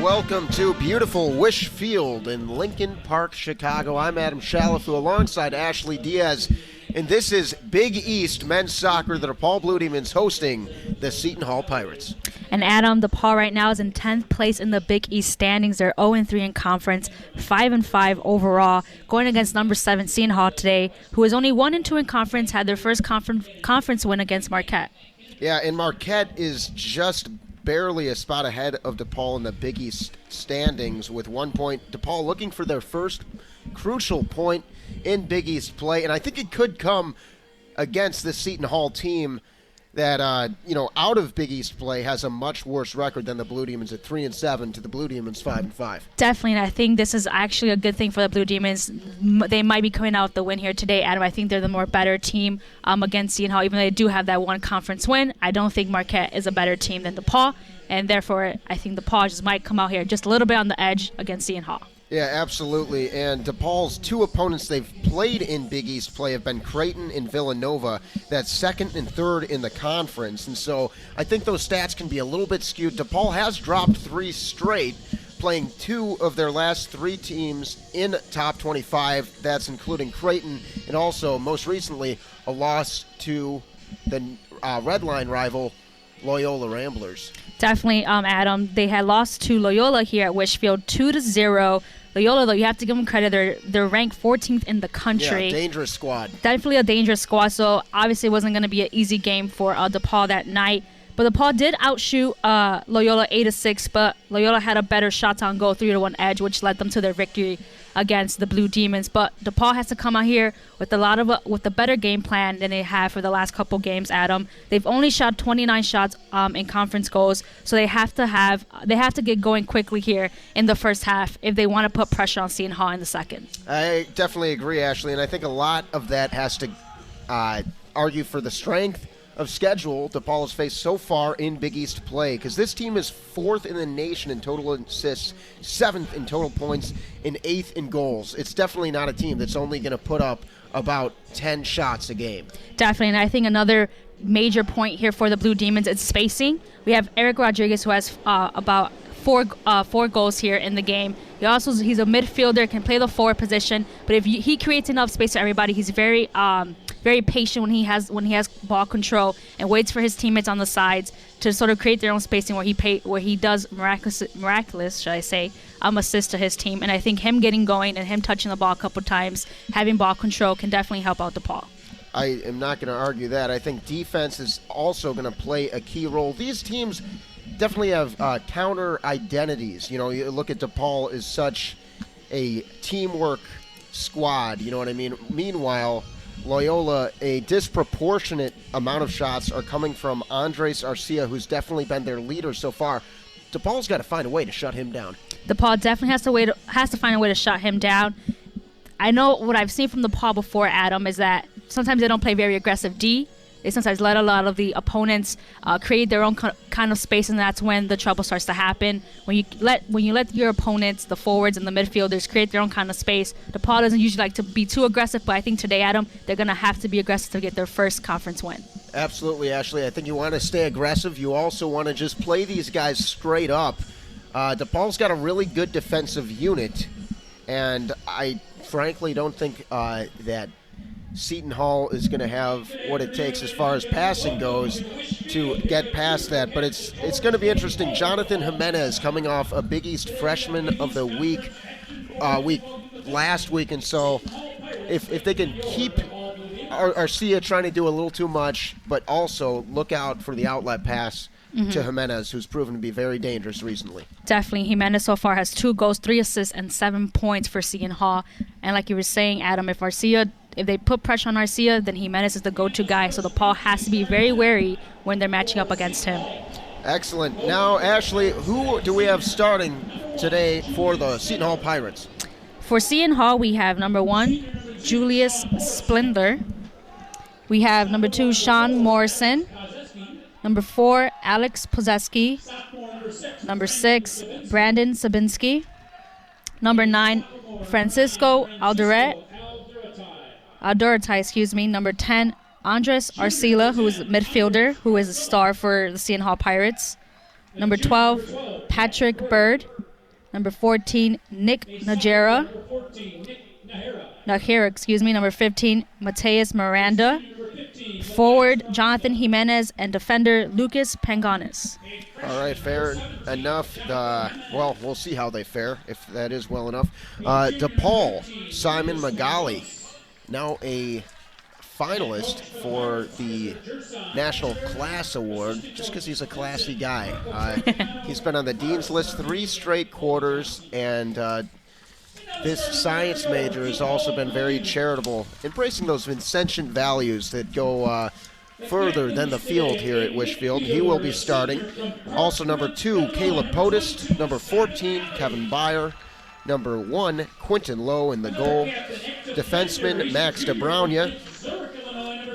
welcome to beautiful Wish Field in Lincoln Park, Chicago. I'm Adam Shalafu alongside Ashley Diaz, and this is Big East Men's Soccer. The DePaul Blue Demons hosting the Seton Hall Pirates. And Adam, DePaul right now is in 10th place in the Big East standings. They're 0-3 in conference, 5-5 overall, going against number 7 Seton Hall today, who is only 1-2 in conference, had their first conference win against Marquette. Yeah, and Marquette is just barely a spot ahead of DePaul in the Big East standings with 1 point. DePaul looking for their first crucial point in Big East play, and I think it could come against this Seton Hall team that, out of Big East play has a much worse record than the Blue Demons at 3-7 to the Blue Demons 5-5. Definitely, and I think this is actually a good thing for the Blue Demons. They might be coming out with the win here today, Adam. I think they're the more better team against Seton Hall. Even though they do have that one conference win, I don't think Marquette is a better team than DePaul, and therefore I think DePaul just might come out here just a little bit on the edge against Seton Hall. Yeah, absolutely. And DePaul's two opponents they've played in Big East play have been Creighton and Villanova. That's second and third in the conference. And so I think those stats can be a little bit skewed. DePaul has dropped 3 straight, playing 2 of their last 3 teams in top 25. That's including Creighton and also, most recently, a loss to the Red Line rival, Loyola Ramblers. Definitely, Adam. They had lost to Loyola here at Wishfield 2-0. Loyola, though, you have to give them credit. They're ranked 14th in the country. Yeah, dangerous squad. Definitely a dangerous squad, so obviously it wasn't going to be an easy game for DePaul that night. But DePaul did outshoot Loyola 8-6, but Loyola had a better shots on goal, 3-1 edge, which led them to their victory against the Blue Demons. But DePaul has to come out here with a better game plan than they have for the last couple games, Adam. They've only shot 29 shots in conference goals, so they have to get going quickly here in the first half if they want to put pressure on Seton Hall in the second. I definitely agree, Ashley, and I think a lot of that has to argue for the strength of schedule DePaul has faced so far in Big East play, because this team is 4th in the nation in total assists, 7th in total points, and 8th in goals. It's definitely not a team that's only going to put up about 10 shots a game. Definitely, and I think another major point here for the Blue Demons is spacing. We have Eric Rodriguez, who has about four goals here in the game. He's a midfielder, can play the forward position, but if he creates enough space for everybody, he's very patient when he has ball control and waits for his teammates on the sides to sort of create their own spacing where he does miraculous, should I say, assist to his team. And I think him getting going and him touching the ball a couple times, having ball control, can definitely help out DePaul. I am not going to argue that. I think defense is also going to play a key role. These teams definitely have counter identities. You look at DePaul as such a teamwork squad, you know what I mean? Meanwhile, Loyola, a disproportionate amount of shots are coming from Andres Arcia, who's definitely been their leader so far. DePaul's got to find a way to shut him down. DePaul definitely has to find a way to shut him down. I know what I've seen from DePaul before, Adam, is that sometimes they don't play very aggressive D. They sometimes let a lot of the opponents create their own kind of space, and that's when the trouble starts to happen. When you let your opponents, the forwards and the midfielders, create their own kind of space, DePaul doesn't usually like to be too aggressive, but I think today, Adam, they're going to have to be aggressive to get their first conference win. Absolutely, Ashley. I think you want to stay aggressive. You also want to just play these guys straight up. DePaul's got a really good defensive unit, and I frankly don't think that Seton Hall is going to have what it takes as far as passing goes to get past that. But it's going to be interesting. Jonathan Jimenez coming off a Big East Freshman of the Week last week. And so if they can keep Arcia trying to do a little too much, but also look out for the outlet pass to Jimenez, who's proven to be very dangerous recently. Definitely. Jimenez so far has 2 goals, 3 assists, and 7 points for Seton Hall. And like you were saying, Adam, if they put pressure on Arcia, then Jimenez is the go-to guy. So DePaul has to be very wary when they're matching up against him. Excellent. Now, Ashley, who do we have starting today for the Seton Hall Pirates? For Seton Hall, we have number 1, Julius Splendor. We have number 2, Sean Morrison. Number 4, Alex Pozeski. Number 6, Brandon Sabinski. Number 9, Francisco Aldorete. Number 10, Andres Arcila, who is a midfielder, who is a star for the Seton Hall Pirates. Number 12, Patrick Bird. Number 14, Nick Najera. Number 15, Mateus Miranda. Forward, Jonathan Jimenez, and defender, Lucas Panganis. All right, fair enough. Well, we'll see how they fare, if that is well enough. DePaul, Simon Magali, now a finalist for the National Class Award, just because he's a classy guy. He's been on the Dean's List 3 straight quarters, and this science major has also been very charitable, embracing those Vincentian values that go further than the field here at Wishfield. He will be starting. Also number 2, Caleb Podest. Number 14, Kevin Byer. Number 1, Quentin Lowe in the goal. Defenseman, Max DeBraunia.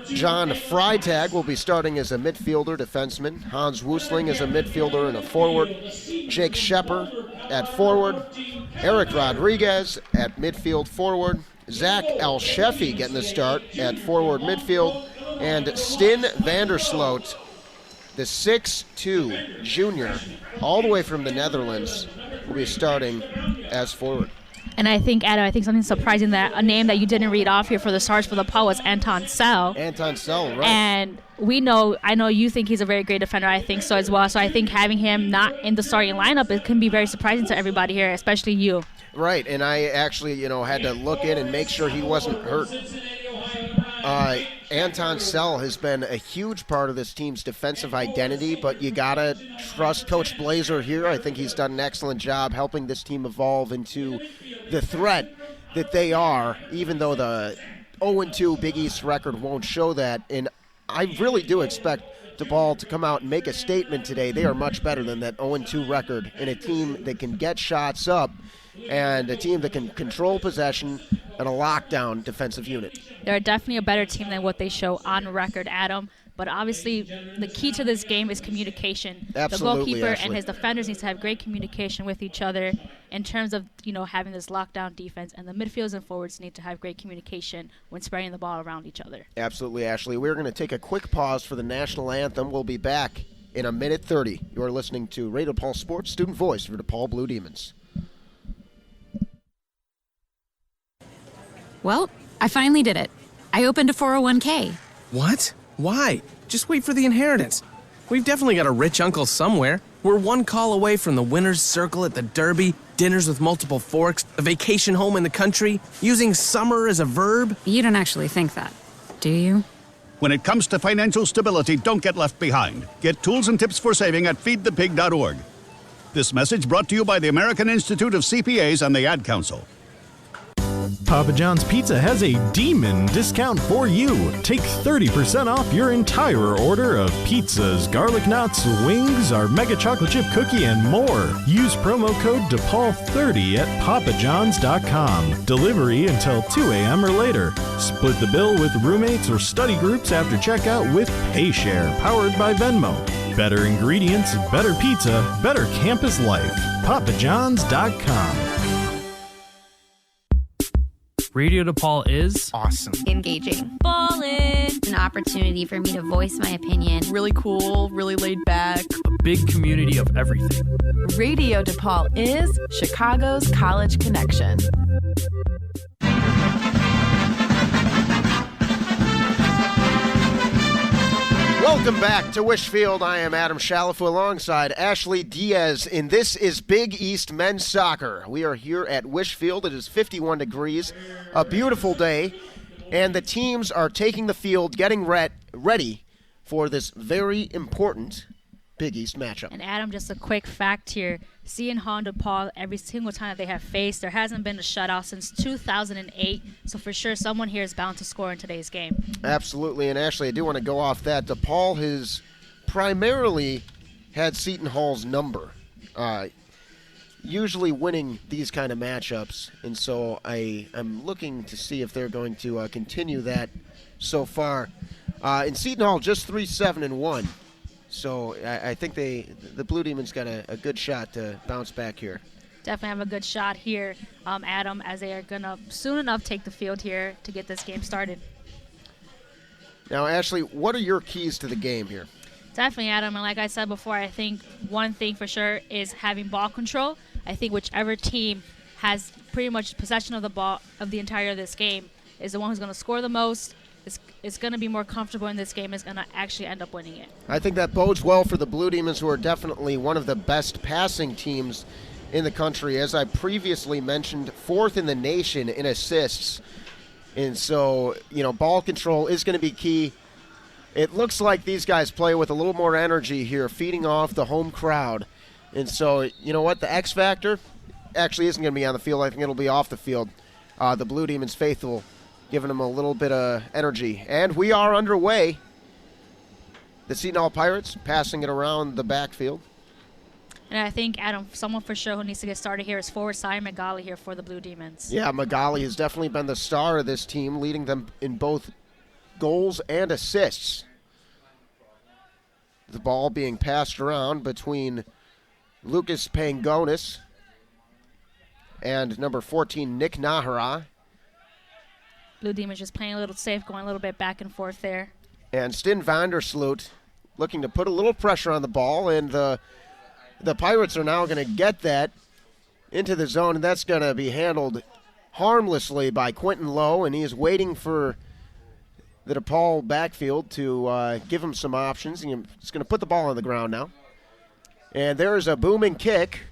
John Freitag will be starting as a midfielder, defenseman. Hans Woosling as a midfielder and a forward. Jake Shepper at forward. Eric Rodriguez at midfield forward. Zach Al-Shefi getting the start at forward midfield. And Stin Vandersloot, the 6'2 junior, all the way from the Netherlands, will be starting as forward. And I think, Adam, something surprising that a name that you didn't read off here for the Stars for the Paul was Anton Sell. Anton Sell, right. And I know you think he's a very great defender. I think so as well. So I think having him not in the starting lineup, it can be very surprising to everybody here, especially you. Right, and I actually, had to look in and make sure he wasn't hurt. Anton Sell has been a huge part of this team's defensive identity, but you got to trust Coach Blazer here. I think he's done an excellent job helping this team evolve into the threat that they are, even though the 0-2 Big East record won't show that. And I really do expect DePaul to come out and make a statement today. They are much better than that 0-2 record, and a team that can get shots up and a team that can control possession and a lockdown defensive unit. They're definitely a better team than what they show on record, Adam. But obviously, the key to this game is communication. Absolutely, the goalkeeper Ashley. and his defenders need to have great communication with each other in terms of, having this lockdown defense. And the midfielders and forwards need to have great communication when spreading the ball around each other. Absolutely, Ashley. We're going to take a quick pause for the national anthem. We'll be back in a minute 30. You're listening to Radio DePaul Sports, student voice for DePaul Blue Demons. Well, I finally did it. I opened a 401k. What? Why? Just wait for the inheritance. We've definitely got a rich uncle somewhere. We're one call away from the winner's circle at the Derby, dinners with multiple forks, a vacation home in the country, using summer as a verb. You don't actually think that, do you? When it comes to financial stability, don't get left behind. Get tools and tips for saving at feedthepig.org. This message brought to you by the American Institute of CPAs and the Ad Council. Papa John's Pizza has a demon discount for you. Take 30% off your entire order of pizzas, garlic knots, wings, our mega chocolate chip cookie, and more. Use promo code DePaul30 at papajohns.com. Delivery until 2 a.m. or later. Split the bill with roommates or study groups after checkout with PayShare, powered by Venmo. Better ingredients, better pizza, better campus life. papajohns.com. Radio DePaul is Awesome. Engaging. Ballin'. An opportunity for me to voice my opinion. Really cool, really laid back. a big community of everything. Radio DePaul is Chicago's college connection. Welcome back to Wishfield. I am Adam Shalafu alongside Ashley Diaz, and this is Big East Men's Soccer. We are here at Wishfield. It is 51 degrees, a beautiful day, and the teams are taking the field, getting ready for this very important Big East matchup. And Adam, just a quick fact here. Seton Hall and DePaul, every single time that they have faced, there hasn't been a shutout since 2008. So for sure, someone here is bound to score in today's game. Absolutely, and Ashley, I do want to go off that. DePaul has primarily had Seton Hall's number, usually winning these kind of matchups. And so I'm looking to see if they're going to continue that so far. In Seton Hall, just 3-7-1. So I think the Blue Demons got a good shot to bounce back here. Definitely have a good shot here, Adam, as they are going to soon enough take the field here to get this game started. Now, Ashley, what are your keys to the game here? Definitely, Adam. And like I said before, I think one thing for sure is having ball control. I think whichever team has pretty much possession of the ball of the entire of this game is the one who's going to score the most, is going to be more comfortable in this game, is going to actually end up winning it. I think that bodes well for the Blue Demons, who are definitely one of the best passing teams in the country. As I previously mentioned, 4th in the nation in assists. And so, ball control is going to be key. It looks like these guys play with a little more energy here, feeding off the home crowd. And so, you know what? The X factor actually isn't going to be on the field. I think it'll be off the field. The Blue Demons faithful giving them a little bit of energy. And we are underway. The Seton Hall Pirates passing it around the backfield. And I think, Adam, someone for sure who needs to get started here is forward Simon Magali here for the Blue Demons. Yeah, Magali has definitely been the star of this team, leading them in both goals and assists. The ball being passed around between Lucas Pangonis and number 14, Nick Nahara. Blue Demons just playing a little safe, going a little bit back and forth there. And Stin Vandersloot looking to put a little pressure on the ball, and the Pirates are now going to get that into the zone, and that's going to be handled harmlessly by Quentin Lowe, and he is waiting for the DePaul backfield to give him some options. He's going to put the ball on the ground now. And there's a booming kick.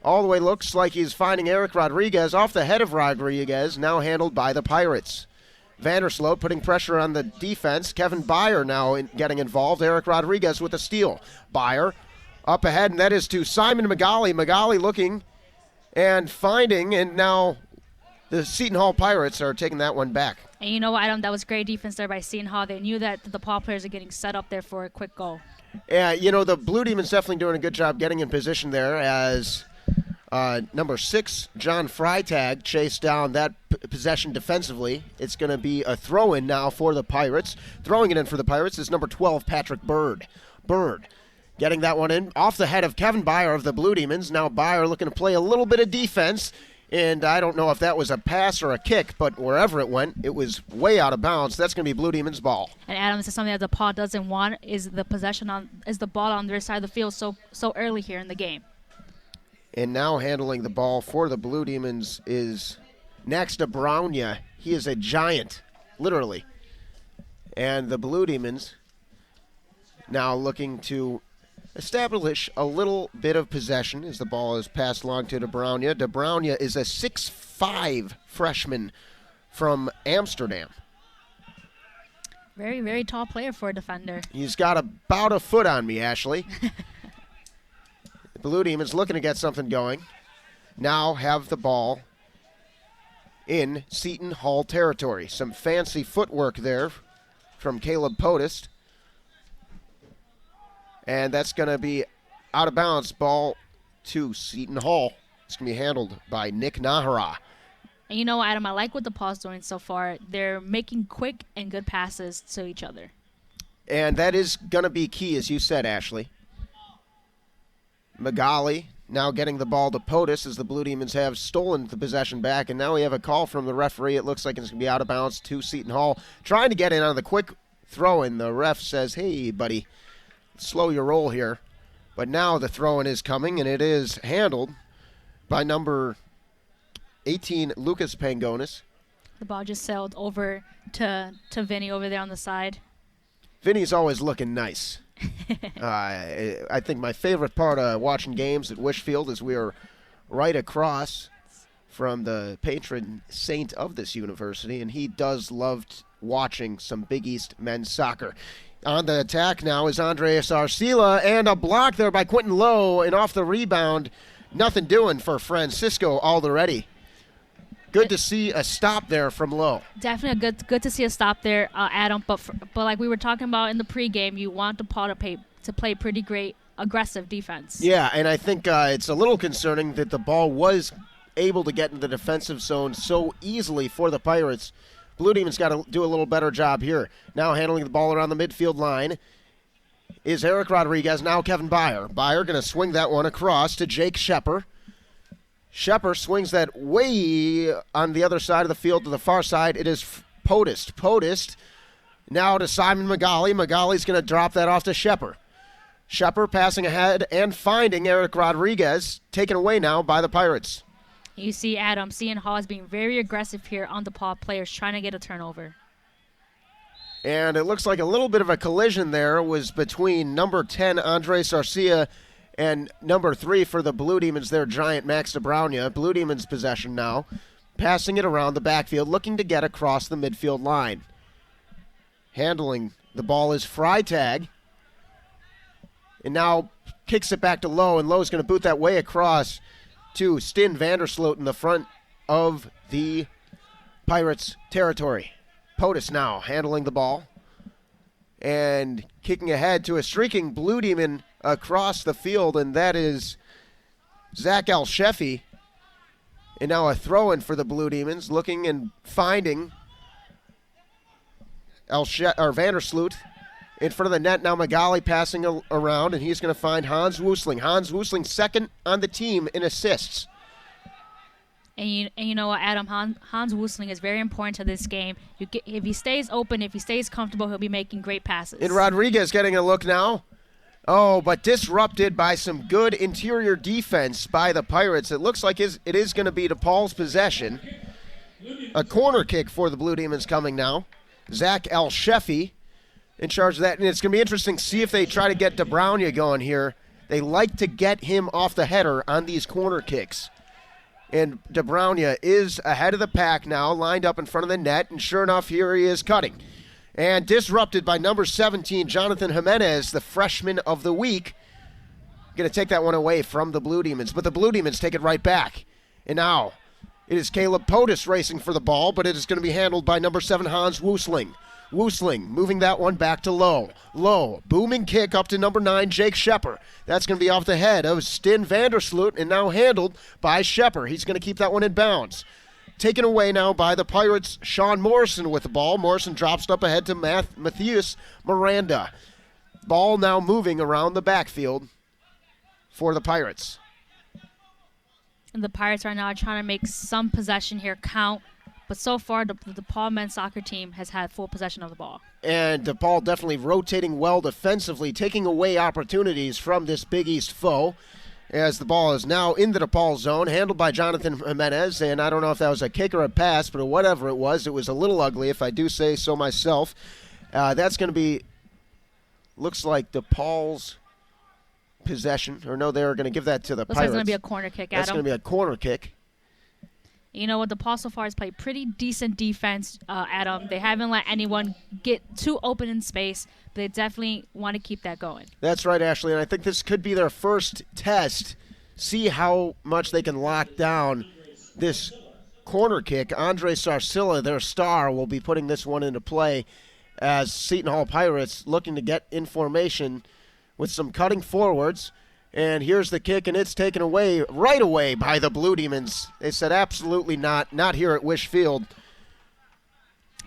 All the way looks like he's finding Eric Rodriguez off the head of Rodriguez, now handled by the Pirates. Vandersloot putting pressure on the defense. Kevin Byer now getting involved. Eric Rodriguez with a steal. Byer up ahead, and that is to Simon Magali. Magali looking and finding, and now the Seton Hall Pirates are taking that one back. And you know what, Adam, that was great defense there by Seton Hall. They knew that the DePaul players are getting set up there for a quick goal. Yeah, the Blue Demons definitely doing a good job getting in position there as number 6, John Freitag, chased down that possession defensively. It's going to be a throw-in now for the Pirates. Throwing it in for the Pirates is number 12, Patrick Bird. Bird getting that one in off the head of Kevin Byer of the Blue Demons. Now Byer looking to play a little bit of defense, and I don't know if that was a pass or a kick, but wherever it went, it was way out of bounds. That's going to be Blue Demons' ball. And Adam, this is something that DePaul doesn't want, is the ball on their side of the field so early here in the game. And now handling the ball for the Blue Demons is next to Brownia. He is a giant, literally. And the Blue Demons now looking to establish a little bit of possession as the ball is passed along to DeBrownia. DeBrownia is a 6'5" freshman from Amsterdam. Very, very tall player for a defender. He's got about a foot on me, Ashley. The Blue Demons looking to get something going. Now have the ball in Seton Hall territory. Some fancy footwork there from Caleb Podest. And that's going to be out of bounds. Ball to Seton Hall. It's going to be handled by Nick Nahara. And you know, Adam, I like what DePaul's doing so far. They're making quick and good passes to each other. And that is going to be key, as you said, Ashley. Magali now getting the ball to POTUS as the Blue Demons have stolen the possession back. And now we have a call from the referee. It looks like it's going to be out of bounds to Seton Hall. Trying to get in on the quick throw-in. The ref says, hey, buddy, slow your roll here. But now the throw-in is coming, and it is handled by number 18, Lucas Pangonis. The ball just sailed over to Vinny over there on the side. Vinny's always looking nice. I think my favorite part of watching games at Wishfield is we are right across from the patron saint of this university, and he does love watching some Big East men's soccer. On the attack now is Andreas Arcila, and a block there by Quentin Lowe, and off the rebound, nothing doing for Francisco Alderete. Good to see a stop there from Lowe. Definitely good to see a stop there, Adam. But like we were talking about in the pregame, you want DePaul to play pretty great aggressive defense. Yeah, and I think it's a little concerning that the ball was able to get in the defensive zone so easily for the Pirates. Blue Demons got to do a little better job here. Now handling the ball around the midfield line is Eric Rodriguez. Now Kevin Byer. Byer going to swing that one across to Jake Shepper. Shepper swings that way on the other side of the field to the far side. It is Podest. Podest now to Simon Magali. Magali's going to drop that off to Shepper. Shepard passing ahead and finding Eric Rodriguez, taken away now by the Pirates. You see Adam, Seton Hall is being very aggressive here on DePaul players, trying to get a turnover. And it looks like a little bit of a collision there was between number 10, Andres Arcia, and number 3 for the Blue Demons, their giant, Max DeBraunia. Blue Demons possession now, passing it around the backfield, looking to get across the midfield line. Handling the ball is Freitag. And now kicks it back to Lowe, and Lowe's going to boot that way across to Stin Vandersloot in the front of the Pirates' territory. POTUS now handling the ball and kicking ahead to a streaking Blue Demon across the field, and that is Zach Al-Shefi. And now a throw-in for the Blue Demons, looking and finding Vandersloot in front of the net. Now Magali passing around, and he's going to find Hans Woosling. Hans Woosling second on the team in assists. And you know what, Adam, Hans Woosling is very important to this game. If he stays open, if he stays comfortable, he'll be making great passes. And Rodriguez getting a look now. Oh, but disrupted by some good interior defense by the Pirates. It looks like it is going to be DePaul's possession. A corner kick for the Blue Demons coming now. Zach Al-Shefi in charge of that, and it's going to be interesting to see if they try to get DeBraunia going here. They like to get him off the header on these corner kicks. And DeBraunia is ahead of the pack now, lined up in front of the net, and sure enough, here he is cutting. And disrupted by number 17, Jonathan Jimenez, the freshman of the week. Going to take that one away from the Blue Demons, but the Blue Demons take it right back. And now it is Caleb POTUS racing for the ball, but it is going to be handled by number 7, Hans Woosling. Woosling moving that one back to Lowe. Lowe, booming kick up to number 9, Jake Shepard. That's going to be off the head of Stin Vandersloot and now handled by Shepard. He's going to keep that one in bounds. Taken away now by the Pirates, Sean Morrison with the ball. Morrison drops up ahead to Matthias Miranda. Ball now moving around the backfield for the Pirates. And the Pirates right now are trying to make some possession here count. But so far, the DePaul men's soccer team has had full possession of the ball. And DePaul definitely rotating well defensively, taking away opportunities from this Big East foe. As the ball is now in the DePaul zone, handled by Jonathan Jimenez. And I don't know if that was a kick or a pass, but whatever it was a little ugly, if I do say so myself. That's going to be, looks like DePaul's possession. Or no, they're going to give that to the Looks Pirates. like it's going to be a corner kick, Adam. That's going to be a corner kick. You know what? DePaul so far has played pretty decent defense, Adam. They haven't let anyone get too open in space, but they definitely want to keep that going. That's right, Ashley, and I think this could be their first test. See how much they can lock down this corner kick. Andre Sarcilla, their star, will be putting this one into play as Seton Hall Pirates looking to get in formation with some cutting forwards. And here's the kick, and it's taken away right away by the Blue Demons. They said absolutely not here at Wish Field.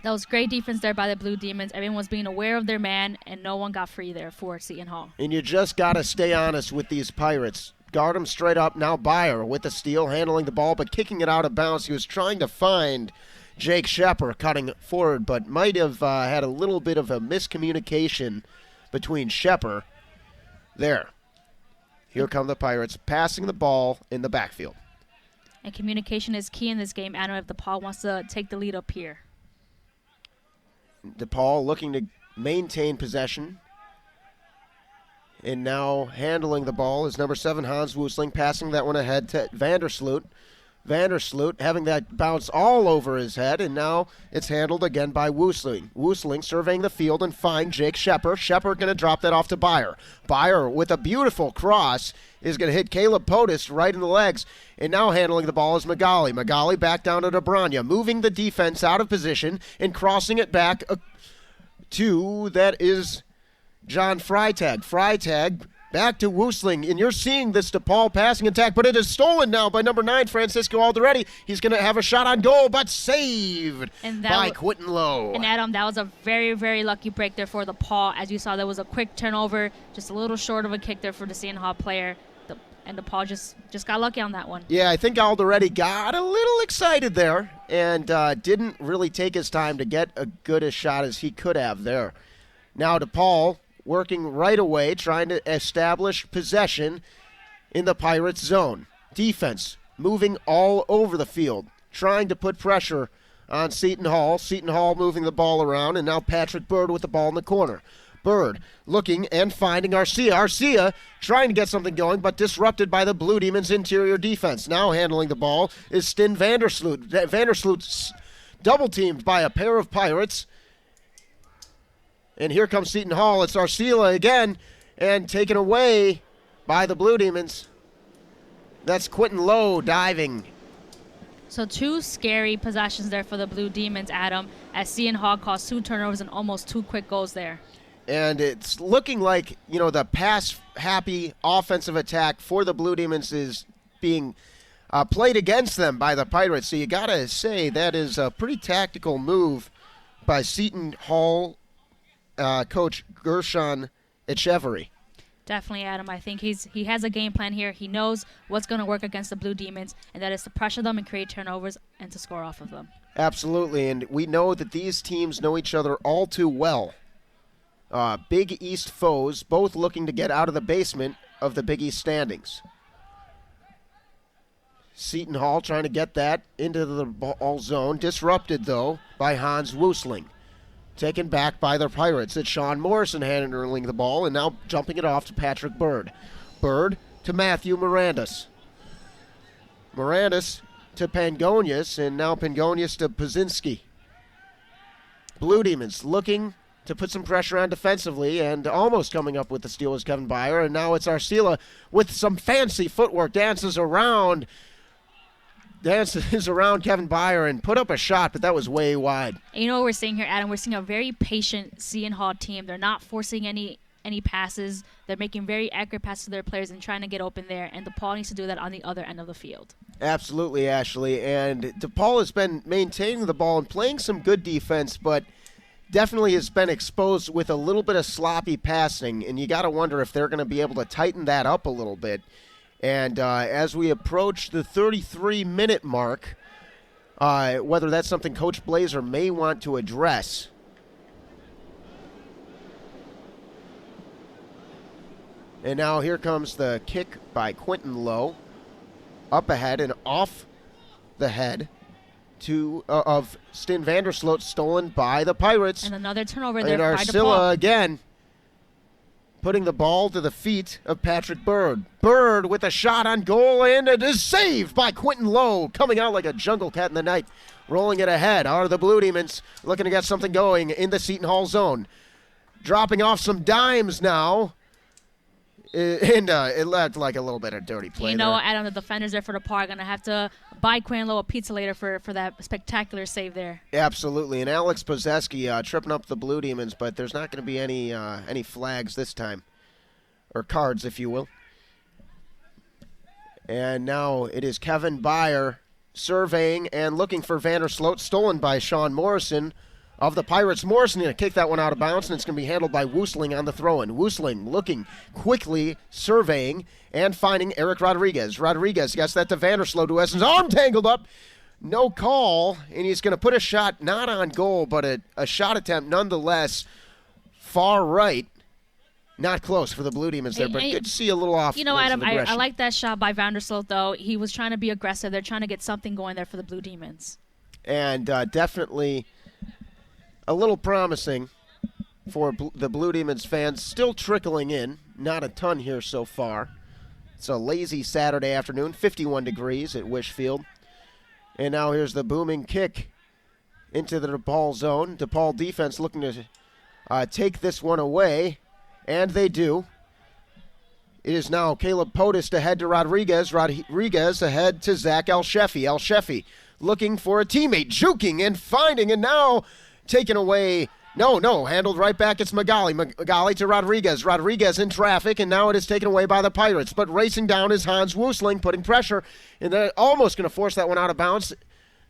That was great defense there by the Blue Demons. Everyone was being aware of their man, and no one got free there for Seton Hall. And you just got to stay honest with these Pirates. Guard them straight up. Now Byer with the steal, handling the ball, but kicking it out of bounds. He was trying to find Jake Shepard cutting forward, but might have had a little bit of a miscommunication between Shepard there. Here come the Pirates, passing the ball in the backfield. And communication is key in this game, Adam, if DePaul wants to take the lead up here. DePaul looking to maintain possession. And now handling the ball is number 7, Hans Woosling, passing that one ahead to Vandersloot. Vandersloot having that bounce all over his head, and now it's handled again by Woosling. Woosling surveying the field and find Jake Shepard. Shepard going to drop that off to Byer. Byer with a beautiful cross is going to hit Caleb POTUS right in the legs, and now handling the ball is Magali. Magali back down to DeBraunia, moving the defense out of position and crossing it back to, that is John Freitag. Freitag back to Woosling, and you're seeing this DePaul passing attack, but it is stolen now by number 9, Francisco Alderetti. He's going to have a shot on goal, but saved by Quentin Lowe. And Adam, that was a very, very lucky break there for DePaul. As you saw, there was a quick turnover, just a little short of a kick there for the Seton Hall player, and DePaul just got lucky on that one. Yeah, I think Alderetti got a little excited there and didn't really take his time to get as good a shot as he could have there. Now DePaul working right away, trying to establish possession in the Pirates' zone. Defense moving all over the field, trying to put pressure on Seton Hall. Seton Hall moving the ball around, and now Patrick Bird with the ball in the corner. Bird looking and finding Arcia. Arcia trying to get something going, but disrupted by the Blue Demons' interior defense. Now handling the ball is Stin Vandersloot. Vandersloot's double-teamed by a pair of Pirates. And here comes Seton Hall. It's Arcia again, and taken away by the Blue Demons. That's Quentin Lowe diving. So 2 scary possessions there for the Blue Demons, Adam, as Seton Hall caused 2 turnovers and almost 2 quick goals there. And it's looking like, the pass-happy offensive attack for the Blue Demons is being played against them by the Pirates. So you got to say that is a pretty tactical move by Seton Hall coach Gershon Echeverry. Definitely, Adam. I think he has a game plan here. He knows what's going to work against the Blue Demons, and that is to pressure them and create turnovers and to score off of them. Absolutely, and we know that these teams know each other all too well. Big East foes, both looking to get out of the basement of the Big East standings. Seton Hall trying to get that into the ball zone. Disrupted, though, by Hans Woosling. Taken back by the Pirates. It's Sean Morrison handling the ball and now jumping it off to Patrick Bird. Bird to Matthew Mirandus. Mirandus to Pangonius, and now Pangonius to Pazinski. Blue Demons looking to put some pressure on defensively, and almost coming up with the steal is Kevin Byer, and now it's Arcila with some fancy footwork, dances around Kevin Byer and put up a shot, but that was way wide. And you know what we're seeing here, Adam? We're seeing a very patient Seton Hall team. They're not forcing any passes. They're making very accurate passes to their players and trying to get open there, and DePaul needs to do that on the other end of the field. Absolutely, Ashley, and DePaul has been maintaining the ball and playing some good defense, but definitely has been exposed with a little bit of sloppy passing, and you got to wonder if they're going to be able to tighten that up a little bit. And as we approach the 33-minute mark, whether that's something Coach Blazer may want to address. And now here comes the kick by Quentin Lowe. Up ahead and off the head of Stin Vandersloot, stolen by the Pirates. And another turnover there and by Arcilla DePaul. again putting the ball to the feet of Patrick Bird. Bird with a shot on goal, and it is saved by Quentin Lowe, coming out like a jungle cat in the night. Rolling it ahead are the Blue Demons, looking to get something going in the Seton Hall zone. Dropping off some dimes now. And it looked like a little bit of dirty play. You know, there. Adam, the defenders there for DePaul are going to have to buy Quentin Lowe a pizza later for that spectacular save there. Absolutely. And Alex Pozeski tripping up the Blue Demons, but there's not going to be any flags this time. Or cards, if you will. And now it is Kevin Byer surveying and looking for Vandersloot, stolen by Sean Morrison of the Pirates. Morrison going to kick that one out of bounds, and it's going to be handled by Woosling on the throw-in. Woosling looking quickly, surveying, and finding Eric Rodriguez. Rodriguez gets that to Vandersloot, who has his arm tangled up. No call, and he's going to put a shot not on goal, but a shot attempt nonetheless. Far right. Not close for the Blue Demons there, but good to see a little off. You know, Adam, I like that shot by Vandersloot, though. He was trying to be aggressive. They're trying to get something going there for the Blue Demons. And definitely a little promising for the Blue Demons fans. Still trickling in. Not a ton here so far. It's a lazy Saturday afternoon. 51 degrees at Wish Field. And now here's the booming kick into the DePaul zone. DePaul defense looking to take this one away. And they do. It is now Caleb Potus ahead to Rodriguez. Rodriguez ahead to Zach Elshefi. Elshefi looking for a teammate. Juking and finding, and now taken away. No, handled right back. It's Magali. Magali to Rodriguez. Rodriguez in traffic, and now it is taken away by the Pirates. But racing down is Hans Woosling, putting pressure, and they're almost going to force that one out of bounds.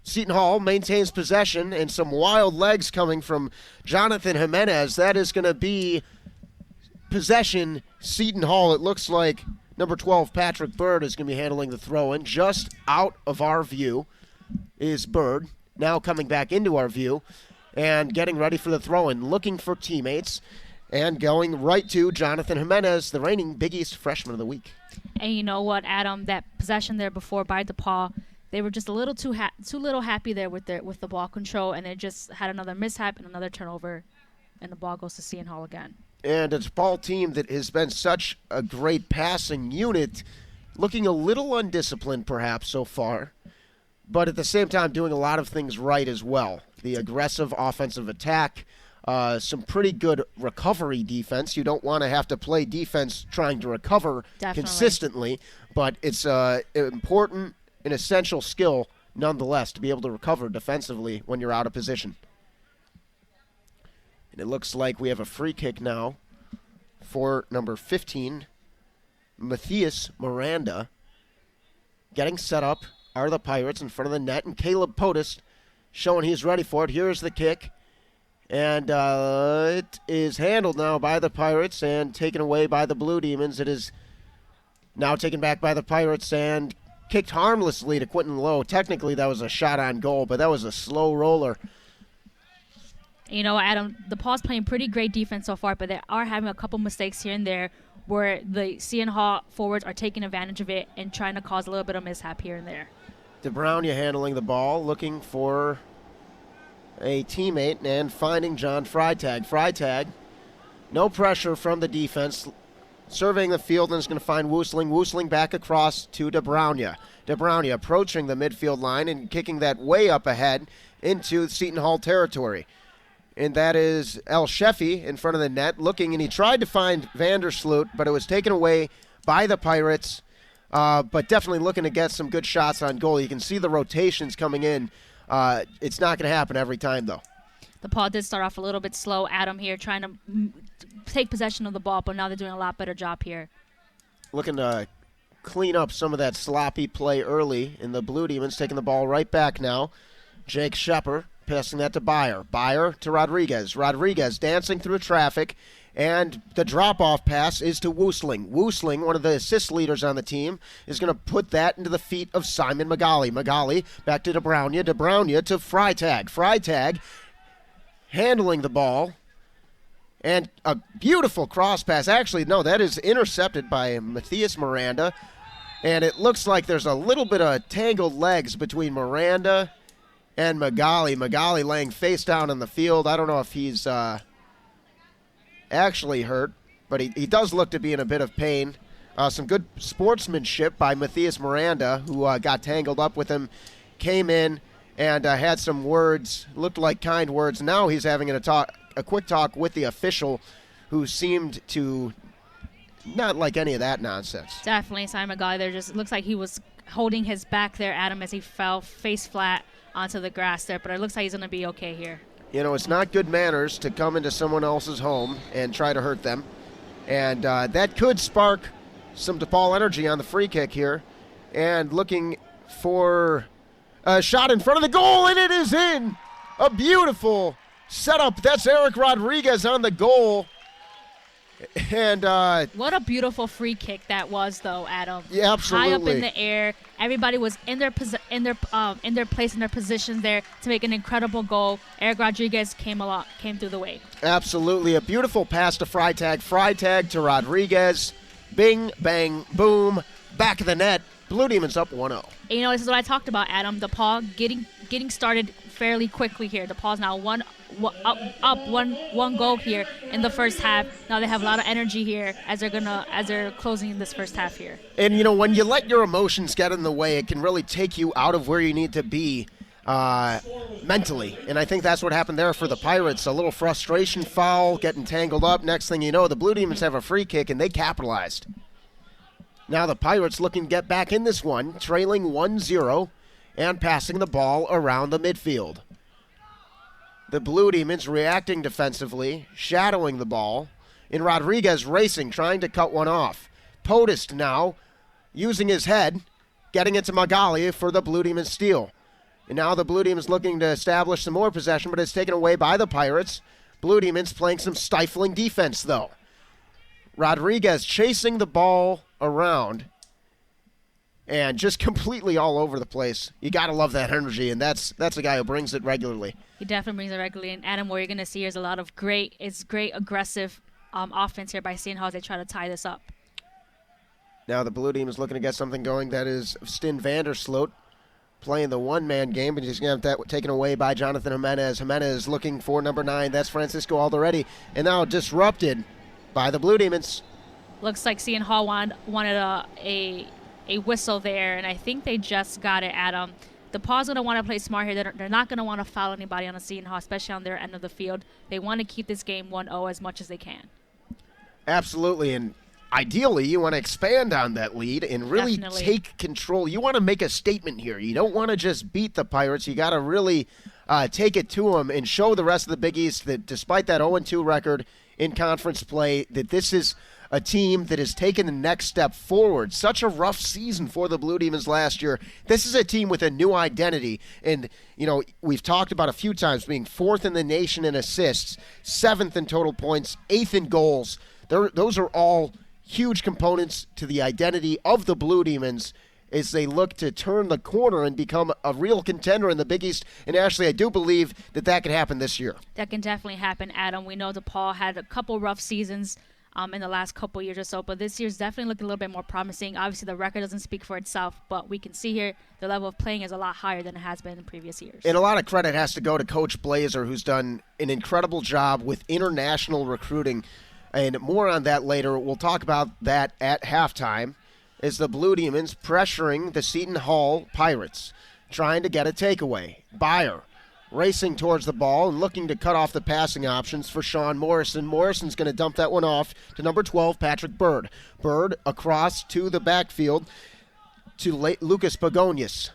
Seton Hall maintains possession, and some wild legs coming from Jonathan Jimenez. That is going to be possession. Seton Hall, it looks like number 12, Patrick Bird, is going to be handling the throw-in. Just out of our view is Bird, now coming back into our view and getting ready for the throw-in, looking for teammates. And going right to Jonathan Jimenez, the reigning Big East Freshman of the Week. And you know what, Adam? That possession there before by DePaul, they were just a little too little happy there with the ball control, and they just had another mishap and another turnover, and the ball goes to Seton Hall again. And a DePaul team that has been such a great passing unit, looking a little undisciplined perhaps so far, but at the same time doing a lot of things right as well. The aggressive offensive attack, some pretty good recovery defense. You don't want to have to play defense trying to recover consistently, but it's an important and essential skill nonetheless to be able to recover defensively when you're out of position. And it looks like we have a free kick now for number 15, Matthias Miranda. Getting set up are the Pirates in front of the net, and Caleb Podest showing he's ready for it. Here's the kick. And it is handled now by the Pirates and taken away by the Blue Demons. It is now taken back by the Pirates and kicked harmlessly to Quentin Lowe. Technically, that was a shot on goal, but that was a slow roller. You know, Adam, DePaul's playing pretty great defense so far, but they are having a couple mistakes here and there where the Seton Hall forwards are taking advantage of it and trying to cause a little bit of mishap here and there. DeBrownia handling the ball, looking for a teammate and finding John Freitag. Freitag, no pressure from the defense, surveying the field and is going to find Woosling. Woosling back across to DeBrownia. DeBrownia approaching the midfield line and kicking that way up ahead into Seton Hall territory. And that is El Sheffy in front of the net looking, and he tried to find Vandersloot, but it was taken away by the Pirates. But definitely looking to get some good shots on goal. You can see the rotations coming in. It's not going to happen every time, though. DePaul did start off a little bit slow. Adam here trying to take possession of the ball, but now they're doing a lot better job here. Looking to clean up some of that sloppy play early, and the Blue Demons taking the ball right back now. Jake Shepard passing that to Byer. Byer to Rodriguez. Rodriguez dancing through traffic, and the drop-off pass is to Woosling. Woosling, one of the assist leaders on the team, is going to put that into the feet of Simon Magali. Magali back to DeBrownia. DeBrownia to Freitag. Freitag handling the ball, and a beautiful cross pass. Actually, no, that is intercepted by Matthias Miranda, and it looks like there's a little bit of tangled legs between Miranda and Magali. Magali laying face down on the field. I don't know if he's actually hurt, but he does look to be in a bit of pain. Some good sportsmanship by Matthias Miranda, who got tangled up with him, came in and had some words, looked like kind words. Now he's having a quick talk with the official, who seemed to not like any of that nonsense. Definitely, Simon Magali there just looks like he was holding his back there, Adam, as he fell face flat onto the grass there, but it looks like he's going to be okay here. You know, it's not good manners to come into someone else's home and try to hurt them. And that could spark some DePaul energy on the free kick here. And looking for a shot in front of the goal, and it is in! A beautiful setup. That's Eric Rodriguez on the goal. And what a beautiful free kick that was, though, Adam. Yeah, absolutely. High up in the air, everybody was in their place, in their positions there to make an incredible goal. Eric Rodriguez came through the way. Absolutely, a beautiful pass to Freitag. Freitag to Rodriguez. Bing, bang, boom, back of the net. Blue Demons up 1-0. You know, this is what I talked about, Adam. DePaul getting started fairly quickly here. DePaul's now up one goal here in the first half. Now they have a lot of energy here as they're closing this first half here. And you know, when you let your emotions get in the way, it can really take you out of where you need to be mentally. And I think that's what happened there for the Pirates. A little frustration foul, getting tangled up. Next thing you know, the Blue Demons have a free kick, and they capitalized. Now the Pirates looking to get back in this one, trailing 1-0 and passing the ball around the midfield. The Blue Demons reacting defensively, shadowing the ball, and Rodriguez racing, trying to cut one off. Podest now using his head, getting it to Magali for the Blue Demons steal. And now the Blue Demons looking to establish some more possession, but it's taken away by the Pirates. Blue Demons playing some stifling defense, though. Rodriguez chasing the ball around and just completely all over the place. You got to love that energy, and that's a guy who brings it regularly. He definitely brings it regularly. And Adam, what you're going to see is a lot of great aggressive offense here by Seton Hall as they try to tie this up. Now the Blue Team is looking to get something going. That is Stin Vandersloot playing the one-man game, but he's going to have that taken away by Jonathan Jimenez. Jimenez looking for number 9. That's Francisco Alderete. And now disrupted by the Blue Demons. Looks like Seton Hall wanted a whistle there, and I think they just got it, Adam. DePaul's going to want to play smart here. They're not going to want to foul anybody on the Seton Hall, especially on their end of the field. They want to keep this game 1-0 as much as they can. Absolutely, and ideally, you want to expand on that lead and really take control. You want to make a statement here. You don't want to just beat the Pirates. You got to really take it to them and show the rest of the Big East that despite that 0-2 record in conference play, that this is a team that has taken the next step forward. Such a rough season for the Blue Demons last year. This is a team with a new identity. And, you know, we've talked about a few times being 4th in the nation in assists, 7th in total points, 8th in goals. Those are all huge components to the identity of the Blue Demons as they look to turn the corner and become a real contender in the Big East. And Ashley, I do believe that could happen this year. That can definitely happen, Adam. We know DePaul had a couple rough seasons in the last couple years or so, but this year's definitely looking a little bit more promising. Obviously, the record doesn't speak for itself, but we can see here the level of playing is a lot higher than it has been in previous years. And a lot of credit has to go to Coach Blazer, who's done an incredible job with international recruiting. And more on that later. We'll talk about that at halftime as the Blue Demons pressuring the Seton Hall Pirates, trying to get a takeaway. Byer racing towards the ball and looking to cut off the passing options for Sean Morrison. Morrison's going to dump that one off to number 12, Patrick Bird. Bird across to the backfield to Lucas Begonius.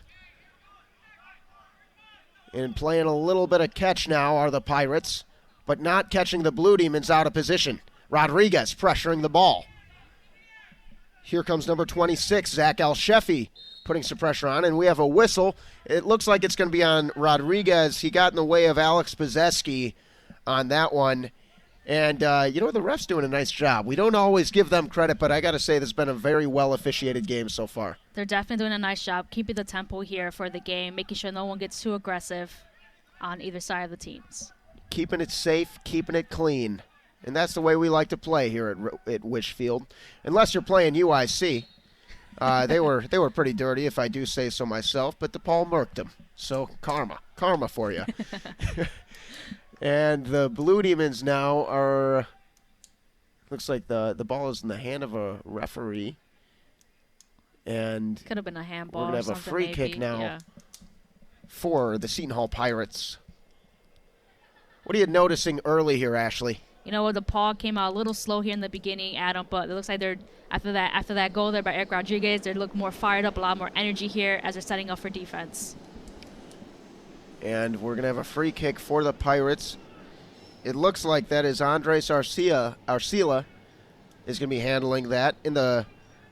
And playing a little bit of catch now are the Pirates, but not catching the Blue Demons out of position. Rodriguez pressuring the ball. Here comes number 26, Zach Alsheffi, putting some pressure on, and we have a whistle. It looks like it's going to be on Rodriguez. He got in the way of Alex Bezeski on that one. And, the ref's doing a nice job. We don't always give them credit, but I got to say this has been a very well-officiated game so far. They're definitely doing a nice job keeping the tempo here for the game, making sure no one gets too aggressive on either side of the teams. Keeping it safe, keeping it clean. And that's the way we like to play here at Wishfield. Unless you're playing UIC. They were pretty dirty, if I do say so myself, but DePaul murked them. So karma for you. And the Blue Demons now are, looks like the ball is in the hand of a referee. And could have been a handball. We're going to have a free kick now for the Seton Hall Pirates. What are you noticing early here, Ashley? You know what, DePaul came out a little slow here in the beginning, Adam, but it looks like they're after that goal there by Eric Rodriguez, they look more fired up, a lot more energy here as they're setting up for defense. And we're going to have a free kick for the Pirates. It looks like that is Andres Arcila is going to be handling that. In the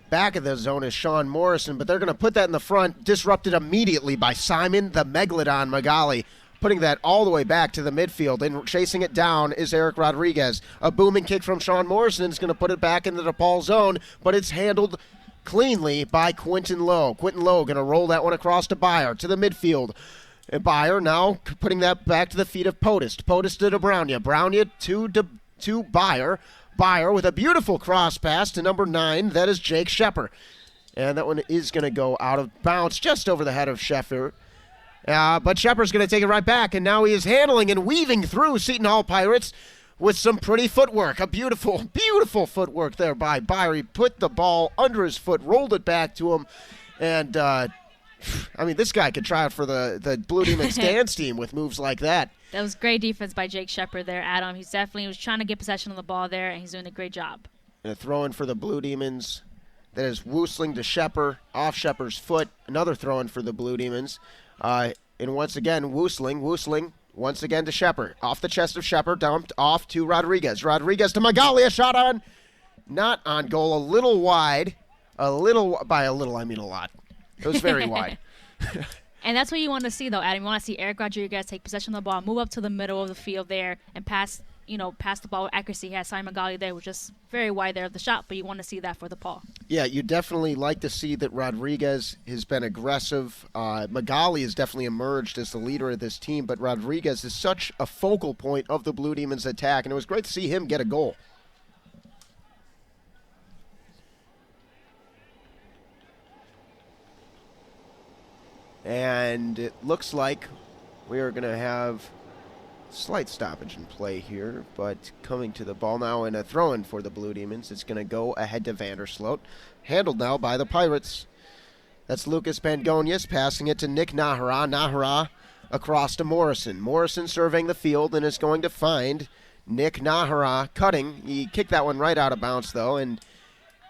back of the zone is Sean Morrison, but they're going to put that in the front, disrupted immediately by Simon the Megalodon Magali, putting that all the way back to the midfield, and chasing it down is Eric Rodriguez. A booming kick from Sean Morrison is going to put it back into the DePaul zone, but it's handled cleanly by Quentin Lowe. Quentin Lowe going to roll that one across to Byer, to the midfield. And Byer now putting that back to the feet of Podest. Podest to Brownia. Brownia to Byer. Byer with a beautiful cross pass to number 9. That is Jake Shepard. And that one is going to go out of bounds just over the head of Shepard. But Shepard's going to take it right back, and now he is handling and weaving through Seton Hall Pirates with some pretty footwork. A beautiful, beautiful footwork there by Byer. He put the ball under his foot, rolled it back to him, and, this guy could try out for the Blue Demons dance team with moves like that. That was great defense by Jake Shepard there, Adam. He was trying to get possession of the ball there, and he's doing a great job. And a throw-in for the Blue Demons. That is Woosling to Shepard, off Shepard's foot. Another throw-in for the Blue Demons. And once again, Woosling, once again to Shepard. Off the chest of Shepard, dumped off to Rodriguez. Rodriguez to Magali, a shot on. Not on goal, a little wide. By a little, I mean a lot. It was very wide. And that's what you want to see, though, Adam. You want to see Eric Rodriguez take possession of the ball, move up to the middle of the field there, and pass the ball with accuracy. He has Simon Magali there, which is very wide there of the shot, but you want to see that for DePaul. Yeah, you definitely like to see that Rodriguez has been aggressive. Magali has definitely emerged as the leader of this team, but Rodriguez is such a focal point of the Blue Demons' attack, and it was great to see him get a goal. And it looks like we are going to have slight stoppage in play here, but coming to the ball now and a throw-in for the Blue Demons. It's going to go ahead to Vandersloot. Handled now by the Pirates. That's Lucas Pangonius passing it to Nick Nahara. Nahara across to Morrison. Morrison surveying the field and is going to find Nick Nahara cutting. He kicked that one right out of bounds, though, and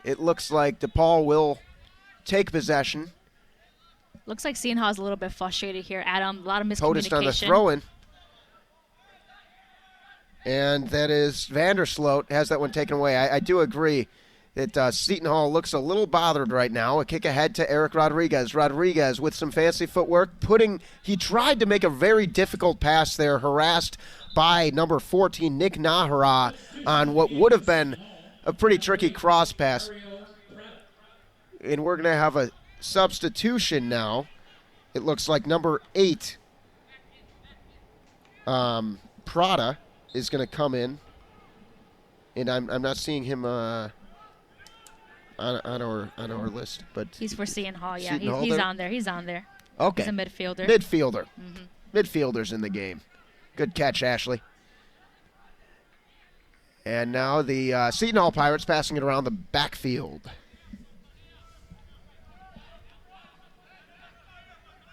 it looks like DePaul will take possession. Looks like Seton Hall's a little bit frustrated here, Adam. A lot of miscommunication. POTUS on the throw-in. And that is Vandersloot has that one taken away. I do agree that Seton Hall looks a little bothered right now. A kick ahead to Eric Rodriguez. Rodriguez with some fancy footwork. He tried to make a very difficult pass there, harassed by number 14, Nick Nahara, on what would have been a pretty tricky cross pass. And we're going to have a substitution now. It looks like number 8, Prada, is going to come in. And I'm not seeing him on our list, but he's for Seton Hall. Yeah, Seton Hall he's there? on there. He's on there. Okay. He's a midfielder. Midfielder. Midfielders in the game. Good catch, Ashley. And now the Seton Hall Pirates passing it around the backfield.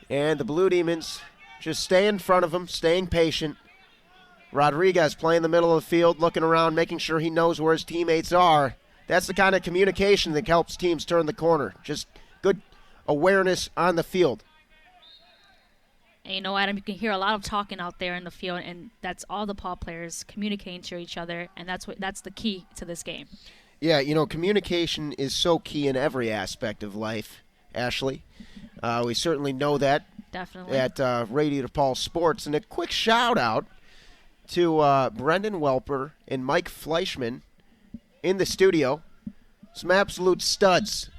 And the Blue Demons just stay in front of him, staying patient. Rodriguez playing the middle of the field, looking around, making sure he knows where his teammates are. That's the kind of communication that helps teams turn the corner. Just good awareness on the field. And you know, Adam, you can hear a lot of talking out there in the field, and that's all the DePaul players communicating to each other, and that's the key to this game. Yeah, you know, communication is so key in every aspect of life, Ashley. We certainly know that. Definitely. At Radio DePaul Sports. And a quick shout-out to Brendan Welper and Mike Fleischman in the studio. Some absolute studs.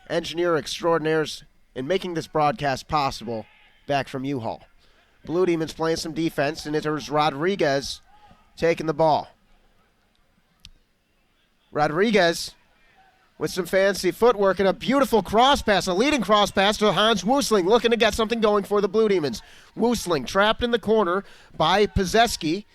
Engineer extraordinaires in making this broadcast possible back from U-Haul. Blue Demons playing some defense, and it was Rodriguez taking the ball. Rodriguez with some fancy footwork and a beautiful cross pass, a leading cross pass to Hans Woosling, looking to get something going for the Blue Demons. Woosling trapped in the corner by Pazewski,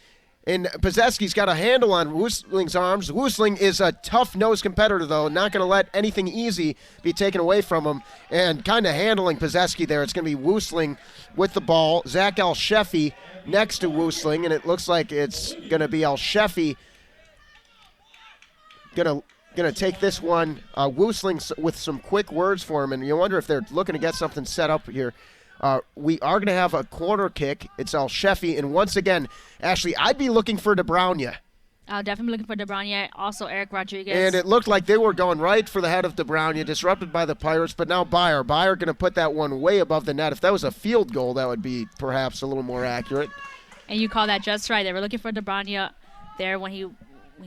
and Pazewski's got a handle on Woosling's arms. Woosling is a tough-nosed competitor, though, not going to let anything easy be taken away from him, and kind of handling Pazewski there. It's going to be Woosling with the ball. Zach El-Shefi next to Woosling, and it looks like it's going to be El-Shefi going to take this one. Woosling with some quick words for him, and you wonder if they're looking to get something set up here. We are going to have a corner kick. It's El-Shefi, and once again, Ashley, I'd be looking for DeBrownia. Definitely looking for DeBrownia, also Eric Rodriguez. And it looked like they were going right for the head of DeBrownia, disrupted by the Pirates, but now Byer going to put that one way above the net. If that was a field goal, that would be perhaps a little more accurate. And you call that just right. They were looking for DeBrownia there when he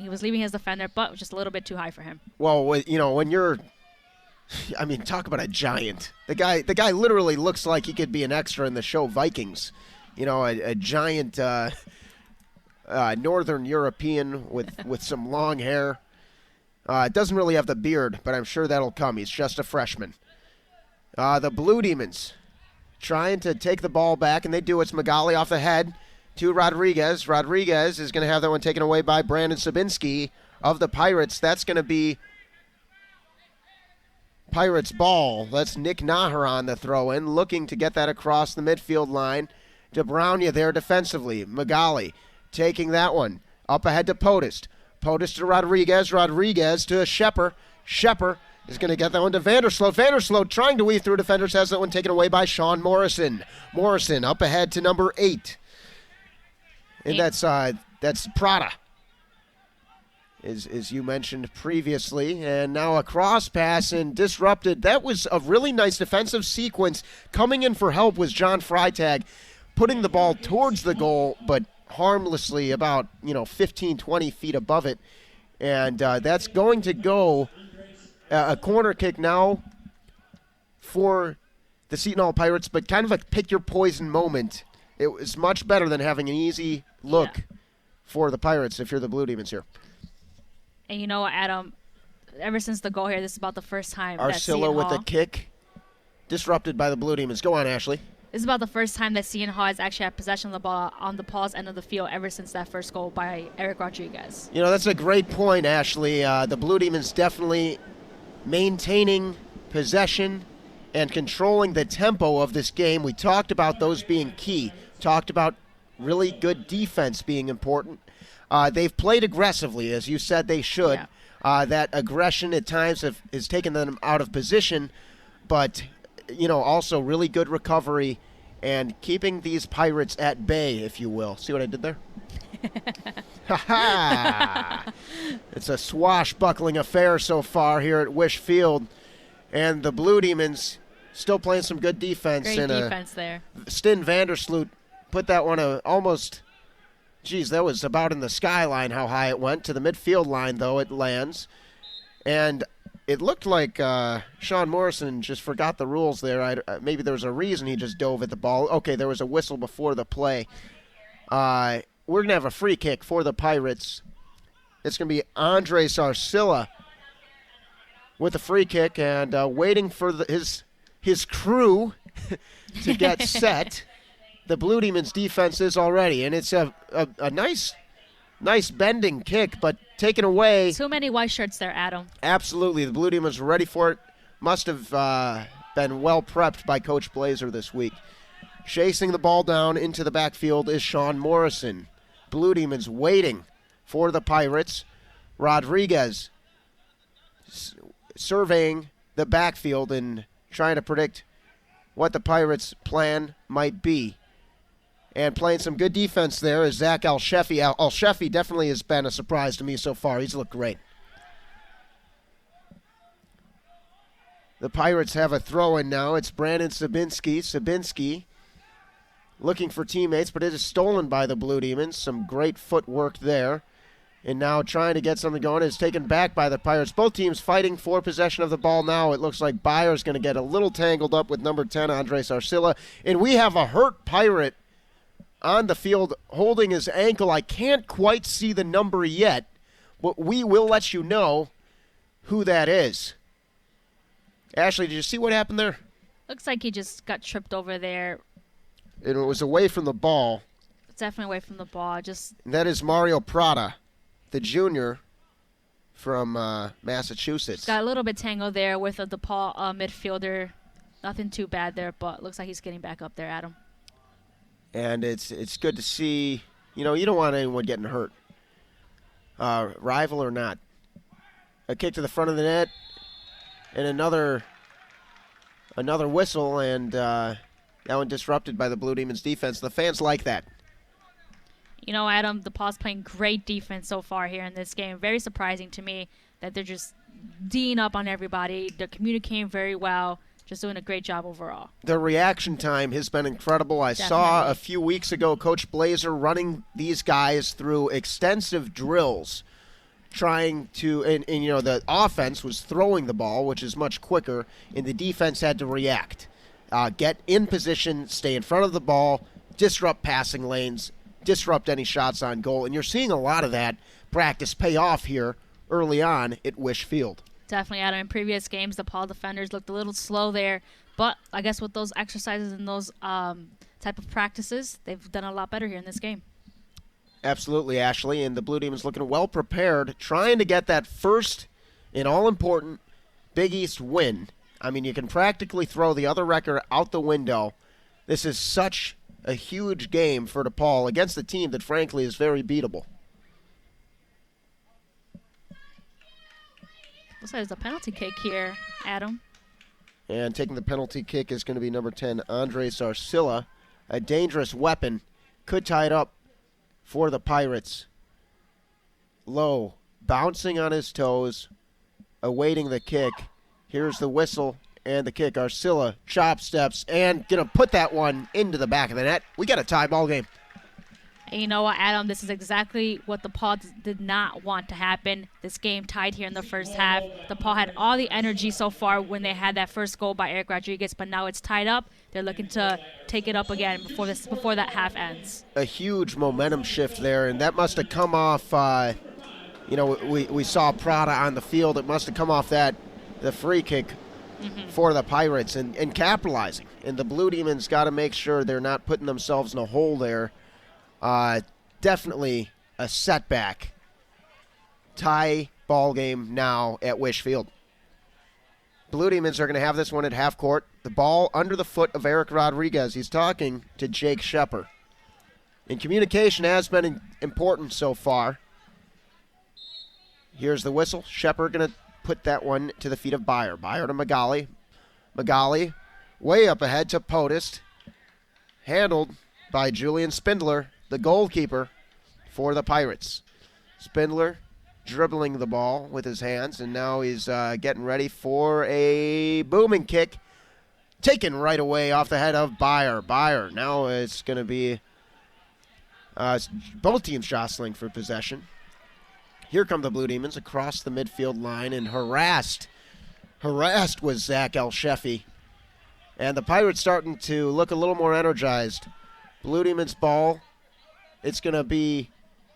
was leaving his defender, but just a little bit too high for him. Well, you know, when you're, I mean, talk about a giant. The guy literally looks like he could be an extra in the show Vikings. You know, a giant Northern European with some long hair. Doesn't really have the beard, but I'm sure that'll come. He's just a freshman. The Blue Demons trying to take the ball back, and they do. It's Magali off the head to Rodriguez. Rodriguez is going to have that one taken away by Brandon Sabinski of the Pirates. That's going to be Pirates ball. That's Nick Nahara on the throw-in, looking to get that across the midfield line. DeBrownia there defensively. Magali taking that one. Up ahead to POTUS. POTUS to Rodriguez. Rodriguez to Shepper. Shepper is going to get that one to Vandersloot. Vandersloot trying to weave through defenders, has that one taken away by Sean Morrison. Morrison up ahead to number 8. And that's Prada, as you mentioned previously. And now a cross pass and disrupted. That was a really nice defensive sequence. Coming in for help was John Freitag, putting the ball towards the goal, but harmlessly about 15, 20 feet above it. And that's going to go a corner kick now for the Seton Hall Pirates, but kind of a pick-your-poison moment. It was much better than having an easy look for the Pirates if you're the Blue Demons here. And you know what, Adam? Ever since the goal here, this is about the first time Arcilla with the kick. disrupted by the Blue Demons. Go on, Ashley. This is about the first time that Seton Hall has actually had possession of the ball on DePaul's end of the field ever since that first goal by Eric Rodriguez. You know, that's a great point, Ashley. The Blue Demons definitely maintaining possession and controlling the tempo of this game. We talked about those being key. Talked about really good defense being important. They've played aggressively, as you said they should. Yeah. That aggression at times has taken them out of position, but also really good recovery and keeping these Pirates at bay, if you will. See what I did there? Ha-ha! It's a swashbuckling affair so far here at Wish Field, and the Blue Demons still playing some good defense. Great defense there. Sten Vandersloot put that one almost, that was about in the skyline how high it went. To the midfield line, though, it lands. And it looked like Sean Morrison just forgot the rules there. Maybe there was a reason he just dove at the ball. Okay, there was a whistle before the play. We're going to have a free kick for the Pirates. It's going to be Andres Arcilla with a free kick and waiting for his crew to get set. The Blue Demons defense is already, and it's a nice bending kick, but taken away. Too many white shirts there, Adam. Absolutely. The Blue Demons were ready for it. Must have been well prepped by Coach Blazer this week. Chasing the ball down into the backfield is Sean Morrison. Blue Demons waiting for the Pirates. Rodriguez surveying the backfield and trying to predict what the Pirates' plan might be. And playing some good defense there is Zach Al-Shefi. Al-Shefi definitely has been a surprise to me so far. He's looked great. The Pirates have a throw-in now. It's Brandon Sabinski. Sabinski looking for teammates, but it is stolen by the Blue Demons. Some great footwork there. And now trying to get something going. It's taken back by the Pirates. Both teams fighting for possession of the ball now. It looks like Byer's going to get a little tangled up with number 10, Andres Arcilla. And we have a hurt Pirate on the field holding his ankle. I can't quite see the number yet, but we will let you know who that is. Ashley, did you see what happened there? Looks like he just got tripped over there. It was away from the ball. It's definitely away from the ball. And that is Mario Prada, the junior from Massachusetts. Got a little bit tangled there with a DePaul midfielder. Nothing too bad there, but looks like he's getting back up there, Adam. And it's good to see, you don't want anyone getting hurt, rival or not. A kick to the front of the net, and another whistle, and that one disrupted by the Blue Demons defense. The fans like that. Adam, DePaul's playing great defense so far here in this game. Very surprising to me that they're just D'ing up on everybody. They're communicating very well. Just doing a great job overall. The reaction time has been incredible. I saw a few weeks ago Coach Blazer running these guys through extensive drills, trying to, and the offense was throwing the ball, which is much quicker, and the defense had to react. Get in position, stay in front of the ball, disrupt passing lanes, disrupt any shots on goal. And you're seeing a lot of that practice pay off here early on at Wish Field. Definitely, Adam. In previous games, the DePaul defenders looked a little slow there. But I guess with those exercises and those type of practices, they've done a lot better here in this game. Absolutely, Ashley. And the Blue Demons looking well prepared, trying to get that first and all-important Big East win. I mean, you can practically throw the other record out the window. This is such a huge game for DePaul against a team that, frankly, is very beatable. Looks like there's a penalty kick here, Adam. And taking the penalty kick is going to be number 10, Andres Arcilla. A dangerous weapon. Could tie it up for the Pirates. Low, bouncing on his toes, awaiting the kick. Here's the whistle and the kick. Arcilla, chop steps, and going to put that one into the back of the net. We got a tie ball game. And you know what, Adam? This is exactly what DePaul did not want to happen. This game tied here in the first half. DePaul had all the energy so far when they had that first goal by Eric Rodriguez, but now it's tied up. They're looking to take it up again before that half ends. A huge momentum shift there, and that must have come off, we saw Prada on the field. It must have come off the free kick for the Pirates and capitalizing. And the Blue Demons got to make sure they're not putting themselves in a hole there. Definitely a setback. Tie ball game now at Wish Field. Blue Demons are going to have this one at half court. The ball under the foot of Eric Rodriguez. He's talking to Jake Shepard. And communication has been important so far. Here's the whistle. Shepard going to put that one to the feet of Byer. Byer to Magali. Magali way up ahead to Podest. Handled by Julian Spindler, the goalkeeper for the Pirates. Spindler dribbling the ball with his hands, and now he's getting ready for a booming kick. Taken right away off the head of Byer. Byer, now it's going to be both teams jostling for possession. Here come the Blue Demons across the midfield line, and harassed was Zach El-Shefi. And the Pirates starting to look a little more energized. Blue Demons ball. It's going to be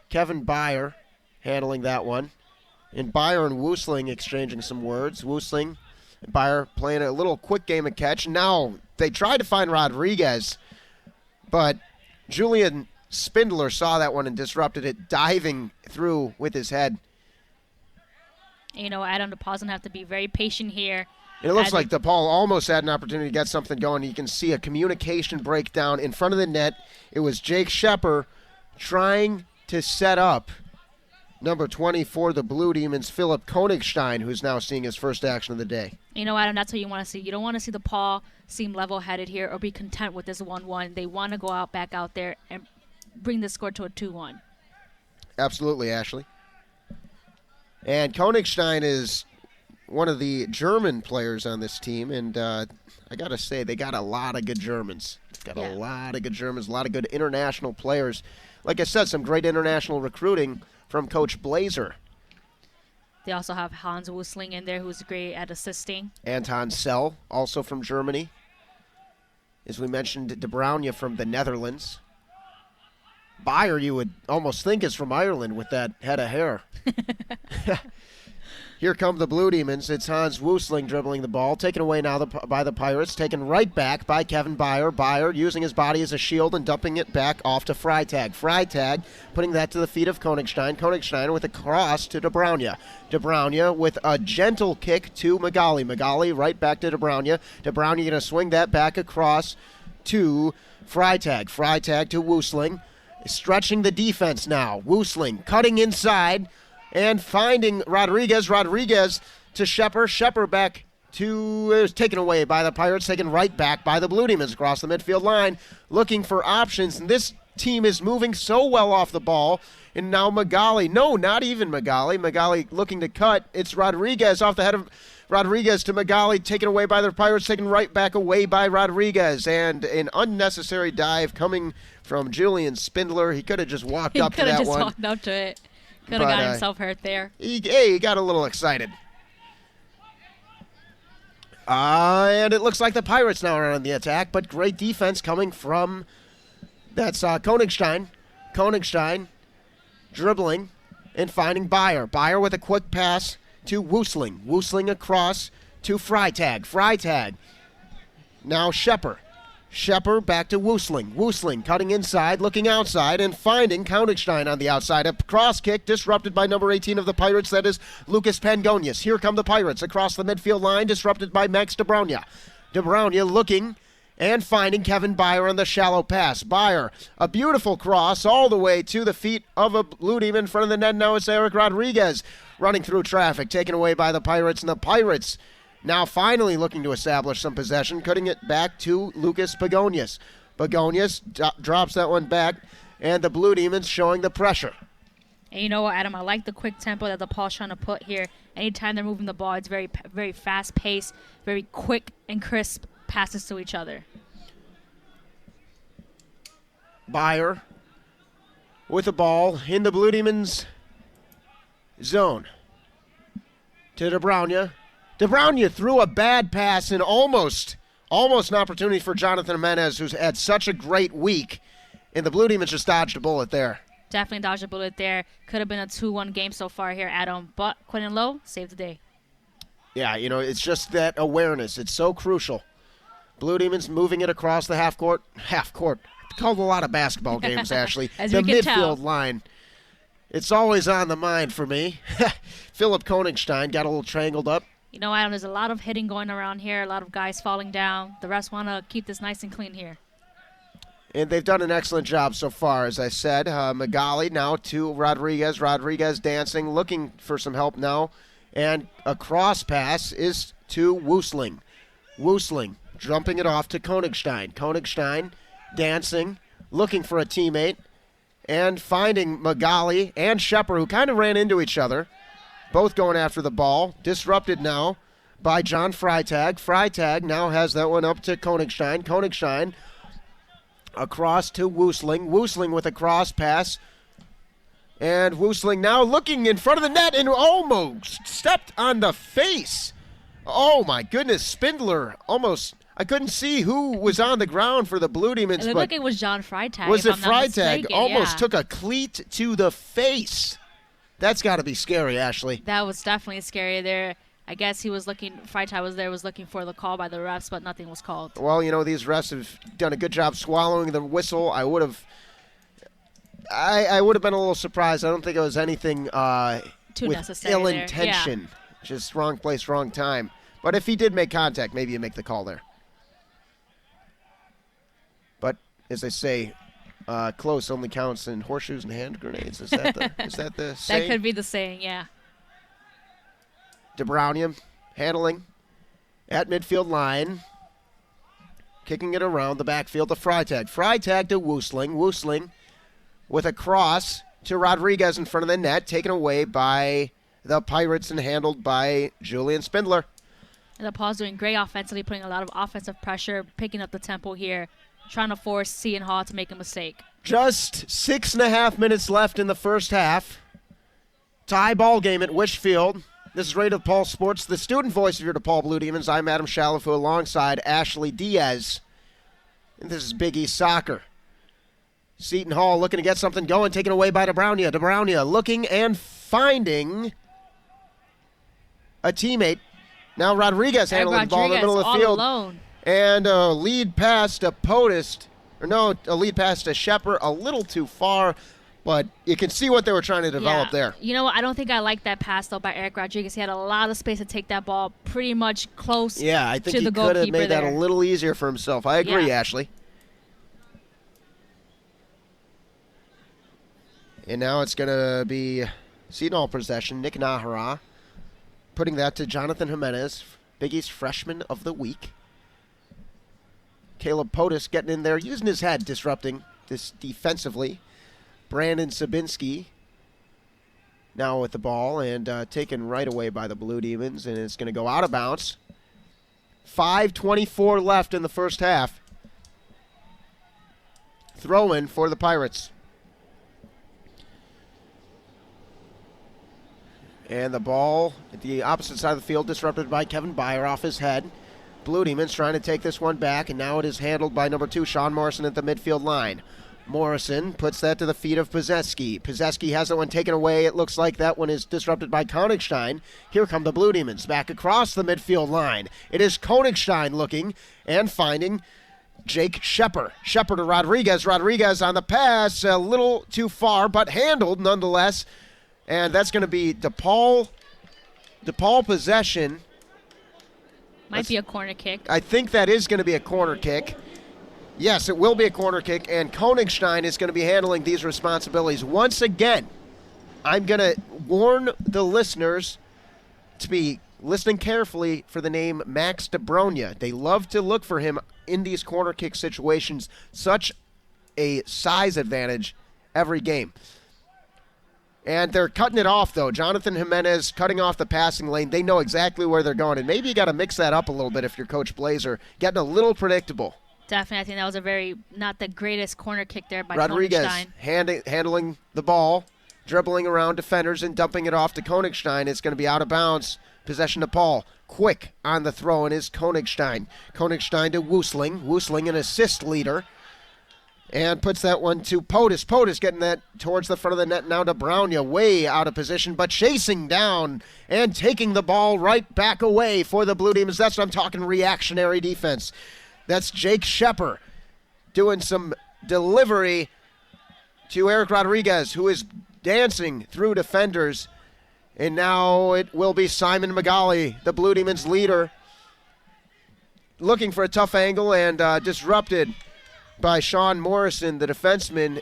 Kevin Byer handling that one. And Byer and Woosling exchanging some words. Woosling and Byer playing a little quick game of catch. Now they tried to find Rodriguez, but Julian Spindler saw that one and disrupted it, diving through with his head. Adam DePaul's going to have to be very patient here. It looks like DePaul almost had an opportunity to get something going. You can see a communication breakdown in front of the net. It was Jake Shepard trying to set up number 20 for the Blue Demons, Philip Konigstein, who's now seeing his first action of the day. Adam, that's what you want to see. You don't want to see DePaul seem level-headed here or be content with this 1-1. They want to go back out there and bring the score to a 2-1. Absolutely, Ashley. And Konigstein is one of the German players on this team, and I got to say, they got a lot of good Germans. A lot of good Germans, a lot of good international players. Like I said, some great international recruiting from Coach Blazer. They also have Hans Woosling in there, who's great at assisting. Anton Sell, also from Germany. As we mentioned, De Bruyne from the Netherlands. Byer, you would almost think is from Ireland with that head of hair. Here come the Blue Demons. It's Hans Woosling dribbling the ball. Taken away now by the Pirates. Taken right back by Kevin Byer. Byer using his body as a shield and dumping it back off to Freitag. Freitag putting that to the feet of Konigstein. Konigstein with a cross to De Bruyne. De Bruyne with a gentle kick to Magali. Magali right back to De Bruyne. De Bruyne going to swing that back across to Freitag. Freitag to Woosling. Stretching the defense now. Woosling cutting inside and finding Rodriguez. Rodriguez to Shepard. Shepard back to, it was taken away by the Pirates, taken right back by the Blue Demons across the midfield line, looking for options. And this team is moving so well off the ball. And now Magali, no, not even Magali. Magali looking to cut. It's Rodriguez off the head of Rodriguez to Magali, taken away by the Pirates, taken right back away by Rodriguez. And an unnecessary dive coming from Julian Spindler. He could have just walked up to that one. He could have just walked up to it. Could have got himself hurt there. He got a little excited. And it looks like the Pirates now are on the attack, but great defense coming from, that's Konigstein. Konigstein dribbling and finding Byer. Byer with a quick pass to Woosling. Woosling across to Freitag. Freitag. Now Shepard. Shepard back to Woosling. Woosling cutting inside, looking outside, and finding Konigstein on the outside. A cross kick disrupted by number 18 of the Pirates, that is Lucas Pangonius. Here come the Pirates across the midfield line, disrupted by Max De Bruyne. De Bruyne looking and finding Kevin Byer on the shallow pass. Byer, a beautiful cross all the way to the feet of a Blue Demon in front of the net. Now it's Eric Rodriguez running through traffic, taken away by the Pirates, and the Pirates now finally looking to establish some possession, cutting it back to Lucas Pagonius. Pagonius drops that one back, and the Blue Demons showing the pressure. And you know what, Adam, I like the quick tempo that DePaul's trying to put here. Anytime they're moving the ball, it's very, very fast-paced, very quick and crisp passes to each other. Byer with the ball in the Blue Demons zone. To De Bruyne. De Bruyne threw a bad pass and almost an opportunity for Jonathan Jimenez, who's had such a great week. And the Blue Demons just dodged a bullet there. Definitely dodged a bullet there. Could have been a 2-1 game so far here, Adam. But Quentin Lowe saved the day. Yeah, it's just that awareness. It's so crucial. Blue Demons moving it across the half court. Half court. Called a lot of basketball games, actually. As the we can tell. midfield line. It's always on the mind for me. Philip Koenigstein got a little strangled up. Adam, there's a lot of hitting going around here, a lot of guys falling down. The refs want to keep this nice and clean here. And they've done an excellent job so far, as I said. Magali now to Rodriguez. Rodriguez dancing, looking for some help now. And a cross pass is to Woosling. Woosling jumping it off to Koenigstein. Koenigstein dancing, looking for a teammate, and finding Magali and Shepard, who kind of ran into each other. Both going after the ball. Disrupted now by John Freitag. Freitag now has that one up to Koenigstein. Koenigstein across to Woosling. Woosling with a cross pass. And Woosling now looking in front of the net and almost stepped on the face. Oh my goodness, Spindler almost, I couldn't see who was on the ground for the Blue Demons. It looked like it was John Freitag. Was if it I'm not Freitag? mistaken, Almost yeah. took a cleat to the face. That's got to be scary, Ashley. That was definitely scary there. I guess Freitag was looking for the call by the refs, but nothing was called. Well, these refs have done a good job swallowing the whistle. I would have been a little surprised. I don't think it was anything Too with necessary ill there. intention. Just wrong place, wrong time. But if he did make contact, maybe you make the call there. But as they say, close only counts in horseshoes and hand grenades. Is that the saying? That could be the saying, yeah. DeBrownia handling at midfield line. Kicking it around the backfield to Freitag. Freitag to Woosling. Woosling with a cross to Rodriguez in front of the net, taken away by the Pirates and handled by Julian Spindler. And DePaul's doing great offensively, putting a lot of offensive pressure, picking up the tempo here, trying to force Seton Hall to make a mistake. Just 6.5 minutes left in the first half. Tie ball game at Wishfield. This is Radio DePaul Sports, the student voice of your DePaul Blue Demons. I'm Adam Shalafu alongside Ashley Diaz. And this is Big East Soccer. Seton Hall looking to get something going, taken away by DeBrownia. DeBrownia looking and finding a teammate. Now Rodriguez handling the ball in the middle of the field. Alone. And a lead pass to a lead pass to Shepard, a little too far, but you can see what they were trying to develop there. You know what? I don't think I like that pass, though, by Eric Rodriguez. He had a lot of space to take that ball pretty much close to the goalkeeper. Yeah, I think he could have made that a little easier for himself. I agree, Ashley. And now it's going to be Seton Hall possession. Nick Nahara putting that to Jonathan Jimenez, Big East Freshman of the Week. Caleb Potus getting in there, using his head, disrupting this defensively. Brandon Sabinski now with the ball and taken right away by the Blue Demons, and it's going to go out of bounds. 5:24 left in the first half. Throw-in for the Pirates. And the ball at the opposite side of the field disrupted by Kevin Byer off his head. Blue Demons trying to take this one back, and now it is handled by number 2, Sean Morrison at the midfield line. Morrison puts that to the feet of Pizzeski. Pizzeski has that one taken away. It looks like that one is disrupted by Koenigstein. Here come the Blue Demons back across the midfield line. It is Koenigstein looking and finding Jake Shepard. Shepard to Rodriguez. Rodriguez on the pass, a little too far, but handled nonetheless. And that's going to be DePaul possession. Might be a corner kick. I think that is going to be a corner kick. Yes, it will be a corner kick, and Koenigstein is going to be handling these responsibilities. Once again, I'm going to warn the listeners to be listening carefully for the name Max DeBrownia. They love to look for him in these corner kick situations. Such a size advantage every game. And they're cutting it off, though. Jonathan Jimenez cutting off the passing lane. They know exactly where they're going. And maybe you got to mix that up a little bit if you're Coach Blazer. Getting a little predictable. Definitely. I think that was a very, not the greatest corner kick there by Rodriguez Koenigstein. handling the ball, dribbling around defenders and dumping it off to Koenigstein. It's going to be out of bounds. Possession to Paul. Quick on the throw, and is Koenigstein. Koenigstein to Woosling. Woosling, an assist leader. And puts that one to POTUS. POTUS getting that towards the front of the net now to Brownia, way out of position, but chasing down and taking the ball right back away for the Blue Demons. That's what I'm talking, reactionary defense. That's Jake Shepper doing some delivery to Eric Rodriguez, who is dancing through defenders. And now it will be Simon Magali, the Blue Demons leader, looking for a tough angle and disrupted by Sean Morrison, the defenseman.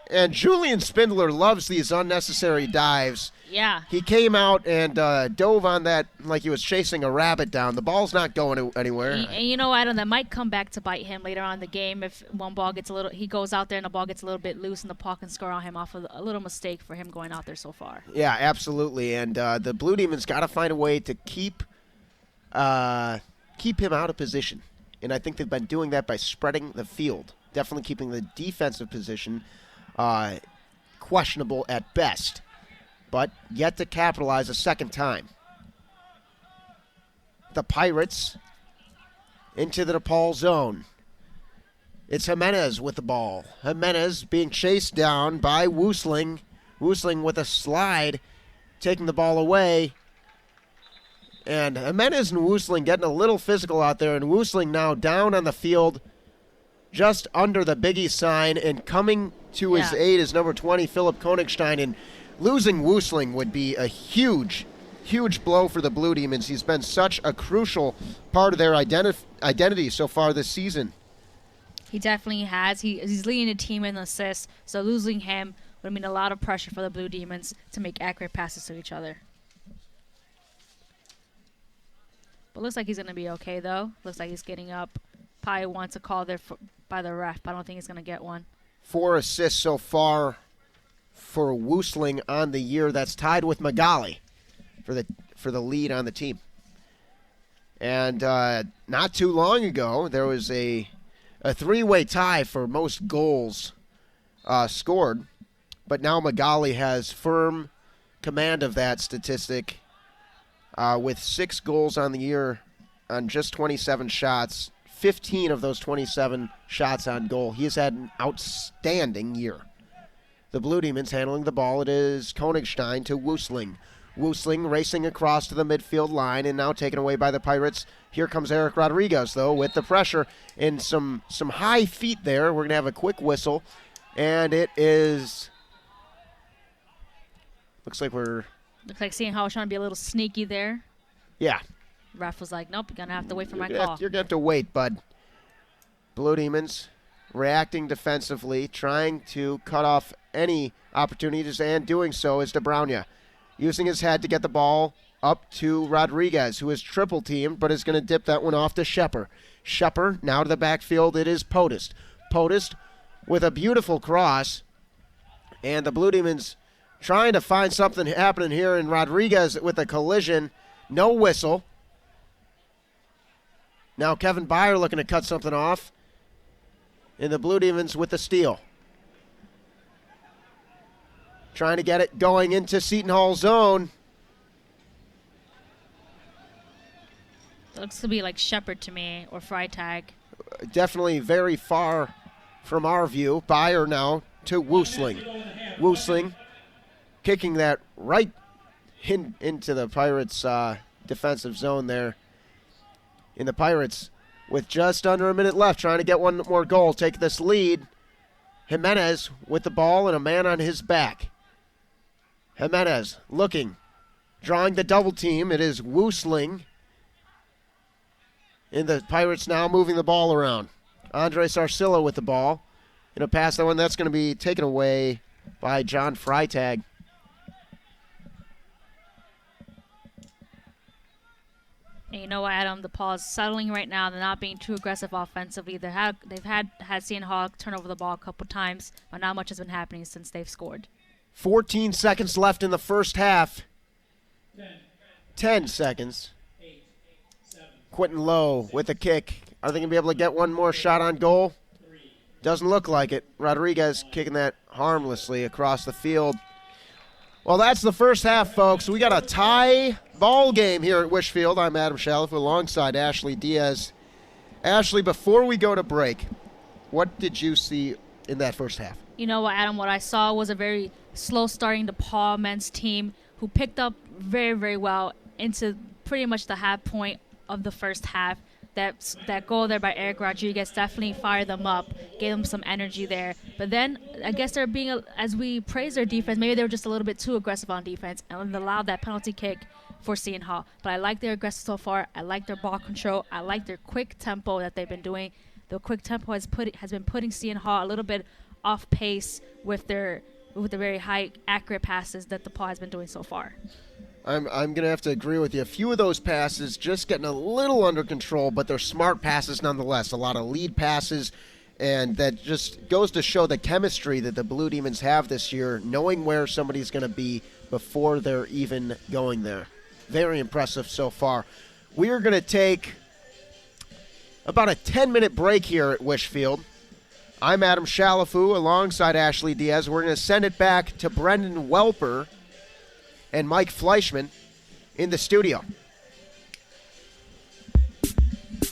And Julian Spindler loves these unnecessary dives. Yeah. He came out and dove on that like he was chasing a rabbit down. The ball's not going anywhere. And you know, Adam, that might come back to bite him later on in the game if one ball gets he goes out there and the ball gets a little bit loose and the puck can score on him off of a little mistake for him going out there so far. Yeah, absolutely. And the Blue Demons got to find a way to keep him out of position. And I think they've been doing that by spreading the field. Definitely keeping the defensive position questionable at best. But yet to capitalize a second time. The Pirates into the DePaul zone. It's Jimenez with the ball. Jimenez being chased down by Woosling. Woosling with a slide, taking the ball away. And Jimenez and Woosling getting a little physical out there, and Woosling now down on the field just under the Biggie sign, and coming to his aid is number 20, Philip Konigstein. And losing Woosling would be a huge, huge blow for the Blue Demons. He's been such a crucial part of their identity so far this season. He definitely has. He's leading the team in assists, so losing him would mean a lot of pressure for the Blue Demons to make accurate passes to each other. But looks like he's going to be okay, though. Looks like he's getting up. Probably wants a call there by the ref, but I don't think he's going to get one. 4 assists so far for Woosling on the year. That's tied with Magali for the lead on the team. And not too long ago, there was a three-way tie for most goals scored. But now Magali has firm command of that statistic with 6 goals on the year on just 27 shots. 15 of those 27 shots on goal. He has had an outstanding year. The Blue Demons handling the ball. It is Konigstein to Woosling. Woosling racing across to the midfield line and now taken away by the Pirates. Here comes Eric Rodriguez, though, with the pressure and some high feet there. We're going to have a quick whistle, and it is... Looks like Seton Hall was trying to be a little sneaky there. Yeah. Ref was like, nope, you're going to have to wait for my call. You're going to have to wait, bud. Blue Demons reacting defensively, trying to cut off any opportunities, and doing so is DeBrownia. Using his head to get the ball up to Rodriguez, who is triple teamed, but is going to dip that one off to Shepper. Shepper now to the backfield. It is POTUS. POTUS with a beautiful cross. And the Blue Demons trying to find something happening here, and Rodriguez with a collision. No whistle. Now Kevin Byer looking to cut something off. And the Blue Demons with the steal. Trying to get it going into Seton Hall zone. It looks to be like Shepard to me, or Freitag. Definitely very far from our view. Byer now to Woosling. Woosling kicking that right into the Pirates' defensive zone there. In the Pirates, with just under a minute left, trying to get one more goal, take this lead. Jimenez with the ball and a man on his back. Jimenez looking, drawing the double team. It is Woosling. And the Pirates now moving the ball around. Andre Sarcillo with the ball. In a pass, that one that's going to be taken away by John Freitag. And you know what, Adam? DePaul is settling right now. They're not being too aggressive offensively. They've had Seton Hall turn over the ball a couple times, but not much has been happening since they've scored. 14 seconds left in the first half. 10 seconds. Quentin Lowe with a kick. Are they going to be able to get one more shot on goal? Doesn't look like it. Rodriguez kicking that harmlessly across the field. Well, that's the first half, folks. We got a tie ball game here at Wishfield. I'm Adam Shaliff alongside Ashley Diaz. Ashley, before we go to break, What did you see in that first half? You know what, Adam, what I saw was a very slow starting DePaul men's team who picked up very, very well into pretty much the half point of the first half. That goal there by Eric Rodriguez definitely fired them up, gave them some energy there. But then I guess they're being, as we praise their defense, maybe they were just a little bit too aggressive on defense and allowed that penalty kick for Seton Hall. But I like their aggressive so far. I like their ball control. I like their quick tempo that they've been doing. The quick tempo has been putting Seton Hall a little bit off pace with the very high accurate passes that DePaul has been doing so far. I'm going to have to agree with you. A few of those passes just getting a little under control, but they're smart passes nonetheless. A lot of lead passes, and that just goes to show the chemistry that the Blue Demons have this year, knowing where somebody's going to be before they're even going there. Very impressive so far. We are going to take about a 10-minute break here at Wishfield. I'm Adam Shalafu alongside Ashley Diaz. We're going to send it back to Brendan Welper and Mike Fleischman in the studio.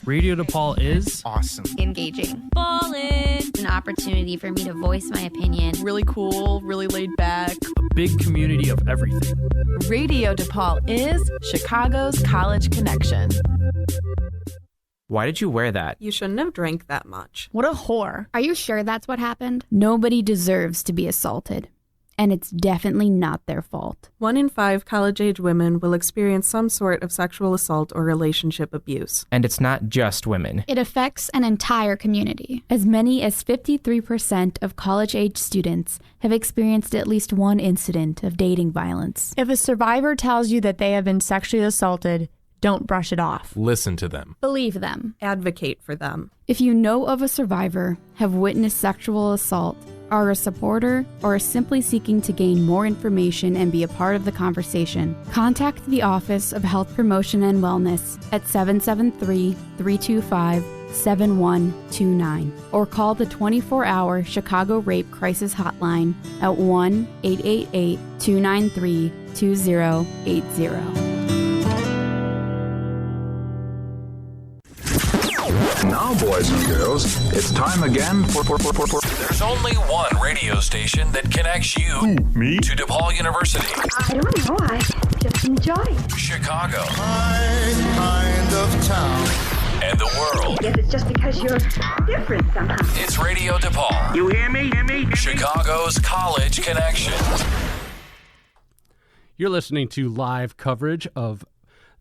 Radio DePaul is awesome, Engaging. Ballin'. An opportunity for me to voice my opinion. Really cool, really laid back. a big community of everything. Radio DePaul is Chicago's college connection. Why did you wear that? You shouldn't have drank that much. What a whore. Are you sure that's what happened? Nobody deserves to be assaulted. And it's definitely not their fault. 1 in 5 college-age women will experience some sort of sexual assault or relationship abuse. And it's not just women. It affects an entire community. As many as 53% of college-age students have experienced at least one incident of dating violence. If a survivor tells you that they have been sexually assaulted, don't brush it off. Listen to them. Believe them. Advocate for them. If you know of a survivor, have witnessed sexual assault, are a supporter, or are simply seeking to gain more information and be a part of the conversation, contact the Office of Health Promotion and Wellness at 773-325-7129 or call the 24-hour Chicago Rape Crisis Hotline at 1-888-293-2080. Now, boys and girls, it's time again for... There's only one radio station that connects you to DePaul University. I don't know, I just enjoy it. Chicago. My kind of town. And the world. I guess it's just because you're different somehow. It's Radio DePaul. You hear me? Chicago's college connection. You're listening to live coverage of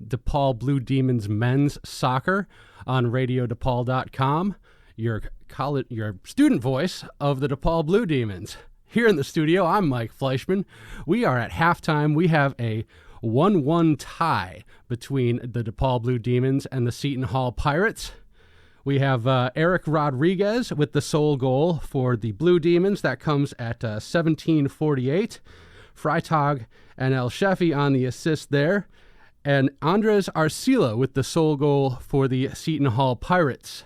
DePaul Blue Demons men's soccer on RadioDePaul.com, your student voice of the DePaul Blue Demons. Here in the studio, I'm Mike Fleischman. We are at halftime. We have a 1-1 tie between the DePaul Blue Demons and the Seton Hall Pirates. We have Eric Rodriguez with the sole goal for the Blue Demons. That comes at 17:48. Freitag and El Shefi on the assist there. And Andres Arcila with the sole goal for the Seton Hall Pirates.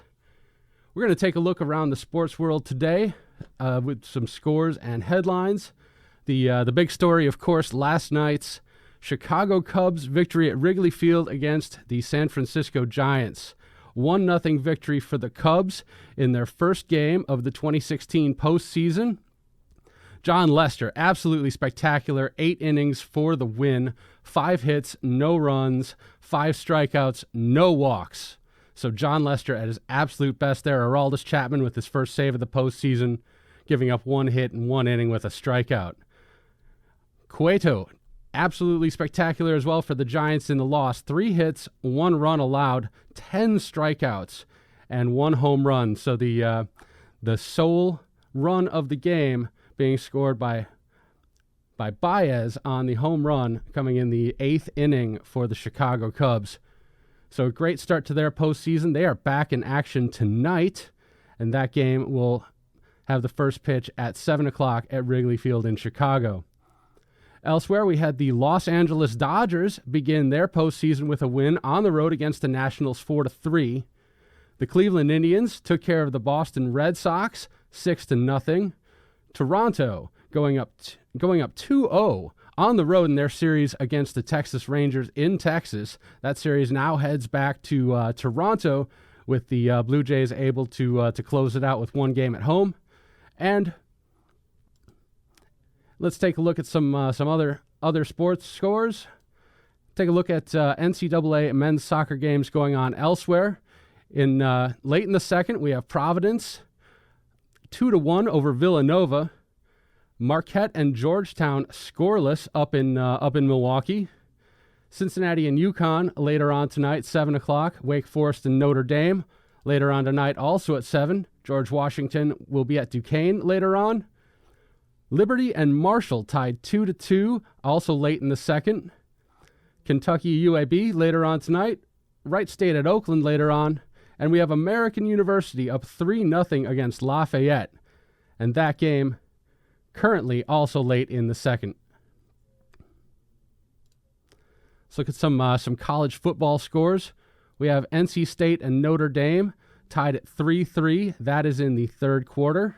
We're going to take a look around the sports world today with some scores and headlines. The big story, of course, last night's Chicago Cubs victory at Wrigley Field against the San Francisco Giants. 1-0 victory for the Cubs in their first game of the 2016 postseason. John Lester, absolutely spectacular. 8 innings for the win. 5 hits, no runs, 5 strikeouts, no walks. So John Lester at his absolute best there. Aroldis Chapman with his first save of the postseason, giving up 1 hit and 1 inning with a strikeout. Cueto, absolutely spectacular as well for the Giants in the loss. 3 hits, 1 run allowed, 10 strikeouts, and 1 home run. So the sole run of the game being scored by Baez on the home run coming in the 8th inning for the Chicago Cubs. So a great start to their postseason. They are back in action tonight, and that game will have the first pitch at 7 o'clock at Wrigley Field in Chicago. Elsewhere, we had the Los Angeles Dodgers begin their postseason with a win on the road against the Nationals 4-3. The Cleveland Indians took care of the Boston Red Sox 6-0. Toronto going up 2-0 on the road in their series against the Texas Rangers in Texas. That series now heads back to Toronto with the Blue Jays able to close it out with one game at home. And let's take a look at some other sports scores. Take a look at NCAA men's soccer games going on elsewhere. In late in the second, we have Providence 2-1 over Villanova. Marquette and Georgetown scoreless up in Milwaukee. Cincinnati and UConn later on tonight, 7 o'clock. Wake Forest and Notre Dame later on tonight, also at 7. George Washington will be at Duquesne later on. Liberty and Marshall tied 2-2, also late in the second. Kentucky UAB later on tonight. Wright State at Oakland later on. And we have American University up 3-0 against Lafayette. And that game currently also late in the second. Let's look at some college football scores. We have NC State and Notre Dame tied at 3-3. That is in the third quarter.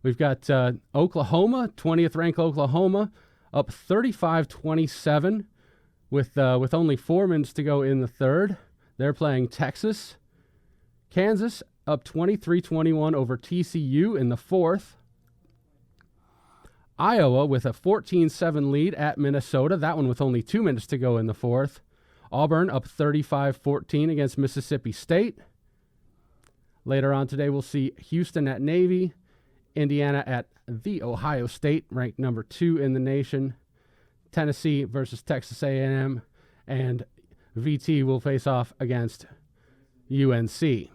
We've got Oklahoma, 20th ranked Oklahoma, up 35-27 with only 4 minutes to go in the third. They're playing Texas. Kansas up 23-21 over TCU in the fourth. Iowa with a 14-7 lead at Minnesota. That one with only 2 minutes to go in the fourth. Auburn up 35-14 against Mississippi State. Later on today, we'll see Houston at Navy. Indiana at The Ohio State, ranked number 2 in the nation. Tennessee versus Texas A&M. And VT will face off against UNC.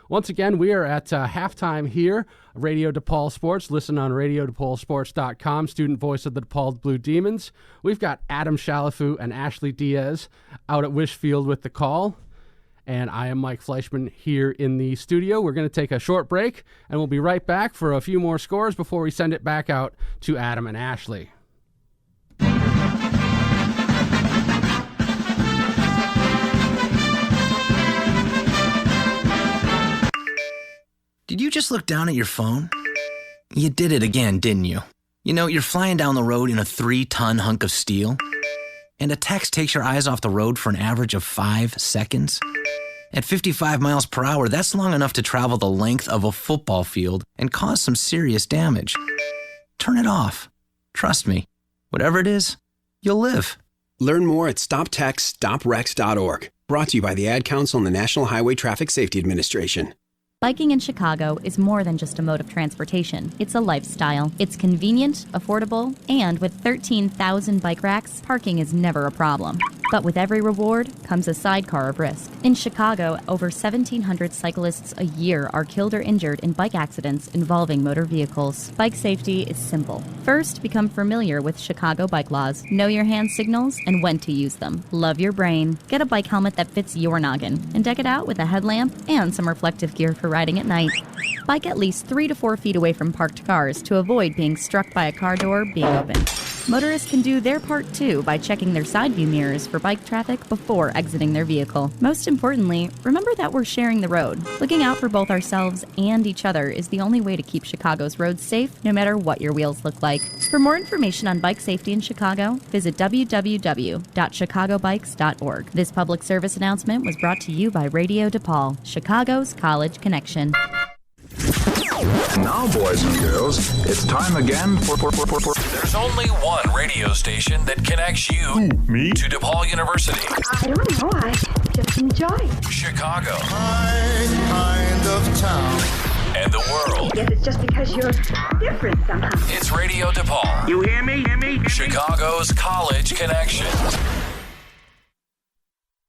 Once again, we are at halftime here, Radio DePaul Sports. Listen on RadioDePaulSports.com, student voice of the DePaul Blue Demons. We've got Adam Shalafu and Ashley Diaz out at Wishfield with the call. And I am Mike Fleischman here in the studio. We're going to take a short break, and we'll be right back for a few more scores before we send it back out to Adam and Ashley. Did you just look down at your phone? You did it again, didn't you? You know, you're flying down the road in a 3-ton hunk of steel, and a text takes your eyes off the road for an average of 5 seconds. At 55 miles per hour, that's long enough to travel the length of a football field and cause some serious damage. Turn it off. Trust me, whatever it is, you'll live. Learn more at StopTextsStopWrecks.org. Brought to you by the Ad Council and the National Highway Traffic Safety Administration. Biking in Chicago is more than just a mode of transportation. It's a lifestyle. It's convenient, affordable, and with 13,000 bike racks, parking is never a problem. But with every reward comes a sidecar of risk. In Chicago, over 1,700 cyclists a year are killed or injured in bike accidents involving motor vehicles. Bike safety is simple. First, become familiar with Chicago bike laws. Know your hand signals and when to use them. Love your brain. Get a bike helmet that fits your noggin and deck it out with a headlamp and some reflective gear for riding at night. Bike at least 3 to 4 feet away from parked cars to avoid being struck by a car door being open. Motorists can do their part too by checking their side view mirrors for bike traffic before exiting their vehicle. Most importantly, remember that we're sharing the road. Looking out for both ourselves and each other is the only way to keep Chicago's roads safe, no matter what your wheels look like. For more information on bike safety in Chicago, visit www.chicagobikes.org. This public service announcement was brought to you by Radio DePaul, Chicago's College Connection. Now, boys and girls, it's time again for... There's only one radio station that connects you to DePaul University. I don't know. I just enjoy it. Chicago. My kind of town. And the world. I guess it's just because you're different somehow. It's Radio DePaul. You hear me? Chicago's College Connection.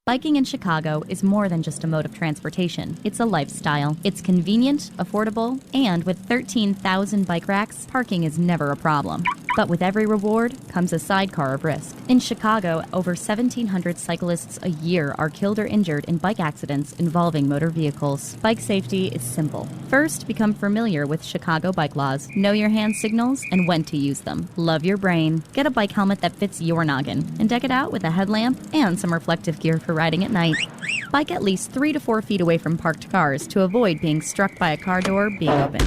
Biking in Chicago is more than just a mode of transportation. It's a lifestyle. It's convenient, affordable, and with 13,000 bike racks, parking is never a problem. But with every reward comes a sidecar of risk. In Chicago, over 1,700 cyclists a year are killed or injured in bike accidents involving motor vehicles. Bike safety is simple. First, become familiar with Chicago bike laws. Know your hand signals and when to use them. Love your brain. Get a bike helmet that fits your noggin and deck it out with a headlamp and some reflective gear for riding at night. Bike at least 3 to 4 feet away from parked cars to avoid being struck by a car door being open.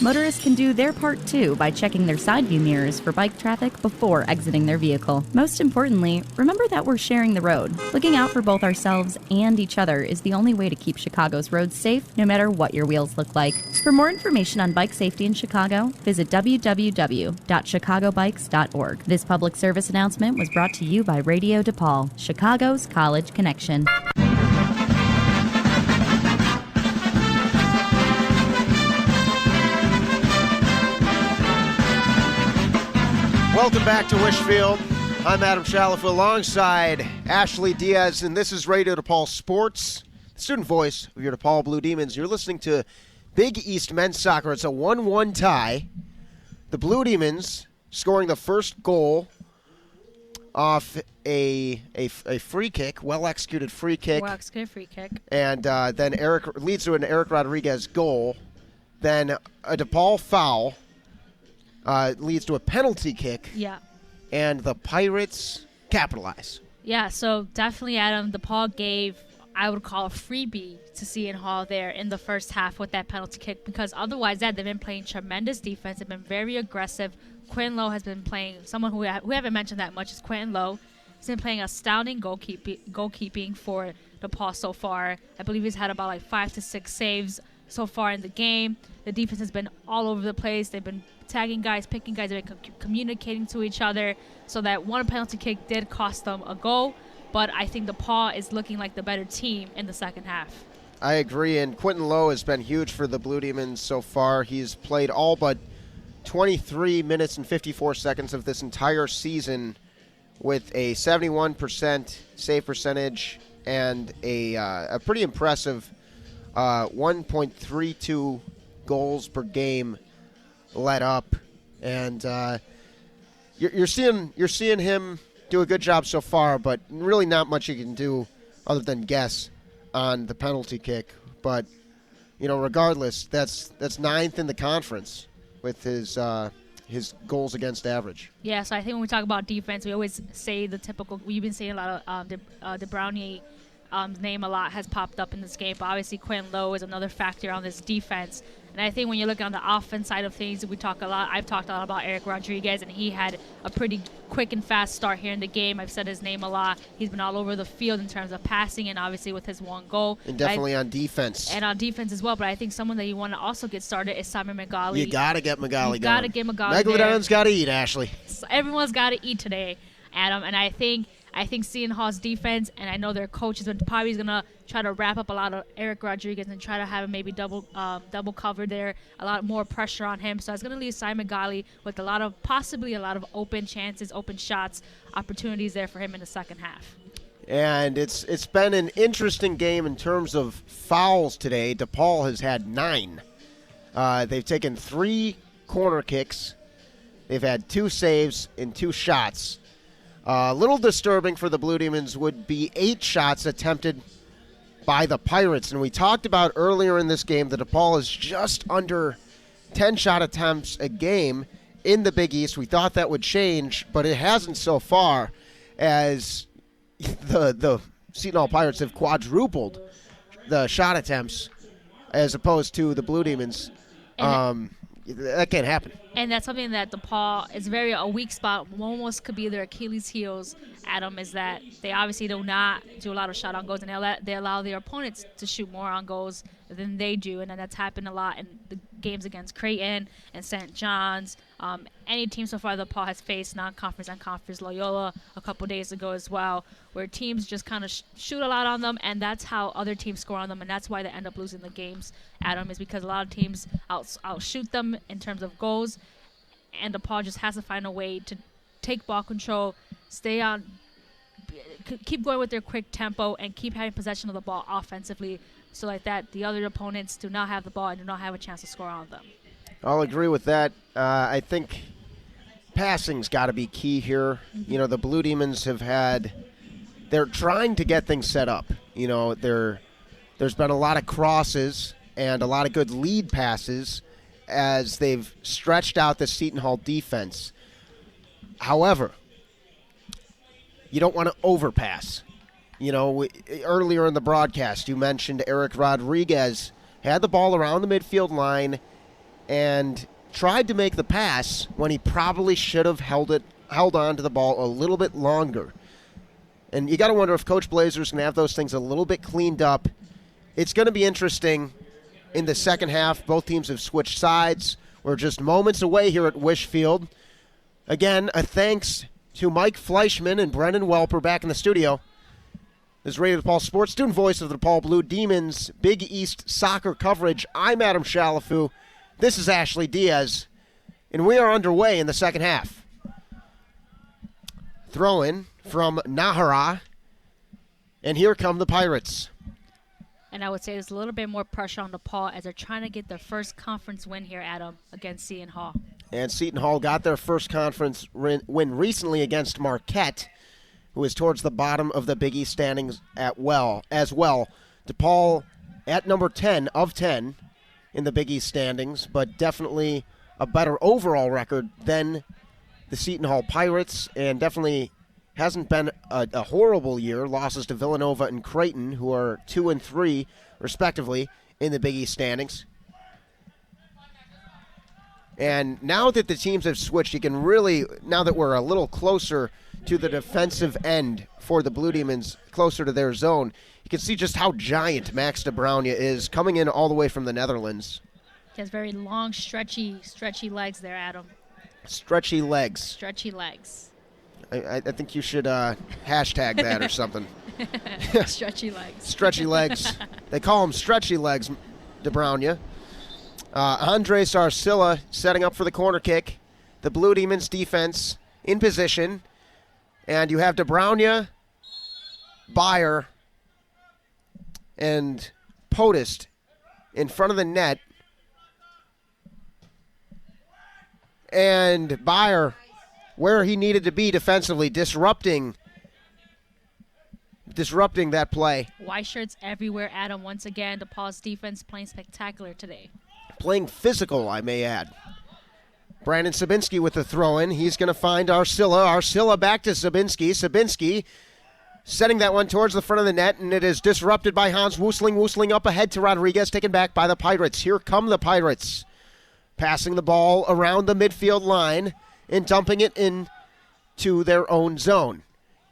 Motorists can do their part too by checking their side view mirrors for bike traffic before exiting their vehicle. Most importantly, remember that we're sharing the road. Looking out for both ourselves and each other is the only way to keep Chicago's roads safe, no matter what your wheels look like. For more information on bike safety in Chicago, visit www.chicagobikes.org. This public service announcement was brought to you by Radio DePaul, Chicago's College Connection. Welcome back to Wishfield. I'm Adam Shaliff alongside Ashley Diaz, and this is Radio DePaul Sports, the student voice of your DePaul Blue Demons. You're listening to Big East men's soccer. It's a 1-1 tie. The Blue Demons scoring the first goal off a free kick, well-executed free kick. Well-executed free kick. And then leads to an Eric Rodriguez goal. Then a DePaul foul. Leads to a penalty kick. Yeah. And the Pirates capitalize. Yeah, so definitely, Adam, DePaul gave, I would call, a freebie to Seton Hall there in the first half with that penalty kick, because otherwise they've been playing tremendous defense. They've been very aggressive. Quentin Lowe has been playing, someone who we haven't mentioned that much is Quentin Lowe. He's been playing astounding goalkeeping for DePaul so far. I believe he's had about like 5 to 6 saves so far in the game. The defense has been all over the place. They've been tagging guys, picking guys, they've been communicating to each other, so that one penalty kick did cost them a goal, but I think DePaul is looking like the better team in the second half. I agree, and Quentin Lowe has been huge for the Blue Demons so far. He's played all but 23 minutes and 54 seconds of this entire season with a 71% save percentage and a pretty impressive 1.32 goals per game let up, and you're seeing him do a good job so far, but really not much you can do other than guess on the penalty kick. But regardless, that's 9th in the conference with his goals against average. Yeah, so I think when we talk about defense, we always say the typical. We've been saying a lot of De Brownie name a lot has popped up in this game, but obviously Quentin Lowe is another factor on this defense. And I think when you look on the offense side of things, I've talked a lot about Eric Rodriguez, and he had a pretty quick and fast start here in the game. I've said his name a lot. He's been all over the field in terms of passing and obviously with his one goal. And definitely on defense. And on defense as well, but I think someone that you want to also get started is Simon McGauley. You got to get McGauley going. You got to get McGauley Megalodon's got to eat, Ashley. So everyone's got to eat today, Adam, and I think Seton Hall's defense, and I know their coach is probably going to try to wrap up a lot of Eric Rodriguez and try to have him maybe double cover there, a lot more pressure on him. So it's going to leave Simon McGauley with possibly a lot of open chances, open shots, opportunities there for him in the second half. And it's been an interesting game in terms of fouls today. DePaul has had 9. They've taken 3 corner kicks. They've had 2 saves and 2 shots. A little disturbing for the Blue Demons would be 8 shots attempted by the Pirates. And we talked about earlier in this game that DePaul is just under 10 shot attempts a game in the Big East. We thought that would change, but it hasn't so far, as the Seton Hall Pirates have quadrupled the shot attempts as opposed to the Blue Demons. That can't happen. And that's something that DePaul is a weak spot, almost could be their Achilles heels, Adam, is that they obviously do not do a lot of shot on goals, and they allow their opponents to shoot more on goals than they do. And then that's happened a lot in the games against Creighton and St. John's. Any team so far that DePaul has faced, non-conference and conference, Loyola a couple days ago as well, where teams just kind of shoot a lot on them, and that's how other teams score on them, and that's why they end up losing the games, Adam, is because a lot of teams outshoot them in terms of goals, and DePaul just has to find a way to take ball control, stay on, keep going with their quick tempo, and keep having possession of the ball offensively, so like that the other opponents do not have the ball and do not have a chance to score on them. I'll agree with that. I think passing's got to be key here. Mm-hmm. The Blue Demons they're trying to get things set up. There's been a lot of crosses and a lot of good lead passes as they've stretched out the Seton Hall defense. However, you don't want to overpass. Earlier in the broadcast, you mentioned Eric Rodriguez had the ball around the midfield line, and tried to make the pass when he probably should have held on to the ball a little bit longer. And you got to wonder if Coach Blazer's going to have those things a little bit cleaned up. It's going to be interesting in the second half. Both teams have switched sides. We're just moments away here at Wish Field. Again, a thanks to Mike Fleischman and Brendan Welper back in the studio. This is Radio DePaul Sports, student voice of the DePaul Blue Demons, Big East soccer coverage. I'm Adam Shalafu. This is Ashley Diaz, and we are underway in the second half. Throw in from Nahara, and here come the Pirates. And I would say there's a little bit more pressure on DePaul as they're trying to get their first conference win here, Adam, against Seton Hall. And Seton Hall got their first conference win recently against Marquette, who is towards the bottom of the Big East standings as well. DePaul at number 10 of 10 in the Big East standings, but definitely a better overall record than the Seton Hall Pirates, and definitely hasn't been a horrible year. Losses to Villanova and Creighton, who are 2 and 3, respectively, in the Big East standings. And now that the teams have switched, you can really, now that we're a little closer to the defensive end for the Blue Demons, closer to their zone, you can see just how giant Max de Bruyne is, coming in all the way from the Netherlands. He has very long, stretchy legs there, Adam. Stretchy legs. Stretchy legs. I think you should hashtag that or something. Stretchy legs. Stretchy legs. They call them stretchy legs, de Bruyne. Andres Arcilla setting up for the corner kick. The Blue Demons defense in position. And you have de Bruyne, Bayer, and Podest in front of the net. And Bayer, where he needed to be defensively, disrupting that play. White shirts everywhere, Adam. Once again, DePaul's defense playing spectacular today. Playing physical, I may add. Brandon Sabinski with the throw-in. He's going to find Arcilla. Arcilla back to Sabinski. Sabinski setting that one towards the front of the net, and it is disrupted by Hans Woosling. Woosling up ahead to Rodriguez, taken back by the Pirates. Here come the Pirates. Passing the ball around the midfield line and dumping it into their own zone.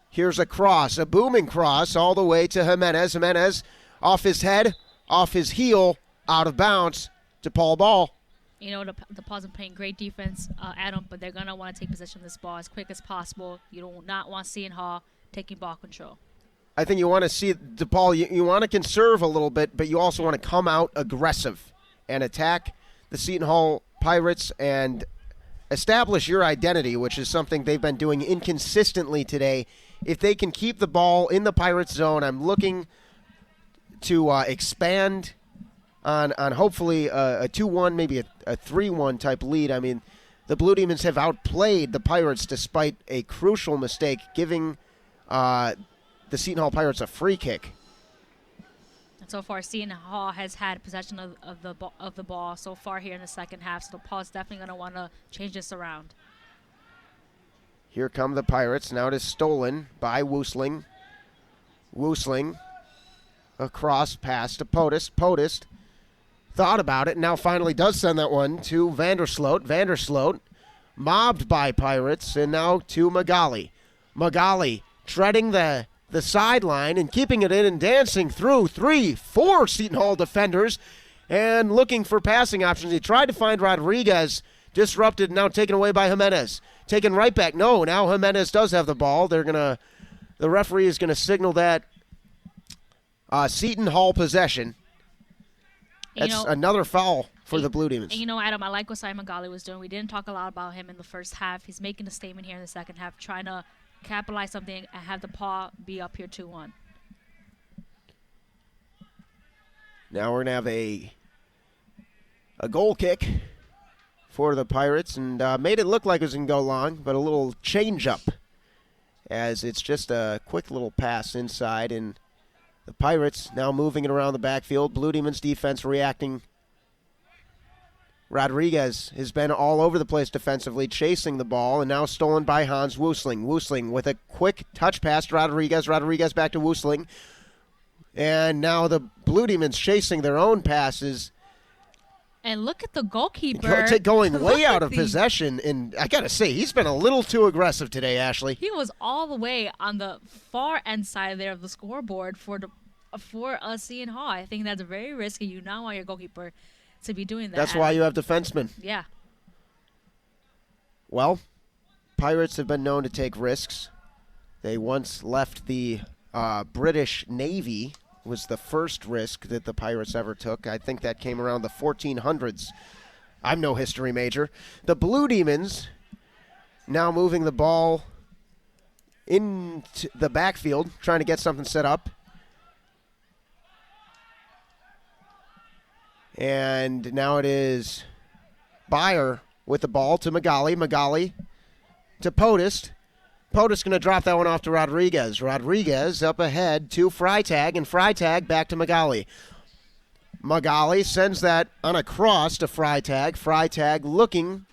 Here's a cross, a booming cross, all the way to Jimenez. Jimenez off his head, off his heel, out of bounds. DePaul ball. You know, DePaul's been playing great defense, Adam, but they're going to want to take possession of this ball as quick as possible. You do not want Seton Hall taking ball control. I think you want to see DePaul, you want to conserve a little bit, but you also want to come out aggressive and attack the Seton Hall Pirates and establish your identity, which is something they've been doing inconsistently today. If they can keep the ball in the Pirates zone, I'm looking to expand on hopefully a 2-1, maybe a 3-1 type lead. I mean, the Blue Demons have outplayed the Pirates despite a crucial mistake, giving the Seton Hall Pirates a free kick. And so far, Seton Hall has had possession of the ball so far here in the second half, so DePaul's definitely going to want to change this around. Here come the Pirates. Now it is stolen by Woosling. Woosling across pass to Podest. Podest thought about it and now finally does send that one to Vandersloot. Vandersloot mobbed by Pirates, and now to Magali. Magali treading the sideline and keeping it in and dancing through 3-4 Seton Hall defenders and looking for passing options. He tried to find Rodriguez, disrupted, now taken away by Jimenez. Taken right back. No, now Jimenez does have the ball. The referee is gonna signal that Seton Hall possession. That's another foul for the Blue Demons. And you know, Adam, I like what Simon Magali was doing. We didn't talk a lot about him in the first half. He's making a statement here in the second half, trying to capitalize something and have the paw be up here 2-1. Now we're going to have a goal kick for the Pirates, and made it look like it was going to go long, but a little change-up as it's just a quick little pass inside, and the Pirates now moving it around the backfield. Blue Demons defense reacting. Rodriguez has been all over the place defensively, chasing the ball, and now stolen by Hans Woosling. Woosling with a quick touch pass to Rodriguez. Rodriguez back to Woosling. And now the Blue Demons chasing their own passes. And look at the goalkeeper. Going way out of Look at possession, and I got to say, he's been a little too aggressive today, Ashley. He was all the way on the far end side there of the scoreboard for Seton Hall. I think that's very risky. You not want your goalkeeper to be doing that. That's why you have defensemen. Yeah. Well, Pirates have been known to take risks. They once left the British Navy. Was the first risk that the Pirates ever took. I think that came around the 1400s. I'm no history major. The Blue Demons now moving the ball into the backfield, trying to get something set up. And now it is Byer with the ball to Magali. Magali to Podest. Podest going to drop that one off to Rodriguez. Rodriguez up ahead to Freitag, and Freitag back to Magali. Magali sends that on a cross to Freitag. Freitag looking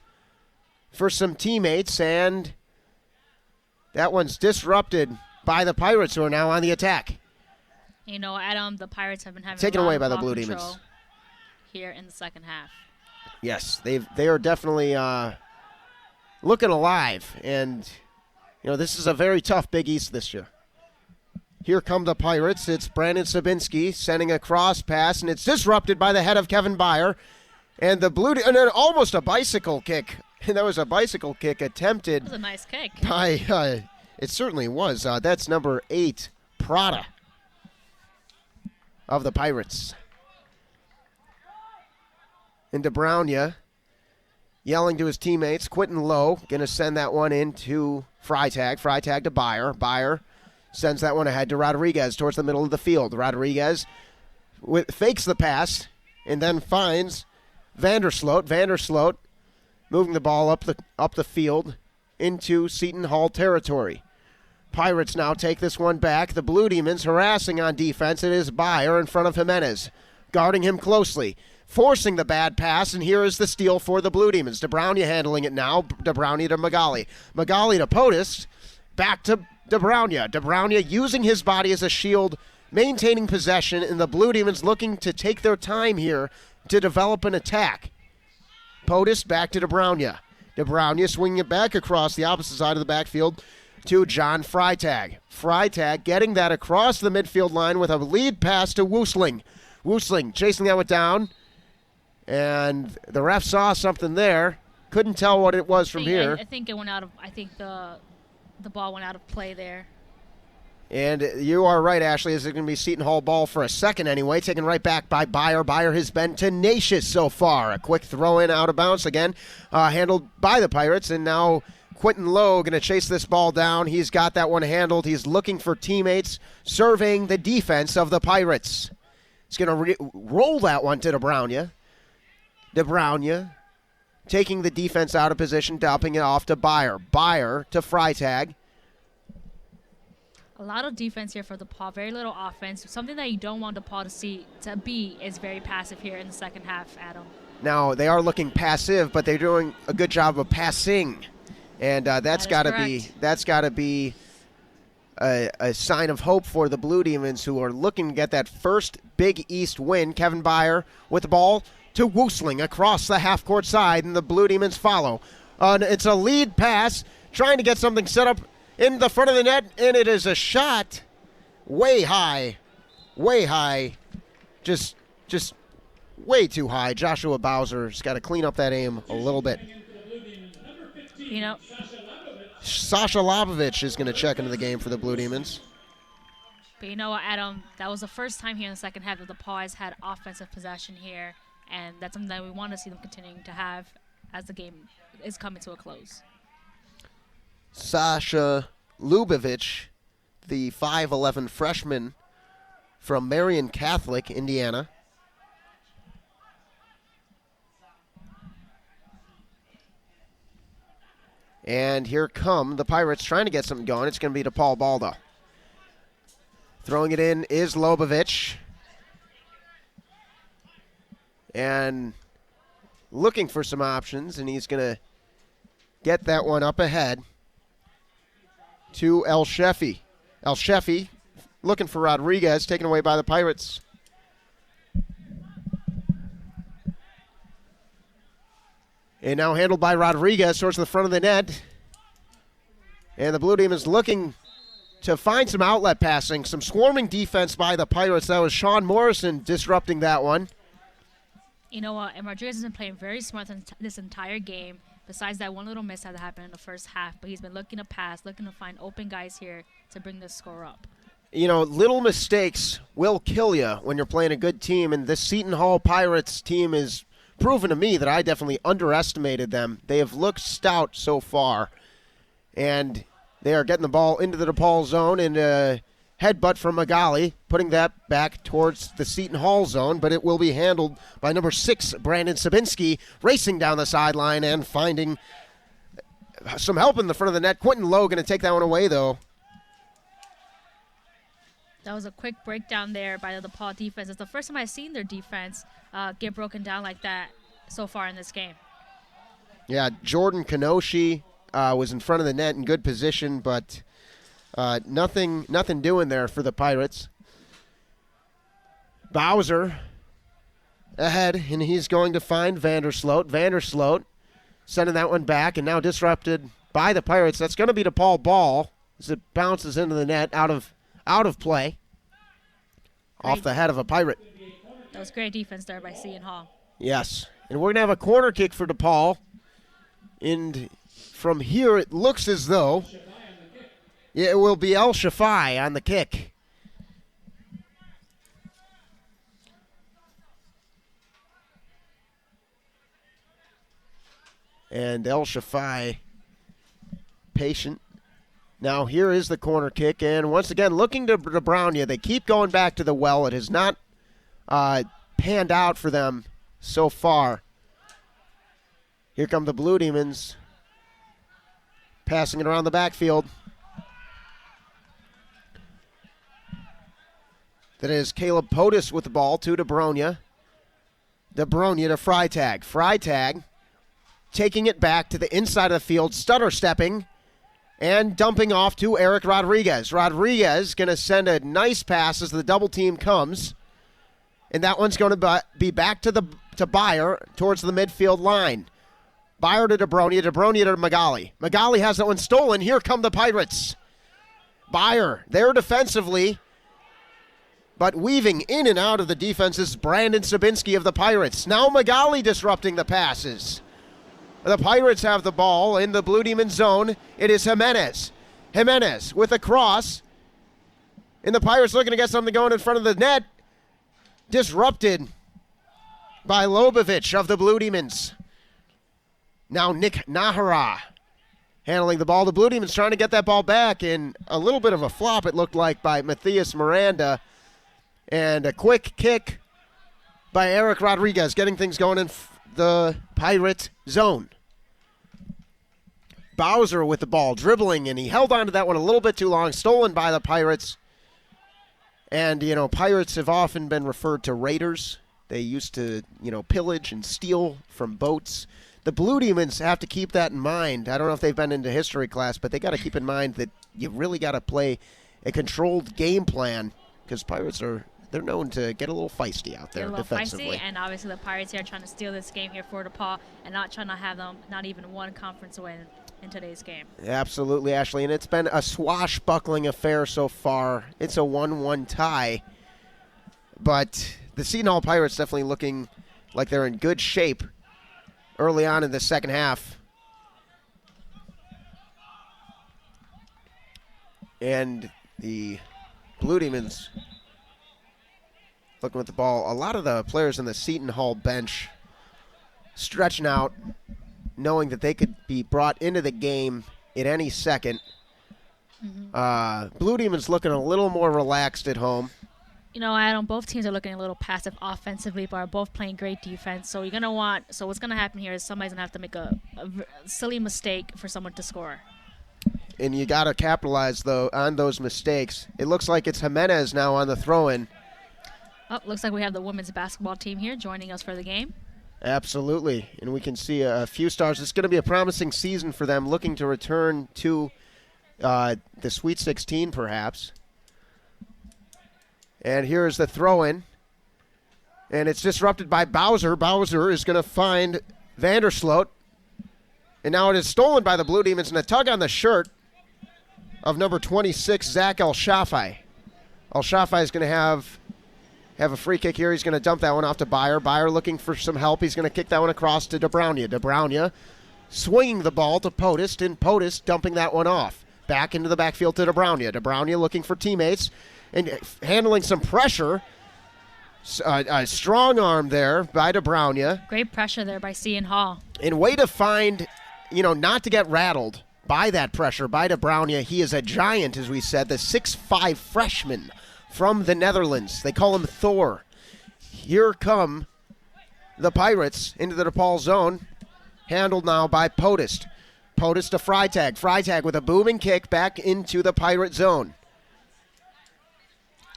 for some teammates, and that one's disrupted by the Pirates, who are now on the attack. You know, Adam, the Pirates have been having taken away by the Blue control Demons here in the second half. Yes, they are definitely looking alive, and you know, this is a very tough Big East this year. Here come the Pirates. It's Brandon Sabinski sending a cross pass, and it's disrupted by the head of Kevin Byer. And the and then almost a bicycle kick. And that was a bicycle kick attempted. That was a nice kick. By, it certainly was. That's number 8, Prada, of the Pirates. And DeBrownia yelling to his teammates. Quentin Lowe going to send that one into Freitag. Freitag to Byer. Byer sends that one ahead to Rodriguez towards the middle of the field. Rodriguez fakes the pass and then finds Vandersloot. Vandersloot moving the ball up the field into Seton Hall territory. Pirates now take this one back. The Blue Demons harassing on defense. It is Byer in front of Jimenez, guarding him closely, forcing the bad pass, and here is the steal for the Blue Demons. DeBrownia handling it now. DeBrownia to Magali. Magali to Podest. Back to DeBrownia. DeBrownia using his body as a shield, maintaining possession, and the Blue Demons looking to take their time here to develop an attack. Podest back to DeBrownia. DeBrownia swinging it back across the opposite side of the backfield to John Freitag. Freitag getting that across the midfield line with a lead pass to Woosling. Woosling chasing that one down. And the ref saw something there. Couldn't tell what it was from here. I think it went out of. I think the ball went out of play there. And you are right, Ashley. This is going to be Seton Hall ball for a second anyway. Taken right back by Byer. Byer has been tenacious so far. A quick throw in out of bounds again, handled by the Pirates. And now Quentin Lowe going to chase this ball down. He's got that one handled. He's looking for teammates, surveying the defense of the Pirates. He's going to roll that one to DeBrownia. DeBrownia taking the defense out of position, dumping it off to Byer. Byer to Freitag. A lot of defense here for DePaul. Very little offense. Something that you don't want DePaul to be is very passive here in the second half, Adam. Now, they are looking passive, but they're doing a good job of passing. And that's got to be a sign of hope for the Blue Demons, who are looking to get that first Big East win. Kevin Byer with the ball to Woosling across the half-court side, and the Blue Demons follow. It's a lead pass, trying to get something set up in the front of the net, and it is a shot way high, just way too high. Joshua Bowser's got to clean up that aim a little bit. You know, Sasha Lobovich is going to check into the game for the Blue Demons. But you know what, Adam? That was the first time here in the second half that DePaul has had offensive possession here. And that's something that we want to see them continuing to have as the game is coming to a close. Sasha Lubavitch, the 5'11 freshman from Marion Catholic, Indiana. And here come the Pirates trying to get something going. It's going to be DePaul Baldo. Throwing it in is Lubavitch. And looking for some options, and he's going to get that one up ahead to El Shefi. El Shefi looking for Rodriguez, taken away by the Pirates. And now handled by Rodriguez towards the front of the net. And the Blue Demons looking to find some outlet passing, some swarming defense by the Pirates. That was Sean Morrison disrupting that one. You know what? And Rodriguez has been playing very smart this entire game, besides that one little miss that happened in the first half. But he's been looking to pass, looking to find open guys here to bring this score up. You know, little mistakes will kill you when you're playing a good team, and this Seton Hall Pirates team is proven to me that I definitely underestimated them. They have looked stout so far, and they are getting the ball into the DePaul zone, and headbutt from Magali, putting that back towards the Seton Hall zone, but it will be handled by number 6, Brandon Sabinski, racing down the sideline and finding some help in the front of the net. Quentin Lowe going to take that one away, though. That was a quick breakdown there by the DePaul defense. It's the first time I've seen their defense get broken down like that so far in this game. Yeah, Jordan Kanoshi was in front of the net in good position, but nothing doing there for the Pirates. Bowser ahead, and he's going to find Vandersloot. Vandersloot sending that one back, and now disrupted by the Pirates. That's going to be DePaul ball as it bounces into the net out of play. Off the head of a Pirate. That was great defense there by Seton Hall. Yes. And we're going to have a corner kick for DePaul. And from here, it looks as though it will be El Shafai on the kick. And El Shafai, patient. Now here is the corner kick, and once again looking to Brownia. They keep going back to the well. It has not panned out for them so far. Here come the Blue Demons, passing it around the backfield. That is Caleb Potus with the ball to DeBronia. DeBronia to Freitag. Freitag taking it back to the inside of the field, stutter stepping, and dumping off to Eric Rodriguez. Rodriguez going to send a nice pass as the double team comes. And that one's going to be back to Byer towards the midfield line. Byer to DeBronia. DeBronia to Magali. Magali has that one stolen. Here come the Pirates. Byer there defensively, but weaving in and out of the defense is Brandon Sabinski of the Pirates. Now Magali disrupting the passes. The Pirates have the ball in the Blue Demon zone. It is Jimenez. Jimenez with a cross. And the Pirates looking to get something going in front of the net. Disrupted by Lobovich of the Blue Demons. Now Nick Nahara handling the ball. The Blue Demons trying to get that ball back. And a little bit of a flop, it looked like, by Matthias Miranda. And a quick kick by Eric Rodriguez, getting things going in the Pirate zone. Bowser with the ball, dribbling, and he held on to that one a little bit too long, stolen by the Pirates. And, you know, Pirates have often been referred to raiders. They used to, you know, pillage and steal from boats. The Blue Demons have to keep that in mind. I don't know if they've been into history class, but they got to keep in mind that you really got to play a controlled game plan, because Pirates they're known to get a little feisty out there defensively. Feisty, and obviously the Pirates here are trying to steal this game here for DePaul and not trying to have them not even one conference win in today's game. Absolutely, Ashley, and it's been a swashbuckling affair so far. It's a 1-1 tie, but the Seton Hall Pirates definitely looking like they're in good shape early on in the second half. And the Blue Demons looking with the ball. A lot of the players in the Seton Hall bench stretching out, knowing that they could be brought into the game at any second. Blue Demons looking a little more relaxed at home. You know, Adam, both teams are looking a little passive offensively, but are both playing great defense. So what's going to happen here is somebody's going to have to make a silly mistake for someone to score. And you got to capitalize, though, on those mistakes. It looks like it's Jimenez now on the throw-in. Oh, looks like we have the women's basketball team here joining us for the game. Absolutely, and we can see a few stars. It's going to be a promising season for them, looking to return to the Sweet 16, perhaps. And here's the throw-in, and it's disrupted by Bowser. Bowser is going to find Vandersloot. And now it is stolen by the Blue Demons, and a tug on the shirt of number 26, Zach El-Shafai. El-Shafai is going to have a free kick here. He's going to dump that one off to Byer. Byer looking for some help. He's going to kick that one across to DeBrownia. DeBrownia swinging the ball to Podest, and Podest dumping that one off. Back into the backfield to DeBrownia. DeBrownia looking for teammates and handling some pressure. A strong arm there by DeBrownia. Great pressure there by Seton Hall. And way to find, not to get rattled by that pressure by DeBrownia. He is a giant, as we said, the 6'5 freshman from the Netherlands. They call him Thor. Here come the Pirates into the DePaul zone, handled now by Podest. Podest to Freitag. Freitag with a booming kick back into the Pirate zone.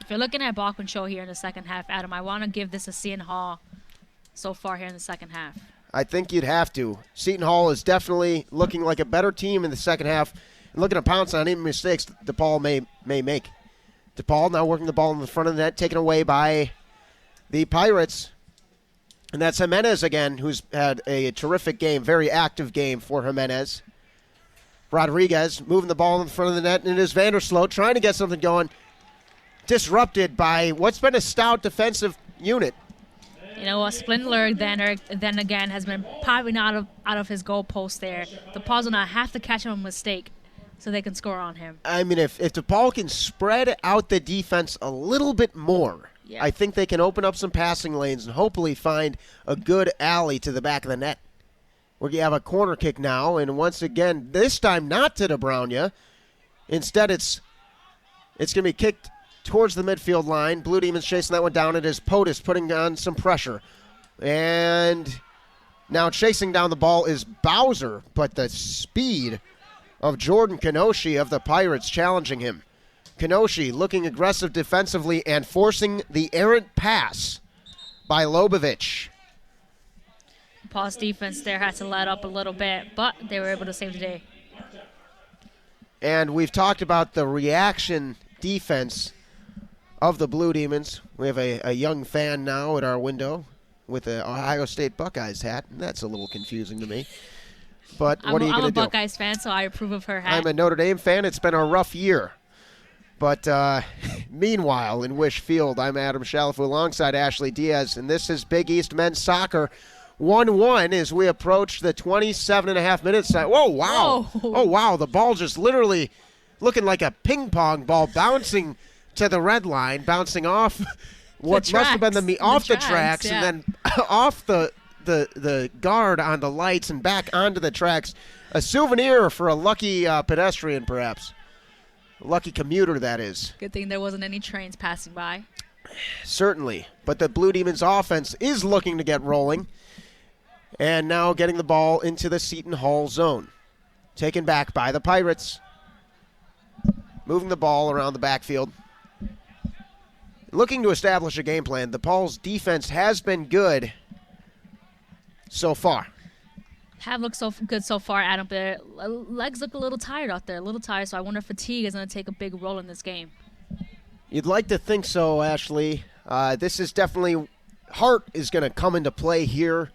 If you're looking at Bachman Show here in the second half, Adam, I want to give this a Seton Hall so far here in the second half. I think you'd have to. Seton Hall is definitely looking like a better team in the second half. And looking to pounce on any mistakes DePaul may make. DePaul now working the ball in the front of the net, taken away by the Pirates. And that's Jimenez again, who's had a terrific game, very active game for Jimenez. Rodriguez moving the ball in front of the net, and it is Vandersloot trying to get something going. Disrupted by what's been a stout defensive unit. Splindler then again has been popping out of his goal post there. DePaul's going to have to catch him a mistake so they can score on him. I mean, if DePaul can spread out the defense a little bit more, yeah, I think they can open up some passing lanes and hopefully find a good alley to the back of the net. Where you have a corner kick now, and once again, this time not to DeBrownia. Instead, it's going to be kicked towards the midfield line. Blue Demons chasing that one down. It is Podest putting on some pressure. And now chasing down the ball is Bowser, but the speed of Jordan Kenoshi of the Pirates challenging him. Kenoshi looking aggressive defensively and forcing the errant pass by Lobovich. Paul's defense there had to let up a little bit, but they were able to save the day. And we've talked about the reaction defense of the Blue Demons. We have a young fan now at our window with an Ohio State Buckeyes hat. That's a little confusing to me. But what are you going to do? I'm a Buckeyes fan, so I approve of her hat. I'm a Notre Dame fan. It's been a rough year. But meanwhile, in Wish Field, I'm Adam Shalafu alongside Ashley Diaz, and this is Big East Men's Soccer 1-1 as we approach the 27.5 minutes. Whoa, wow. Whoa. Oh, wow. The ball just literally looking like a ping pong ball bouncing to the red line, bouncing off what must have been the tracks, yeah, and then off the guard on the lights and back onto the tracks. A souvenir for a lucky pedestrian, perhaps. A lucky commuter, that is. Good thing there wasn't any trains passing by. Certainly. But the Blue Demons offense is looking to get rolling. And now getting the ball into the Seton Hall zone. Taken back by the Pirates. Moving the ball around the backfield. Looking to establish a game plan. DePaul's defense has been good so far. Have looked so good so far, Adam, but legs look a little tired out there, so I wonder if fatigue is going to take a big role in this game. You'd like to think so, Ashley. This is definitely, heart is going to come into play here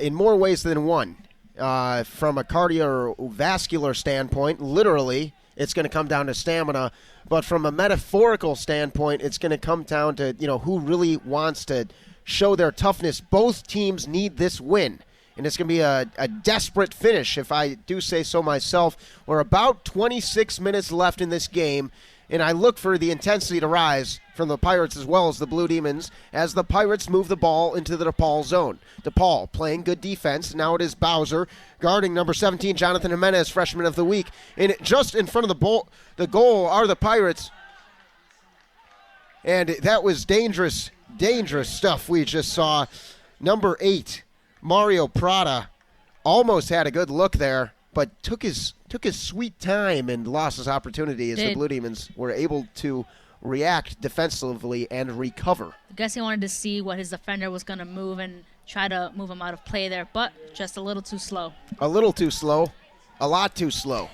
in more ways than one. From a cardiovascular standpoint, literally, it's going to come down to stamina. But from a metaphorical standpoint, it's going to come down to, who really wants to show their toughness. Both teams need this win. And it's going to be a desperate finish, if I do say so myself. We're about 26 minutes left in this game, and I look for the intensity to rise from the Pirates as well as the Blue Demons as the Pirates move the ball into the DePaul zone. DePaul playing good defense. Now it is Bowser guarding number 17, Jonathan Jimenez, freshman of the week. And just in front of the goal are the Pirates. And that was dangerous stuff we just saw. Number 8. Mario Prada almost had a good look there, but took his sweet time and lost his opportunity as the Blue Demons were able to react defensively and recover. I guess he wanted to see what his defender was going to move and try to move him out of play there, but just a little too slow. A little too slow. A lot too slow.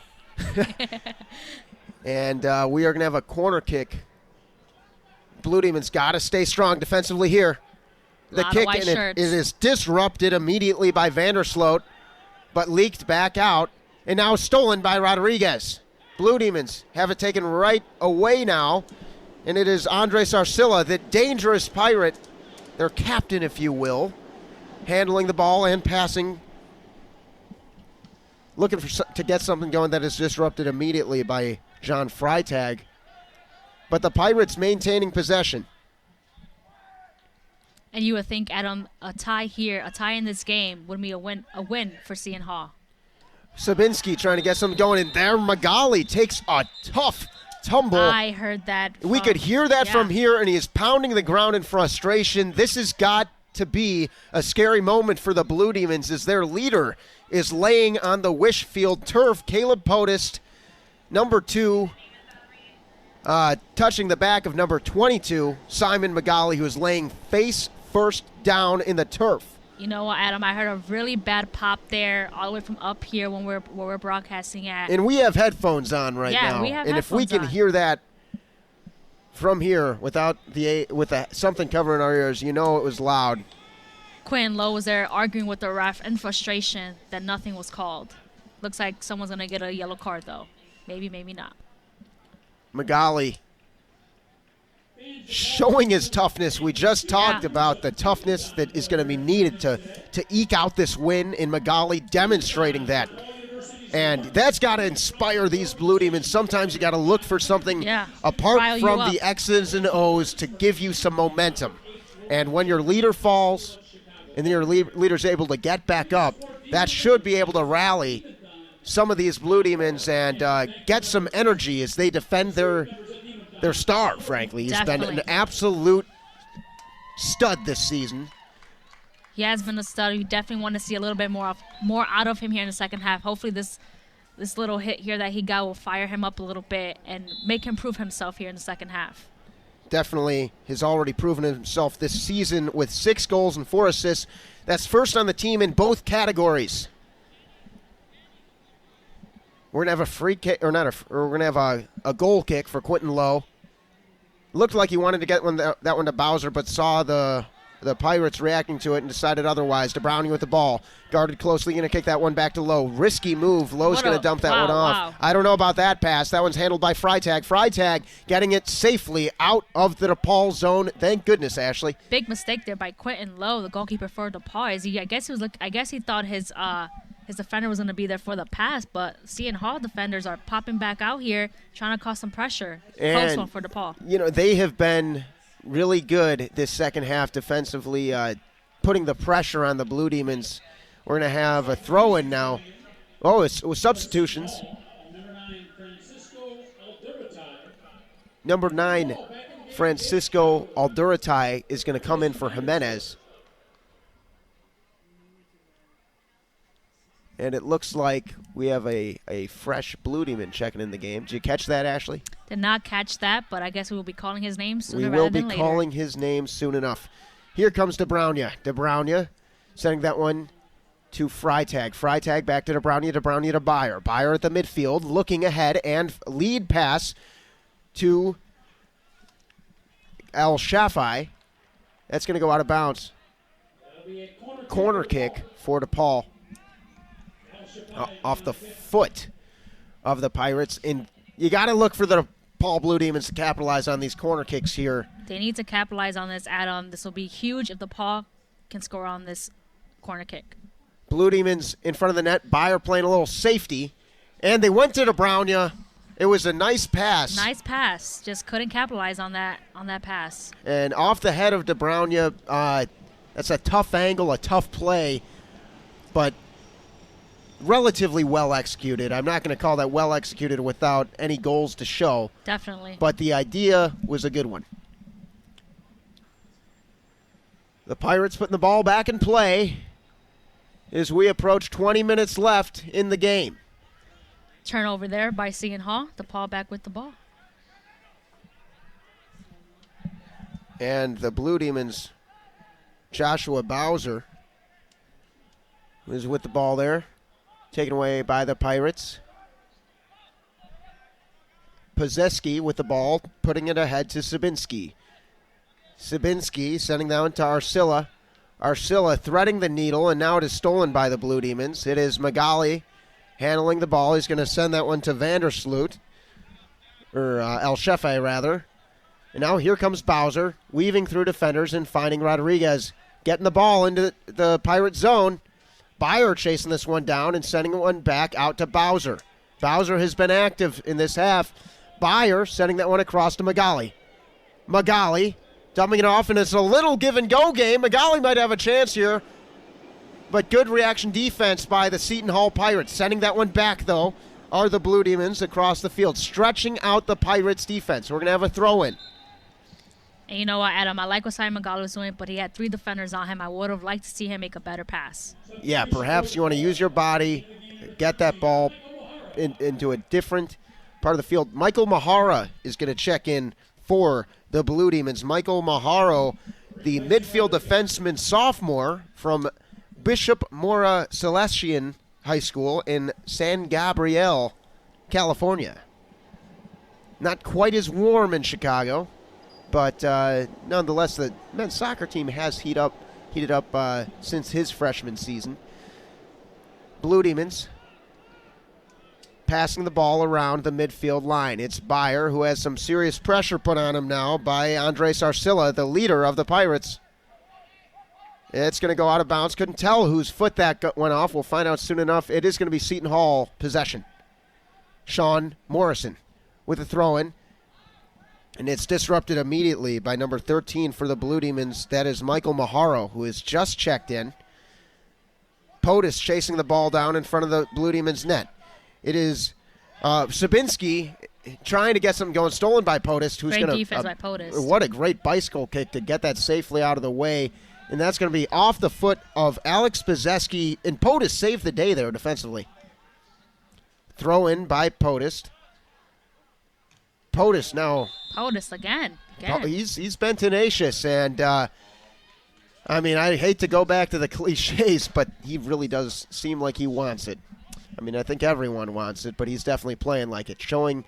And we are going to have a corner kick. Blue Demons got to stay strong defensively here. The kick, and it is disrupted immediately by Vandersloot. but leaked back out, and now stolen by Rodriguez. Blue Demons have it taken right away now, and it is Andres Arcilla, the dangerous Pirate, their captain, if you will, handling the ball and passing, looking to get something going that is disrupted immediately by John Freitag. But the Pirates maintaining possession. And you would think, Adam, a tie here, a tie in this game would be a win for Seton Hall. Sabinski trying to get something going, and there Magali takes a tough tumble. I heard that. We could hear that from here, and he is pounding the ground in frustration. This has got to be a scary moment for the Blue Demons as their leader is laying on the Wishfield turf. Caleb Podest, number 2, touching the back of number 22, Simon Magali, who is laying face first down in the turf. You know what, Adam? I heard a really bad pop there, all the way from up here where we're broadcasting at. And we have headphones on now. Yeah, we have and headphones if we can on. hear that from here without something covering our ears, you know it was loud. Quinn Lowe was there arguing with the ref in frustration that nothing was called. Looks like someone's gonna get a yellow card though. Maybe, maybe not. Magali showing his toughness. We just talked about the toughness that is going to be needed to eke out this win, in Magali demonstrating that. And that's got to inspire these Blue Demons. Sometimes you got to look for something apart from the X's and O's to give you some momentum. And when your leader falls and then your leader's able to get back up, that should be able to rally some of these Blue Demons and get some energy as they defend their star, frankly. He's been an absolute stud this season. He has been a stud. We definitely want to see a little bit more out of him here in the second half. Hopefully this little hit here that he got will fire him up a little bit and make him prove himself here in the second half. Definitely has already proven himself this season with 6 goals and 4 assists. That's first on the team in both categories. We're gonna have a free kick, we're gonna have a goal kick for Quentin Lowe. Looked like he wanted to get that one to Bowser, but saw the Pirates reacting to it and decided otherwise. DeBrowning with the ball, guarded closely, gonna kick that one back to Lowe. Risky move. Lowe's gonna dump that one off. Wow. I don't know about that pass. That one's handled by Freitag. Freitag getting it safely out of the DePaul zone. Thank goodness, Ashley. Big mistake there by Quentin Lowe, the goalkeeper for DePaul. I guess he thought his defender was going to be there for the pass, but Seton Hall defenders are popping back out here trying to cause some pressure. Close one for DePaul. You know, they have been really good this second half defensively, putting the pressure on the Blue Demons. We're going to have a throw-in now. Oh, it was substitutions. Number 9, Francisco Alduratai is going to come in for Jimenez. And it looks like we have a fresh Blue Demon checking in the game. Did you catch that, Ashley? Did not catch that, but I guess we will be calling his name sooner rather than later. We will be calling his name soon enough. Here comes DeBrownia. DeBrownia sending that one to Freitag. Freitag back to DeBrownia. DeBrownia to Beyer. Beyer at the midfield, looking ahead, and lead pass to El Shafai. That's going to go out of bounds. Corner kick for DePaul. Off the foot of the Pirates. And you got to look for the DePaul Blue Demons to capitalize on these corner kicks here. They need to capitalize on this add-on. This will be huge if DePaul can score on this corner kick. Blue Demons in front of the net. Beyer playing a little safety. And they went to DeBrownia. It was a nice pass. Nice pass. Just couldn't capitalize on that pass. And off the head of DeBrownia, that's a tough angle, a tough play. But relatively well executed. I'm not going to call that well executed without any goals to show. Definitely. But the idea was a good one. The Pirates putting the ball back in play as we approach 20 minutes left in the game. Turnover there by Seton Hall. DePaul back with the ball. And the Blue Demons, Joshua Bowser, is with the ball there. Taken away by the Pirates. Pozeski with the ball, putting it ahead to Sabinski. Sabinski sending that one to Arcilla. Arcilla threading the needle, and now it is stolen by the Blue Demons. It is Magali handling the ball. He's going to send that one to Vandersloot, or El Shefe, rather. And now here comes Bowser, weaving through defenders and finding Rodriguez, getting the ball into the Pirate zone. Byer chasing this one down and sending one back out to Bowser. Bowser has been active in this half. Byer sending that one across to Magali. Magali dumping it off, and it's a little give-and-go game. Magali might have a chance here, but good reaction defense by the Seton Hall Pirates. Sending that one back, though, are the Blue Demons across the field, stretching out the Pirates' defense. We're going to have a throw-in. And you know what, Adam? I like what Simon Magali was doing, but he had 3 defenders on him. I would have liked to see him make a better pass. Yeah, perhaps you want to use your body, get that ball into a different part of the field. Michael Mahara is going to check in for the Blue Demons. Michael Maharo, the midfield defenseman sophomore from Bishop Mora Celestian High School in San Gabriel, California. Not quite as warm in Chicago, but nonetheless, the men's soccer team has heated up since his freshman season. Blue Demons passing the ball around the midfield line. It's Byer, who has some serious pressure put on him now by Andres Arcilla, the leader of the Pirates. It's going to go out of bounds. Couldn't tell whose foot that went off. We'll find out soon enough. It is going to be Seton Hall possession. Sean Morrison with a throw-in. And it's disrupted immediately by number 13 for the Blue Demons. That is Michael Maharo, who has just checked in. POTUS chasing the ball down in front of the Blue Demons net. It is Sabinski trying to get something going, stolen by POTUS. Great defense by POTUS. What a great bicycle kick to get that safely out of the way. And that's going to be off the foot of Alex Bezeski. And POTUS saved the day there defensively. Throw in by POTUS. POTUS now. POTUS again. He's been tenacious. And, I mean, I hate to go back to the cliches, but he really does seem like he wants it. I mean, I think everyone wants it, but he's definitely playing like it, showing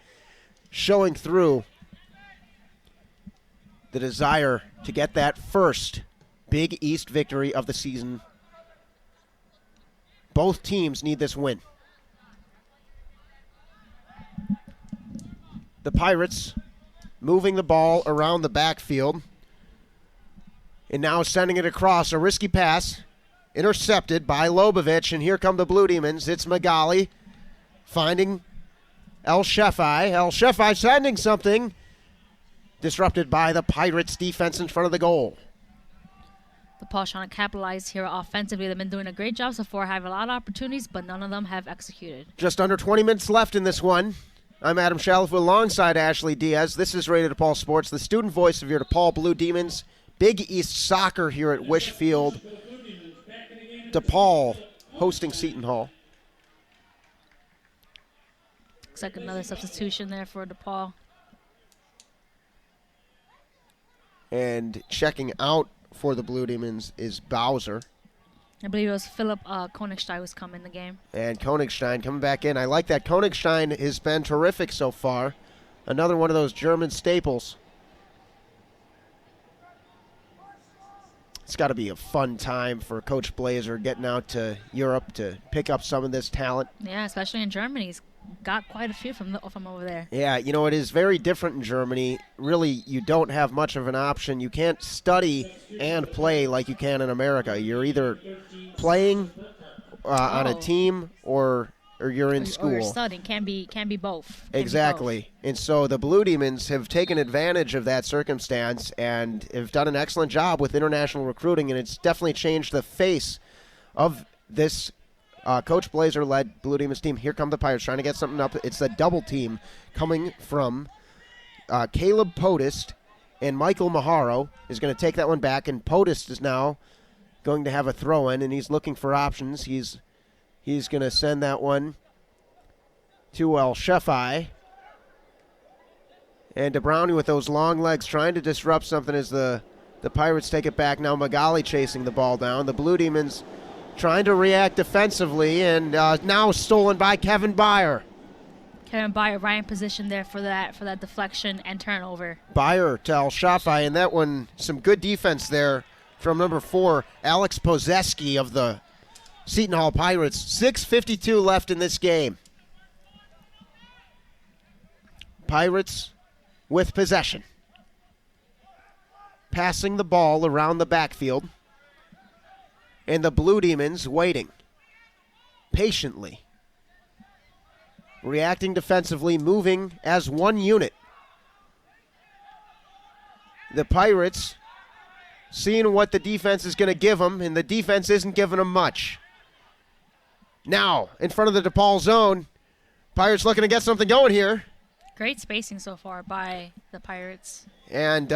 through the desire to get that first Big East victory of the season. Both teams need this win. The Pirates moving the ball around the backfield and now sending it across. A risky pass. Intercepted by Lobovich, and here come the Blue Demons. It's Magali finding El Shefi. El Shefi sending something. Disrupted by the Pirates' defense in front of the goal. DePaul trying to capitalize here offensively. They've been doing a great job so far, have a lot of opportunities, but none of them have executed. Just under 20 minutes left in this one. I'm Adam Shaliff alongside Ashley Diaz. This is Radio DePaul Sports, the student voice of your DePaul Blue Demons. Big East soccer here at Wish Field. DePaul hosting Seton Hall. Looks like another substitution there for DePaul. And checking out for the Blue Demons is Bowser. I believe it was Philip Konigstein who's come in the game. And Konigstein coming back in. I like that. Konigstein has been terrific so far. Another one of those German staples. It's got to be a fun time for Coach Blazer getting out to Europe to pick up some of this talent. Yeah, especially in Germany. He's got quite a few from over there. Yeah, you know, it is very different in Germany. Really, you don't have much of an option. You can't study and play like you can in America. You're either playing on a team or you're in school. Or you're studying. Can be both. Exactly. And so the Blue Demons have taken advantage of that circumstance and have done an excellent job with international recruiting, and it's definitely changed the face of this Coach Blazer-led Blue Demons team. Here come the Pirates trying to get something up. It's a double team coming from Caleb POTUS, and Michael Maharo is going to take that one back, and POTUS is now going to have a throw-in, and he's looking for options. He's going to send that one to El Shefi. And DeBrownie with those long legs trying to disrupt something as the Pirates take it back. Now Magali chasing the ball down. The Blue Demons trying to react defensively, and now stolen by Kevin Byer. Kevin Byer right in position there for that deflection and turnover. Byer to El Shefi, and that one, some good defense there from number 4, Alex Pozeski of the Seton Hall Pirates. 6:52 left in this game. Pirates with possession. Passing the ball around the backfield. And the Blue Demons waiting. Patiently. Reacting defensively, moving as one unit. The Pirates seeing what the defense is going to give them, and the defense isn't giving them much. Now, in front of the DePaul zone, Pirates looking to get something going here. Great spacing so far by the Pirates. And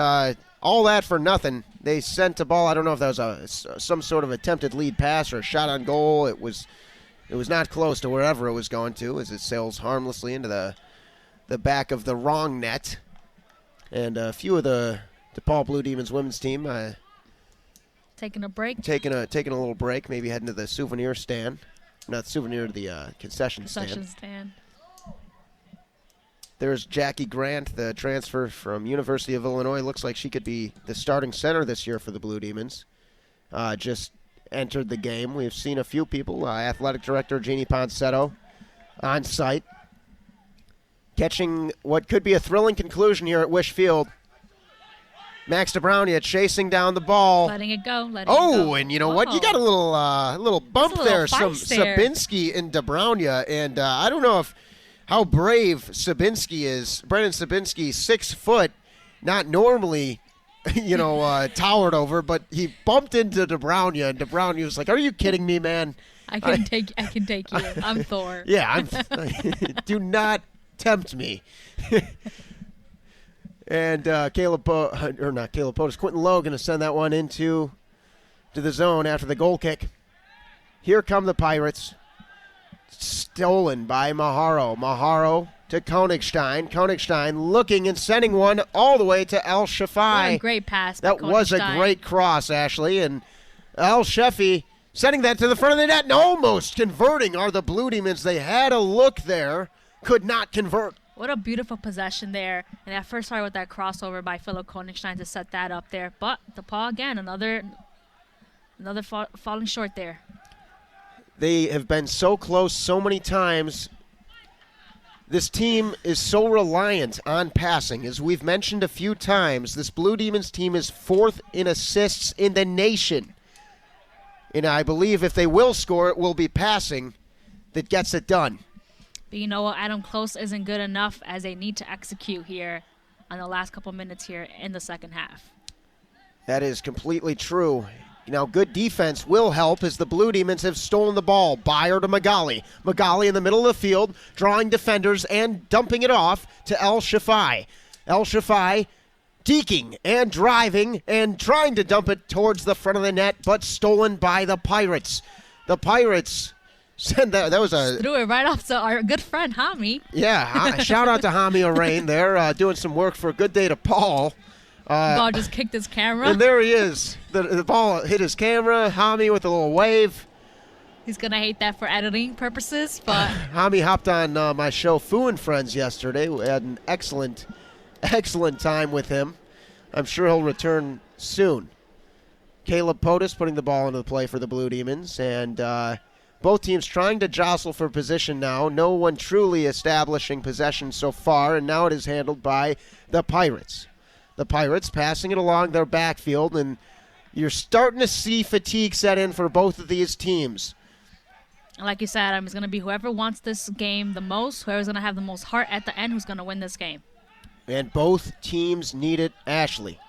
all that for nothing. They sent a ball. I don't know if that was some sort of attempted lead pass or a shot on goal. It was not close to wherever it was going to, as it sails harmlessly into the back of the wrong net. And a few of the DePaul Blue Demons women's team taking a break. Taking a little break, maybe heading to the souvenir stand. Not souvenir, the concession stand. There's Jackie Grant, the transfer from University of Illinois. Looks like she could be the starting center this year for the Blue Demons. Just entered the game. We've seen a few people. Athletic Director Jeannie Ponsetto on site. Catching what could be a thrilling conclusion here at Wish Field. Max DeBrownia chasing down the ball. Letting it go. And you know what? You got a little bump there. Some Sabinski and DeBrownia. And I don't know how brave Sabinski is. Brendan Sabinski, 6 foot, not normally, towered over, but he bumped into DeBrownia, and DeBrownia was like, "Are you kidding me, man? I can take you. I'm Thor." Yeah, do not tempt me. And Quentin Lowe going to send that one to the zone after the goal kick. Here come the Pirates. Stolen by Maharo. Maharo to Konigstein. Konigstein looking and sending one all the way to El Shafai. What a great pass by That was a great cross, Ashley. And El Shafai sending that to the front of the net and almost converting are the Blue Demons. They had a look there, could not convert. What a beautiful possession there. And that first part with that crossover by Philip Konigstein to set that up there. But DePaul again, another falling short there. They have been so close so many times. This team is so reliant on passing. As we've mentioned a few times, this Blue Demons team is 4th in assists in the nation. And I believe if they will score, it will be passing that gets it done. But you know what? Adam Close isn't good enough, as they need to execute here on the last couple minutes here in the second half. That is completely true. Now, good defense will help as the Blue Demons have stolen the ball. Byer to Magali. Magali in the middle of the field, drawing defenders and dumping it off to El Shafai. El Shafai deking and driving and trying to dump it towards the front of the net, but stolen by the Pirates. The Pirates send that was a... Threw it right off to our good friend, Hami. Yeah, shout out to Hami Orain there, doing some work for Good Day to Paul. Ball just kicked his camera. And there he is. The ball hit his camera. Hami with a little wave. He's going to hate that for editing purposes, but... Hami hopped on my show, Foo and Friends, yesterday. We had an excellent time with him. I'm sure he'll return soon. Caleb Potus putting the ball into the play for the Blue Demons, and both teams trying to jostle for position now. No one truly establishing possession so far, and now it is handled by the Pirates. The Pirates passing it along their backfield, and you're starting to see fatigue set in for both of these teams. Like you said, Adam, it's going to be whoever wants this game the most, whoever's going to have the most heart at the end, who's going to win this game. And both teams need it, Ashley.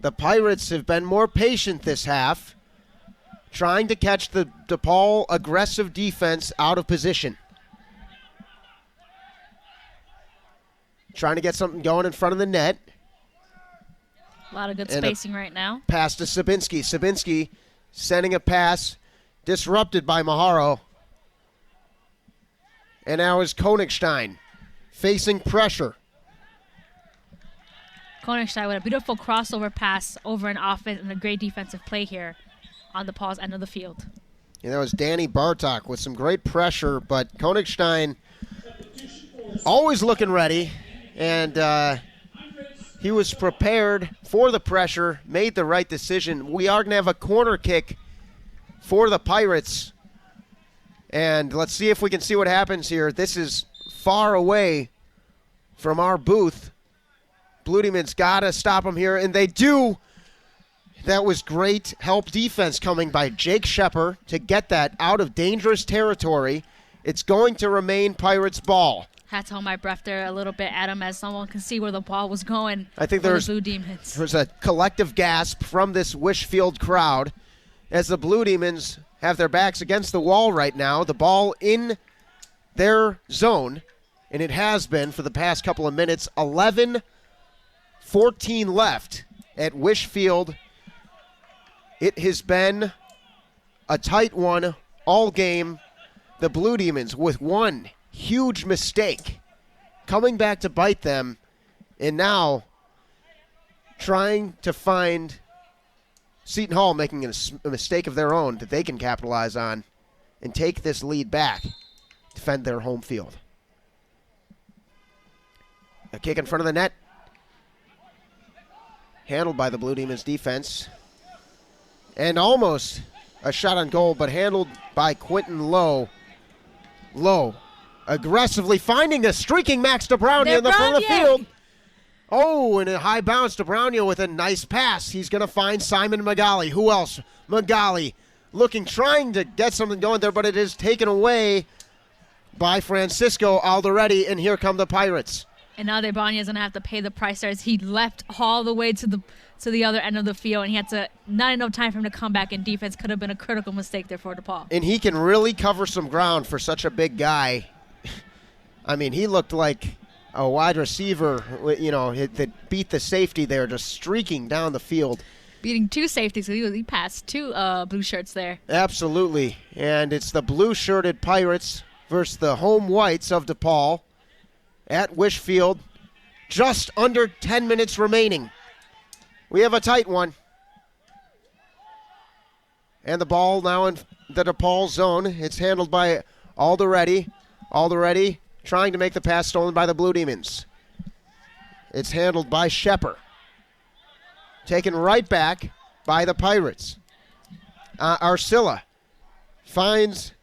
The Pirates have been more patient this half, trying to catch the DePaul aggressive defense out of position. Trying to get something going in front of the net. A lot of good spacing right now. Pass to Sabinski. Sabinski sending a pass, disrupted by Maharo. And now is Konigstein facing pressure. Konigstein with a beautiful crossover pass over an offense and a great defensive play here on DePaul's end of the field. And that was Danny Bartok with some great pressure, but Konigstein always looking ready. And He was prepared for the pressure, made the right decision. We are going to have a corner kick for the Pirates. And let's see if we can see what happens here. This is far away from our booth. Blue Demons got to stop them here, and they do. That was great help defense coming by Jake Shepard to get that out of dangerous territory. It's going to remain Pirates ball. Had to hold my breath there a little bit, Adam, as someone can see where the ball was going. I think for there's the Blue Demons. There's a collective gasp from this Wishfield crowd as the Blue Demons have their backs against the wall right now. The ball in their zone, and it has been for the past couple of minutes. 11-14 left at Wishfield. It has been a tight one all game. The Blue Demons with one huge mistake coming back to bite them, and now trying to find Seton Hall making a mistake of their own that they can capitalize on and take this lead back, defend their home field. A kick in front of the net, handled by the Blue Demons defense, and almost a shot on goal, but handled by Quentin Lowe. Lowe aggressively finding a streaking Max DeBrownia in the front of the field. Oh, and a high bounce to DeBrownia with a nice pass. He's going to find Simon Magali. Who else? Magali trying to get something going there, but it is taken away by Francisco Alderete, and here come the Pirates. And now DeBrownia is going to have to pay the price there as he left all the way to the other end of the field, and he had to not enough time for him to come back in defense. Could have been a critical mistake there for DePaul. And he can really cover some ground for such a big guy. I mean, he looked like a wide receiver, that beat the safety there, just streaking down the field. Beating two safeties. He passed two blue shirts there. Absolutely. And it's the blue-shirted Pirates versus the home whites of DePaul at Wishfield. Just under 10 minutes remaining. We have a tight one. And the ball now in the DePaul zone. It's handled by Alderete. Alderete trying to make the pass, stolen by the Blue Demons. It's handled by Shepard. Taken right back by the Pirates. Arcilla finds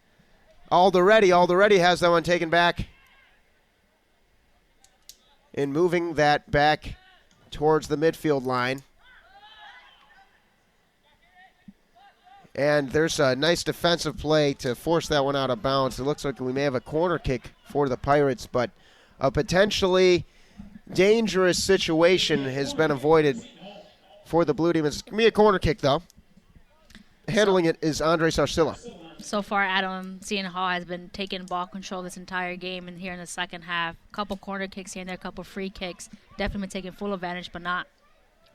Alderete. Alderete has that one taken back. And moving that back towards the midfield line. And there's a nice defensive play to force that one out of bounds. It looks like we may have a corner kick for the Pirates, but a potentially dangerous situation has been avoided for the Blue Demons. Give me a corner kick, though. Handling it is Andres Arcilla. So far, Adam, Seton Hall has been taking ball control this entire game, and here in the second half, a couple corner kicks here and there, a couple free kicks. Definitely been taking full advantage, but not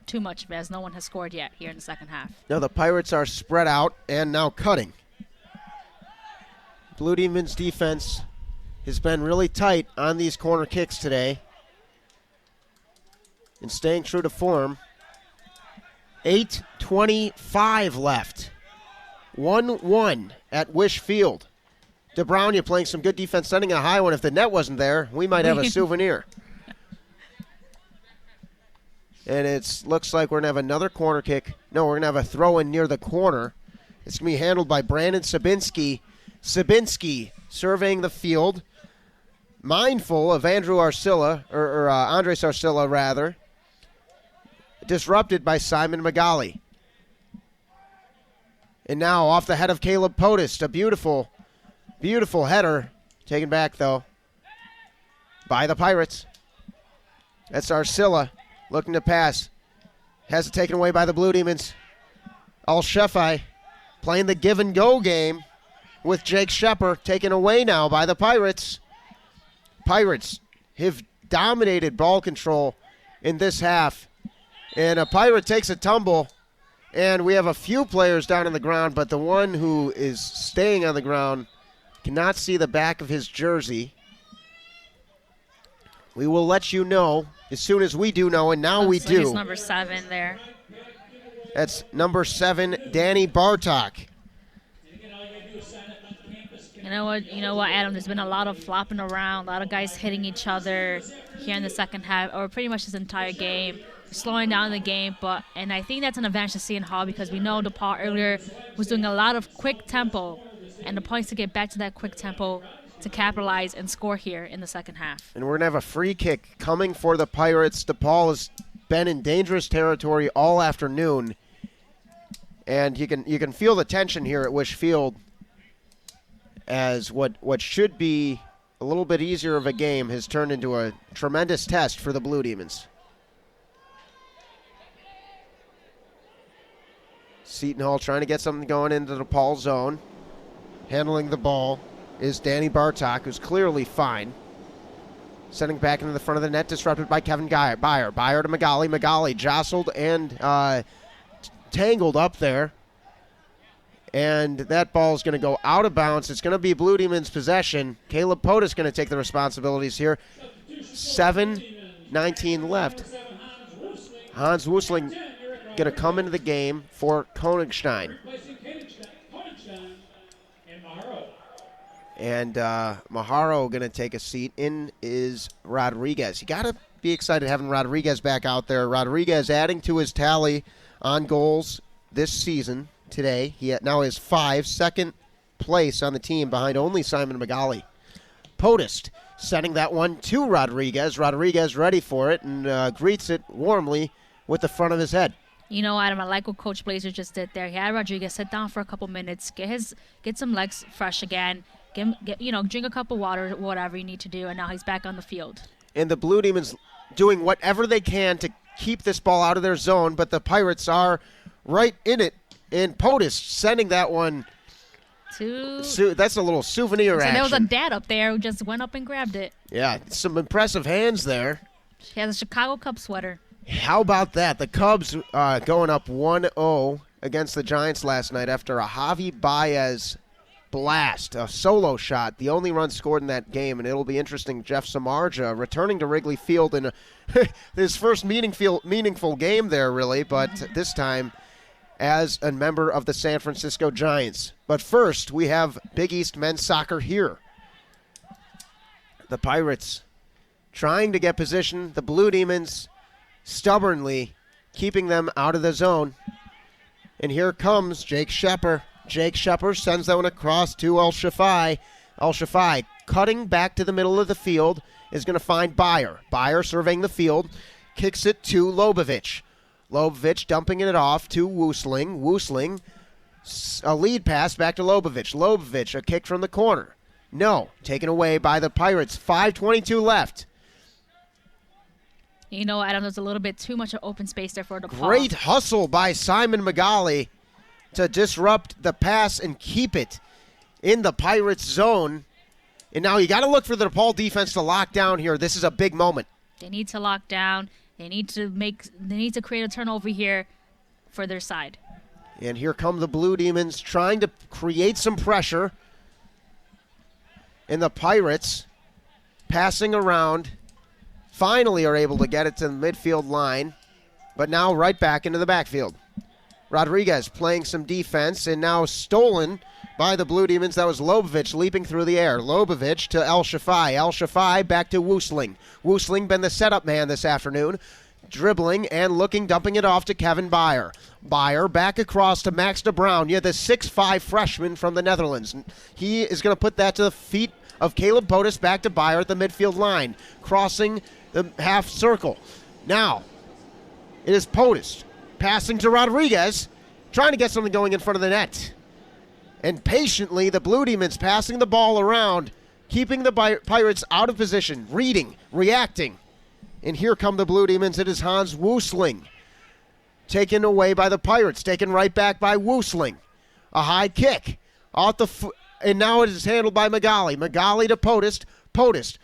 too much of it, as no one has scored yet here in the second half. Now the Pirates are spread out and now cutting. Blue Demons defense has been really tight on these corner kicks today and staying true to form. 8:25 left. 1-1 at Wishfield. DeBrownia playing some good defense, sending a high one. If the net wasn't there, we might have a souvenir. And it looks like we're going to have another corner kick. No, we're going to have a throw-in near the corner. It's going to be handled by Brandon Sabinski. Sabinski surveying the field, mindful of Andrew Arcilla, or Andres Arcilla, rather. Disrupted by Simon Magali. And now off the head of Caleb Podest. A beautiful, beautiful header. Taken back, though, by the Pirates. That's Arcilla. Looking to pass. Has it taken away by the Blue Demons. Al-Shefai playing the give-and-go game with Jake Shepard. Taken away now by the Pirates. Pirates have dominated ball control in this half. And a Pirate takes a tumble. And we have a few players down on the ground, but the one who is staying on the ground cannot see the back of his jersey. We will let you know as soon as we do know, and now we do. It's number 7 there. That's number 7, Danny Bartok. You know what, Adam? There's been a lot of flopping around, a lot of guys hitting each other here in the second half, or pretty much this entire game, slowing down the game. And I think that's an advantage to Seton Hall because we know DePaul earlier was doing a lot of quick tempo, and the points to get back to that quick tempo to capitalize and score here in the second half. And we're going to have a free kick coming for the Pirates. DePaul has been in dangerous territory all afternoon, and you can feel the tension here at Wish Field, as what should be a little bit easier of a game has turned into a tremendous test for the Blue Demons. Seton Hall trying to get something going into the DePaul zone. Handling the ball is Danny Bartok, who's clearly fine. Sending back into the front of the net, disrupted by Kevin Byer. Byer to Magali. Magali jostled and tangled up there. And that ball is going to go out of bounds. It's going to be Blue Demons' possession. Caleb Potus going to take the responsibilities here. 7:19 left. Hans Wusling going to come into the game for Königstein. And Maharo going to take a seat. In is Rodriguez. You got to be excited having Rodriguez back out there. Rodriguez adding to his tally on goals this season. Today, he now has 5, second place on the team behind only Simon Magali. Podest sending that one to Rodriguez. Rodriguez ready for it and greets it warmly with the front of his head. You know, Adam, I like what Coach Blazer just did there. He had Rodriguez sit down for a couple minutes, get some legs fresh again, drink a cup of water, whatever you need to do, and now he's back on the field. And the Blue Demons doing whatever they can to keep this ball out of their zone, but the Pirates are right in it. And POTUS sending that one to... that's a little souvenir action. There was a dad up there who just went up and grabbed it. Yeah, some impressive hands there. He has a Chicago Cubs sweater. How about that? The Cubs going up 1-0 against the Giants last night after a Javi Baez blast, a solo shot, the only run scored in that game, and it'll be interesting. Jeff Samardzija returning to Wrigley Field in his first meaningful game there, really, but this time as a member of the San Francisco Giants. But first, we have Big East men's soccer here. The Pirates trying to get position. The Blue Demons stubbornly keeping them out of the zone. And here comes Jake Shepper. Jake Shepper sends that one across to El Shafai. El Shafai cutting back to the middle of the field is going to find Byer. Byer surveying the field, kicks it to Lobovich. Lobovich dumping it off to Woosling. Woosling, a lead pass back to Lobovich. Lobovich, a kick from the corner. No, taken away by the Pirates. 5:22 left. You know, Adam, there's a little bit too much open space there for DePaul. Great hustle by Simon Magali to disrupt the pass and keep it in the Pirates zone. And now you got to look for the DePaul defense to lock down here. This is a big moment. They need to lock down. They need to create a turnover here for their side. And here come the Blue Demons trying to create some pressure. And the Pirates passing around finally are able to get it to the midfield line, but now right back into the backfield. Rodriguez playing some defense and now stolen by the Blue Demons. That was Lobovich leaping through the air. Lobovich to El Shafai. El Shafai back to Woosling. Woosling been the setup man this afternoon. Dribbling and looking, dumping it off to Kevin Byer. Byer back across to Max de Bruin. Yeah, the 6'5 freshman from the Netherlands. He is going to put that to the feet of Caleb Potus back to Byer at the midfield line. Crossing the half circle. Now, it is Potus passing to Rodriguez, trying to get something going in front of the net. And patiently, the Blue Demons passing the ball around, keeping the Pirates out of position, reading, reacting. And here come the Blue Demons. It is Hans Woosling. Taken away by the Pirates, taken right back by Woosling. A high kick. And now it is handled by Magali. Magali to Potus. Potus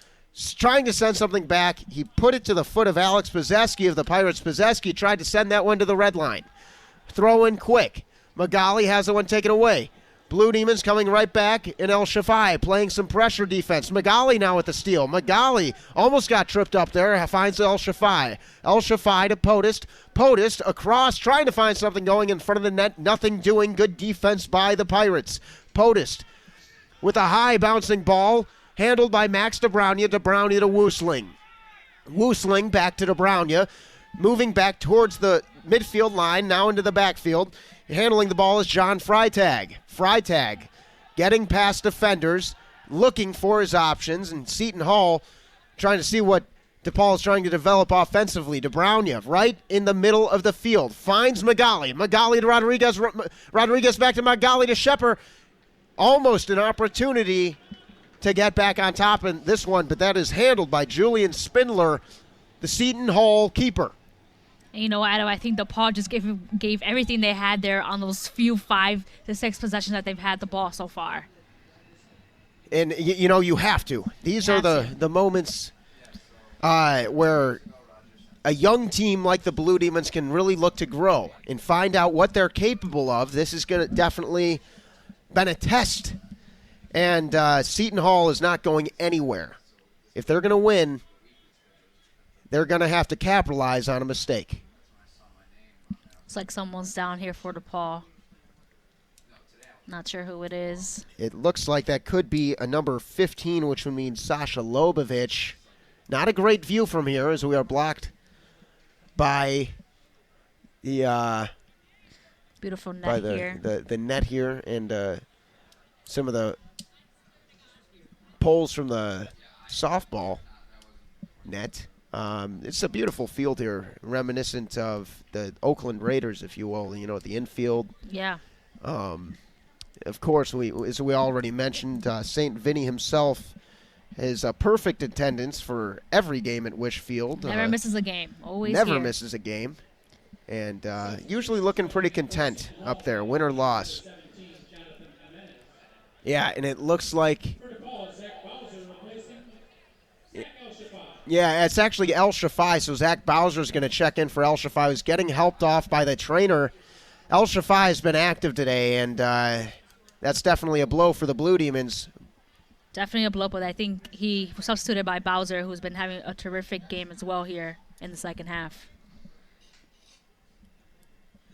trying to send something back. He put it to the foot of Alex Pozeski of the Pirates. Pozeski tried to send that one to the red line. Throw in quick. Magali has the one taken away. Blue Demons coming right back, and El Shafai playing some pressure defense. Magali now with the steal. Magali almost got tripped up there, finds El Shafai. El Shafai to Potus. Potus across, trying to find something going in front of the net. Nothing doing. Good defense by the Pirates. Potus with a high bouncing ball, handled by Max DeBrownia to Woosling. Woosling back to DeBrownia, moving back towards the midfield line, now into the backfield. Handling the ball is John Freitag. Freitag getting past defenders, looking for his options, and Seton Hall trying to see what DePaul is trying to develop offensively. DeBrownia right in the middle of the field. Finds Magali. Magali to Rodriguez. Rodriguez back to Magali to Shepard. Almost an opportunity to get back on top in this one, but that is handled by Julian Spindler, the Seton Hall keeper. And you know what, Adam? I think DePaul just gave everything they had there on those few 5 to 6 possessions that they've had the ball so far. And, you have to. These are the moments where a young team like the Blue Demons can really look to grow and find out what they're capable of. This is going to definitely been a test. And Seton Hall is not going anywhere. If they're going to win, they're going to have to capitalize on a mistake. It's like someone's down here for DePaul. Not sure who it is. It looks like that could be a number 15, which would mean Sasha Lobovich. Not a great view from here as we are blocked by the beautiful net here. The net here and some of the poles from the softball net. It's a beautiful field here, reminiscent of the Oakland Raiders, if you will, at the infield. Yeah. Of course, as we already mentioned, St. Vinny himself has a perfect attendance for every game at Wish Field. Never misses a game. Always never here. misses a game. And usually looking pretty content up there, win or loss. Yeah, and it looks like... Yeah, it's actually El Shafai, so Zach Bowser's going to check in for El Shafai, who's getting helped off by the trainer. El Shafai has been active today, and that's definitely a blow for the Blue Demons. Definitely a blow, but I think he was substituted by Bowser, who's been having a terrific game as well here in the second half.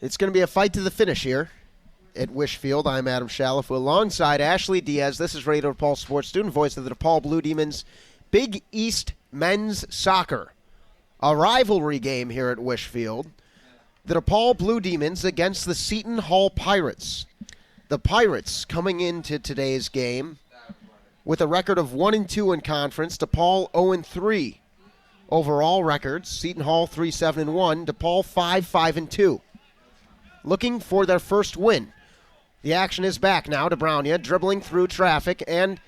It's going to be a fight to the finish here at Wish Field. I'm Adam Shaliff alongside Ashley Diaz. This is Radio DePaul Sports, student voice of the DePaul Blue Demons. Big East men's soccer, a rivalry game here at Wish Field. The DePaul Blue Demons against the Seton Hall Pirates. The Pirates coming into today's game with a record of 1-2 in conference. DePaul 0-3 overall records. Seton Hall 3-7-1. DePaul 5-5-2. Looking for their first win. The action is back now to Brownia, dribbling through traffic and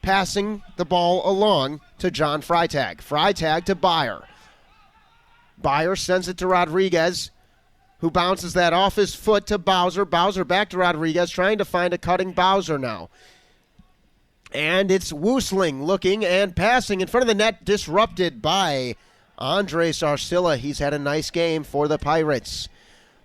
passing the ball along to John Freitag. Freitag to Byer. Byer sends it to Rodriguez, who bounces that off his foot to Bowser. Bowser back to Rodriguez, trying to find a cutting Bowser now. And it's Woosling looking and passing in front of the net, disrupted by Andres Arcilla. He's had a nice game for the Pirates.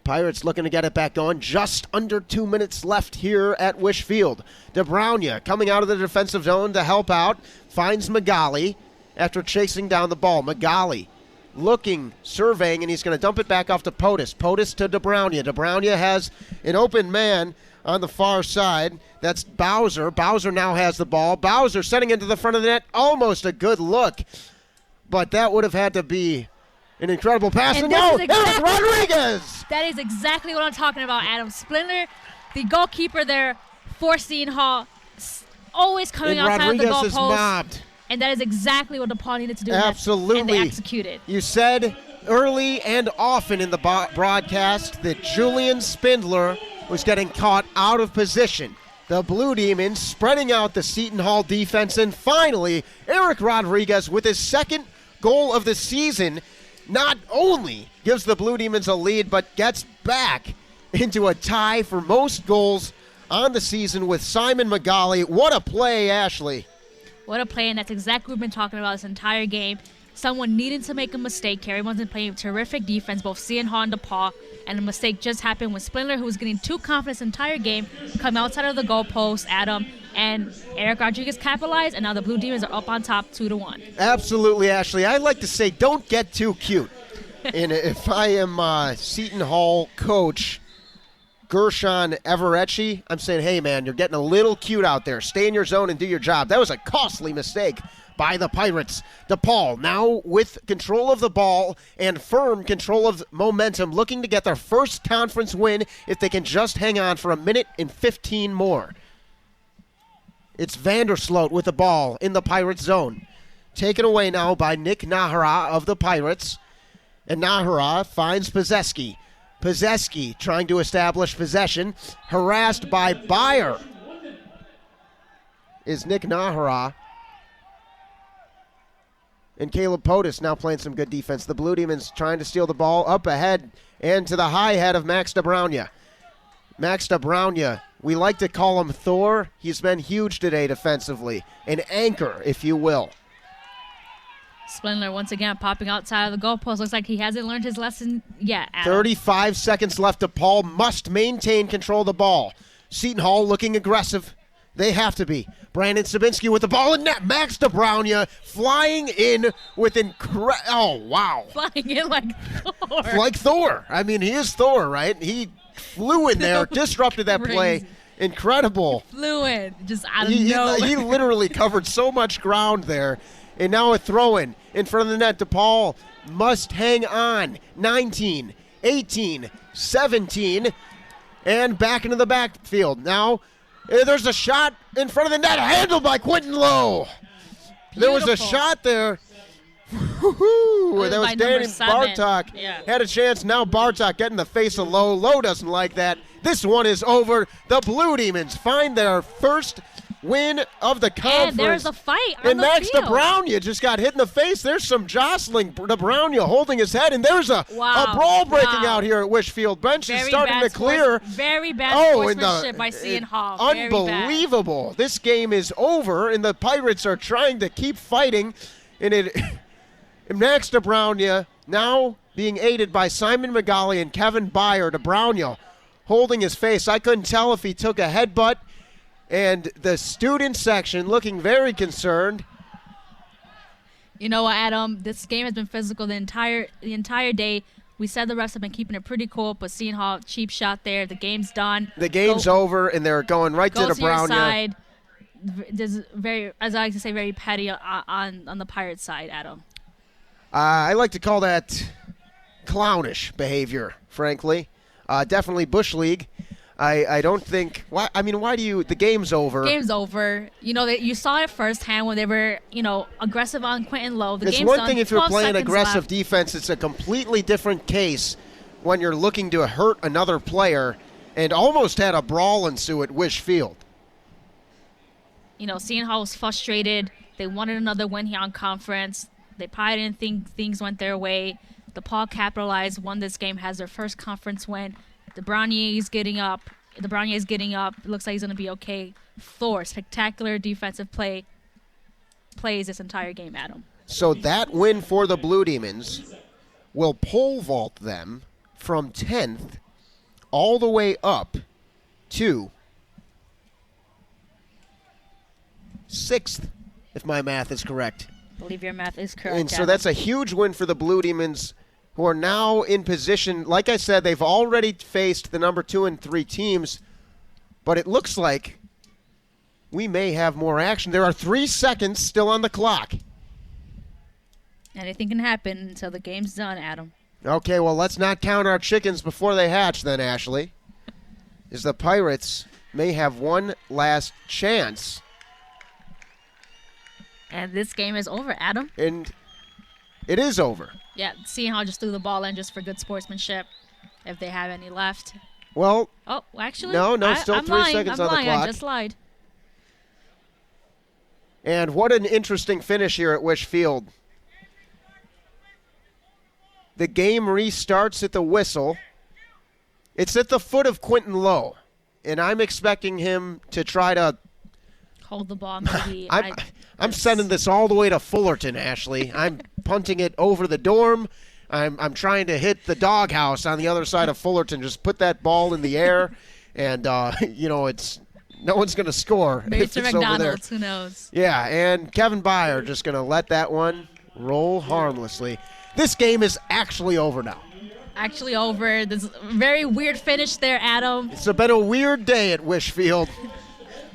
Pirates looking to get it back going. Just under 2 minutes left here at Wish Field. DeBrownia coming out of the defensive zone to help out. Finds Magali after chasing down the ball. Magali looking, surveying, and he's going to dump it back off to POTUS. POTUS to DeBrownia. DeBrownia has an open man on the far side. That's Bowser. Bowser now has the ball. Bowser setting into the front of the net. Almost a good look. But that would have had to be an incredible pass. And no, Eric Rodriguez! That is exactly what I'm talking about, Adam. Spindler, the goalkeeper there for Seton Hall, always coming outside of the goalpost. Mobbed. And that is exactly what DePaul needed to do. Absolutely. And they executed. You said early and often in the broadcast that Julian Spindler was getting caught out of position. The Blue Demons spreading out the Seton Hall defense, and finally, Eric Rodriguez with his second goal of the season not only gives the Blue Demons a lead, but gets back into a tie for most goals on the season with Simon Magali. What a play, Ashley. What a play, and that's exactly what we've been talking about this entire game. Someone needing to make a mistake here. Everyone's been playing terrific defense, both Seton Hall and DePaul, and the mistake just happened with Spindler, who was getting too confident this entire game, come outside of the goalpost, Adam, and Eric Rodriguez capitalized, and now the Blue Demons are up on top 2-1. Absolutely, Ashley. I like to say, don't get too cute. And if I am Seton Hall coach, Gershon Everetchi. I'm saying, hey, man, you're getting a little cute out there. Stay in your zone and do your job. That was a costly mistake by the Pirates. DePaul now with control of the ball and firm control of momentum, looking to get their first conference win if they can just hang on for a minute and 15 more. It's Vandersloot with the ball in the Pirates zone. Taken away now by Nick Nahara of the Pirates. And Nahara finds Pozeski. Pozeski trying to establish possession. Harassed by Byer is Nick Nahara. And Caleb Potus now playing some good defense. The Blue Demons trying to steal the ball up ahead and to the high head of Max DeBraunia. Max DeBraunia, we like to call him Thor. He's been huge today defensively. An anchor, if you will. Splendler once again popping outside of the goalpost. Looks like he hasn't learned his lesson yet. Adam. 35 seconds left. DePaul must maintain control of the ball. Seton Hall looking aggressive. They have to be. Brandon Sabinski with the ball in net. Max DeBraunia flying in with oh, wow. Flying in like Thor. Like Thor. I mean, he is Thor, right? He flew in there, disrupted that play. Incredible. Flew in, just out of nowhere. He literally covered so much ground there. And now a throw-in front of the net. DePaul must hang on. 19, 18, 17, and back into the backfield. Now there's a shot in front of the net, handled by Quentin Lowe. There was a shot there. That was Danny Bartok. Yeah. Had a chance. Now Bartok getting the face of Lowe. Lowe doesn't like that. This one is over. The Blue Demons find their first win of the conference. And there's a fight on and the Max field. DeBraunia just got hit in the face. There's some jostling. DeBraunia holding his head, and there's a brawl breaking out here at Wishfield. Bench is starting to clear. Very bad sportsmanship by Seton Hall. Unbelievable. This game is over, and the Pirates are trying to keep fighting. And Max DeBraunia now being aided by Simon Magali and Kevin Byer. DeBraunia holding his face. I couldn't tell if he took a headbutt. And the student section looking very concerned. You know what, Adam? This game has been physical the entire day. We said the refs have been keeping it pretty cool, but Seton Hall, cheap shot there. The game's done. The game's over, and they're going right to DeBraunia. Side. There's very, as I like to say, very petty on the Pirates side, Adam. I like to call that clownish behavior, frankly. Definitely Bush League. I don't think. Why? I mean, why do you? The game's over. Game's over. You know that you saw it firsthand when they were, aggressive on Quentin Lowe. It's one thing if you're playing aggressive defense. It's a completely different case when you're looking to hurt another player, and almost had a brawl ensue at Wish Field. Seton Hall was frustrated. They wanted another win here on conference. They probably didn't think things went their way. DePaul capitalized, won this game, has their first conference win. DeBraunia is getting up. Looks like he's going to be okay. Thor, spectacular defensive plays this entire game, Adam. So that win for the Blue Demons will pole vault them from 10th all the way up to 6th, if my math is correct. I believe your math is correct. And so that's a huge win for the Blue Demons, who are now in position. Like I said, they've already faced the number 2 and 3 teams, but it looks like we may have more action. There are 3 seconds still on the clock. Anything can happen until the game's done, Adam. Okay, well, let's not count our chickens before they hatch then, Ashley. Is the Pirates may have one last chance. And this game is over, Adam. And it is over. Yeah, Seton Hall just threw the ball in just for good sportsmanship, if they have any left. Well, actually, no, still I'm 3 lying. seconds I'm on lying. the clock. I just lied. And what an interesting finish here at Wish Field. The game restarts at the whistle. It's at the foot of Quentin Lowe, and I'm expecting him to try to hold the ball. Maybe I'm sending this all the way to Fullerton, Ashley. I'm punting it over the dorm. I'm trying to hit the doghouse on the other side of Fullerton. Just put that ball in the air, and it's no one's going to score. Maybe it's McDonald's. Who knows? Yeah, and Kevin Byer just going to let that one roll harmlessly. This game is actually over now. actually over. This very weird finish there, Adam. It's been a weird day at Wishfield.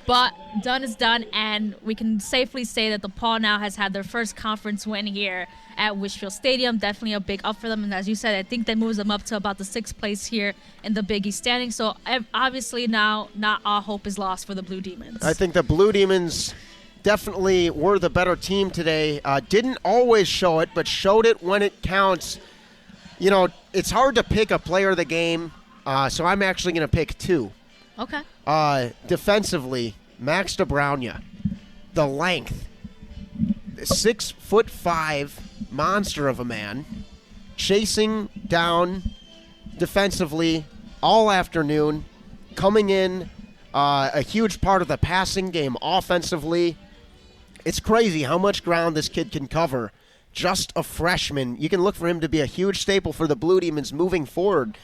But done is done, and we can safely say that DePaul now has had their first conference win here at Wishfield Stadium. Definitely a big up for them, and as you said, I think that moves them up to about the 6th place here in the Big East standing. So obviously now not all hope is lost for the Blue Demons. I think the Blue Demons definitely were the better team today. Didn't always show it, but showed it when it counts. You know, it's hard to pick a player of the game, so I'm actually going to pick 2. Okay. Defensively, Max DeBrownia, the length, 6'5" monster of a man, chasing down defensively all afternoon, coming in a huge part of the passing game offensively. It's crazy how much ground this kid can cover. Just a freshman. You can look for him to be a huge staple for the Blue Demons moving forward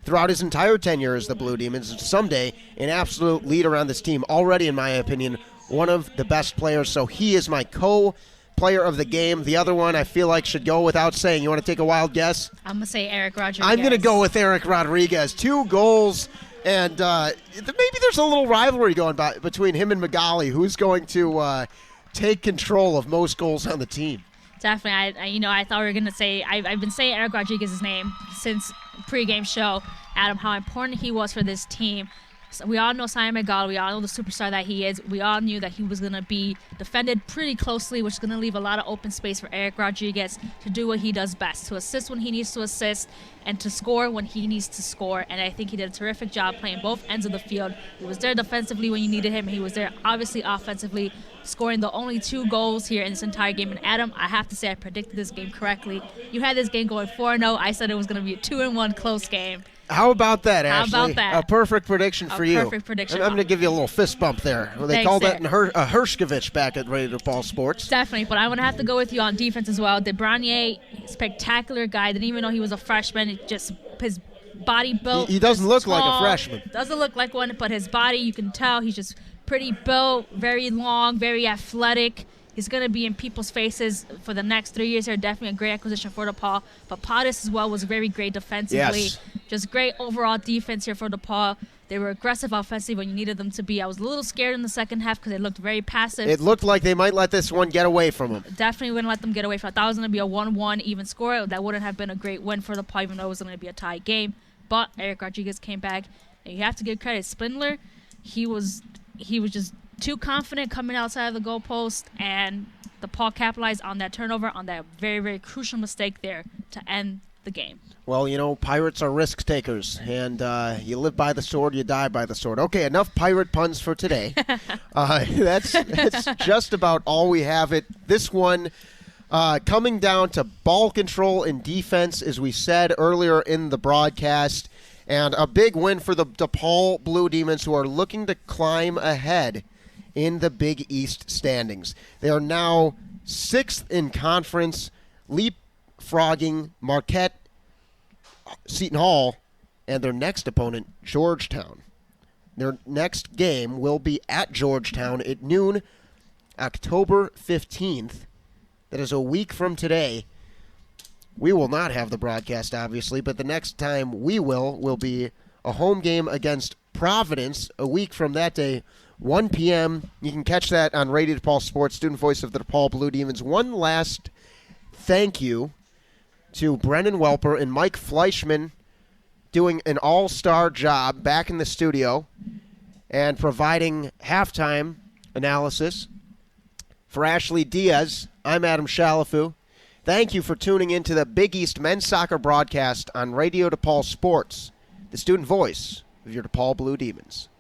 throughout his entire tenure as the Blue Demons. Someday, an absolute leader on this team. Already, in my opinion, one of the best players. So he is my co-player of the game. The other one I feel like should go without saying. You want to take a wild guess? I'm going to say Eric Rodriguez. I'm going to go with Eric Rodriguez. 2 goals, and maybe there's a little rivalry going by between him and Magali. Who's going to take control of most goals on the team? Definitely. I thought we were going to say, I've been saying Eric Rodriguez's name since pregame show, Adam, how important he was for this team. So we all know Simon Magal. We all know the superstar that he is. We all knew that he was going to be defended pretty closely, which is going to leave a lot of open space for Eric Rodriguez to do what he does best, to assist when he needs to assist and to score when he needs to score. And I think he did a terrific job playing both ends of the field. He was there defensively when you needed him. He was there, obviously, offensively, scoring the only 2 goals here in this entire game. And Adam, I have to say I predicted this game correctly. You had this game going 4-0. I said it was going to be a 2-1 close game. How about that, Ashley? How about that? A perfect prediction for you. Perfect prediction. I'm going to give you a little fist bump there. They Thanks, call sir. that a Hershkovich back at Radio DePaul Sports. Definitely, but I'm going to have to go with you on defense as well. DeBrownier, spectacular guy. Didn't even know he was a freshman. Just his body built. He doesn't look tall, like a freshman. Doesn't look like one, but his body, you can tell, he's just pretty built, very long, very athletic. He's going to be in people's faces for the next 3 years here. Definitely a great acquisition for DePaul. But Pottis as well was very great defensively. Yes. Just great overall defense here for DePaul. They were aggressive offensively when you needed them to be. I was a little scared in the second half because they looked very passive. It looked like they might let this one get away from them. Definitely wouldn't let them get away from it. I thought it was going to be a 1-1 even score. That wouldn't have been a great win for DePaul, even though it was going to be a tie game. But Eric Rodriguez came back. And you have to give credit. Spindler, he was just too confident coming outside of the goalpost, and DePaul capitalized on that turnover, on that very, very crucial mistake there to end the game. Well, you know, Pirates are risk takers, and you live by the sword, you die by the sword. Okay, enough pirate puns for today. That's just about all we have it. This one coming down to ball control and defense, as we said earlier in the broadcast, and a big win for the DePaul Blue Demons, who are looking to climb ahead in the Big East standings. They are now 6th in conference, leapfrogging Marquette, Seton Hall, and their next opponent, Georgetown. Their next game will be at Georgetown at noon, October 15th. That is a week from today. We will not have the broadcast, obviously, but the next time we will be a home game against Providence a week from that day, 1 p.m. You can catch that on Radio DePaul Sports, student voice of the DePaul Blue Demons. One last thank you to Brennan Welper and Mike Fleischman doing an all-star job back in the studio and providing halftime analysis. For Ashley Diaz, I'm Adam Shalafu. Thank you for tuning in to the Big East men's soccer broadcast on Radio DePaul Sports, the student voice of your DePaul Blue Demons.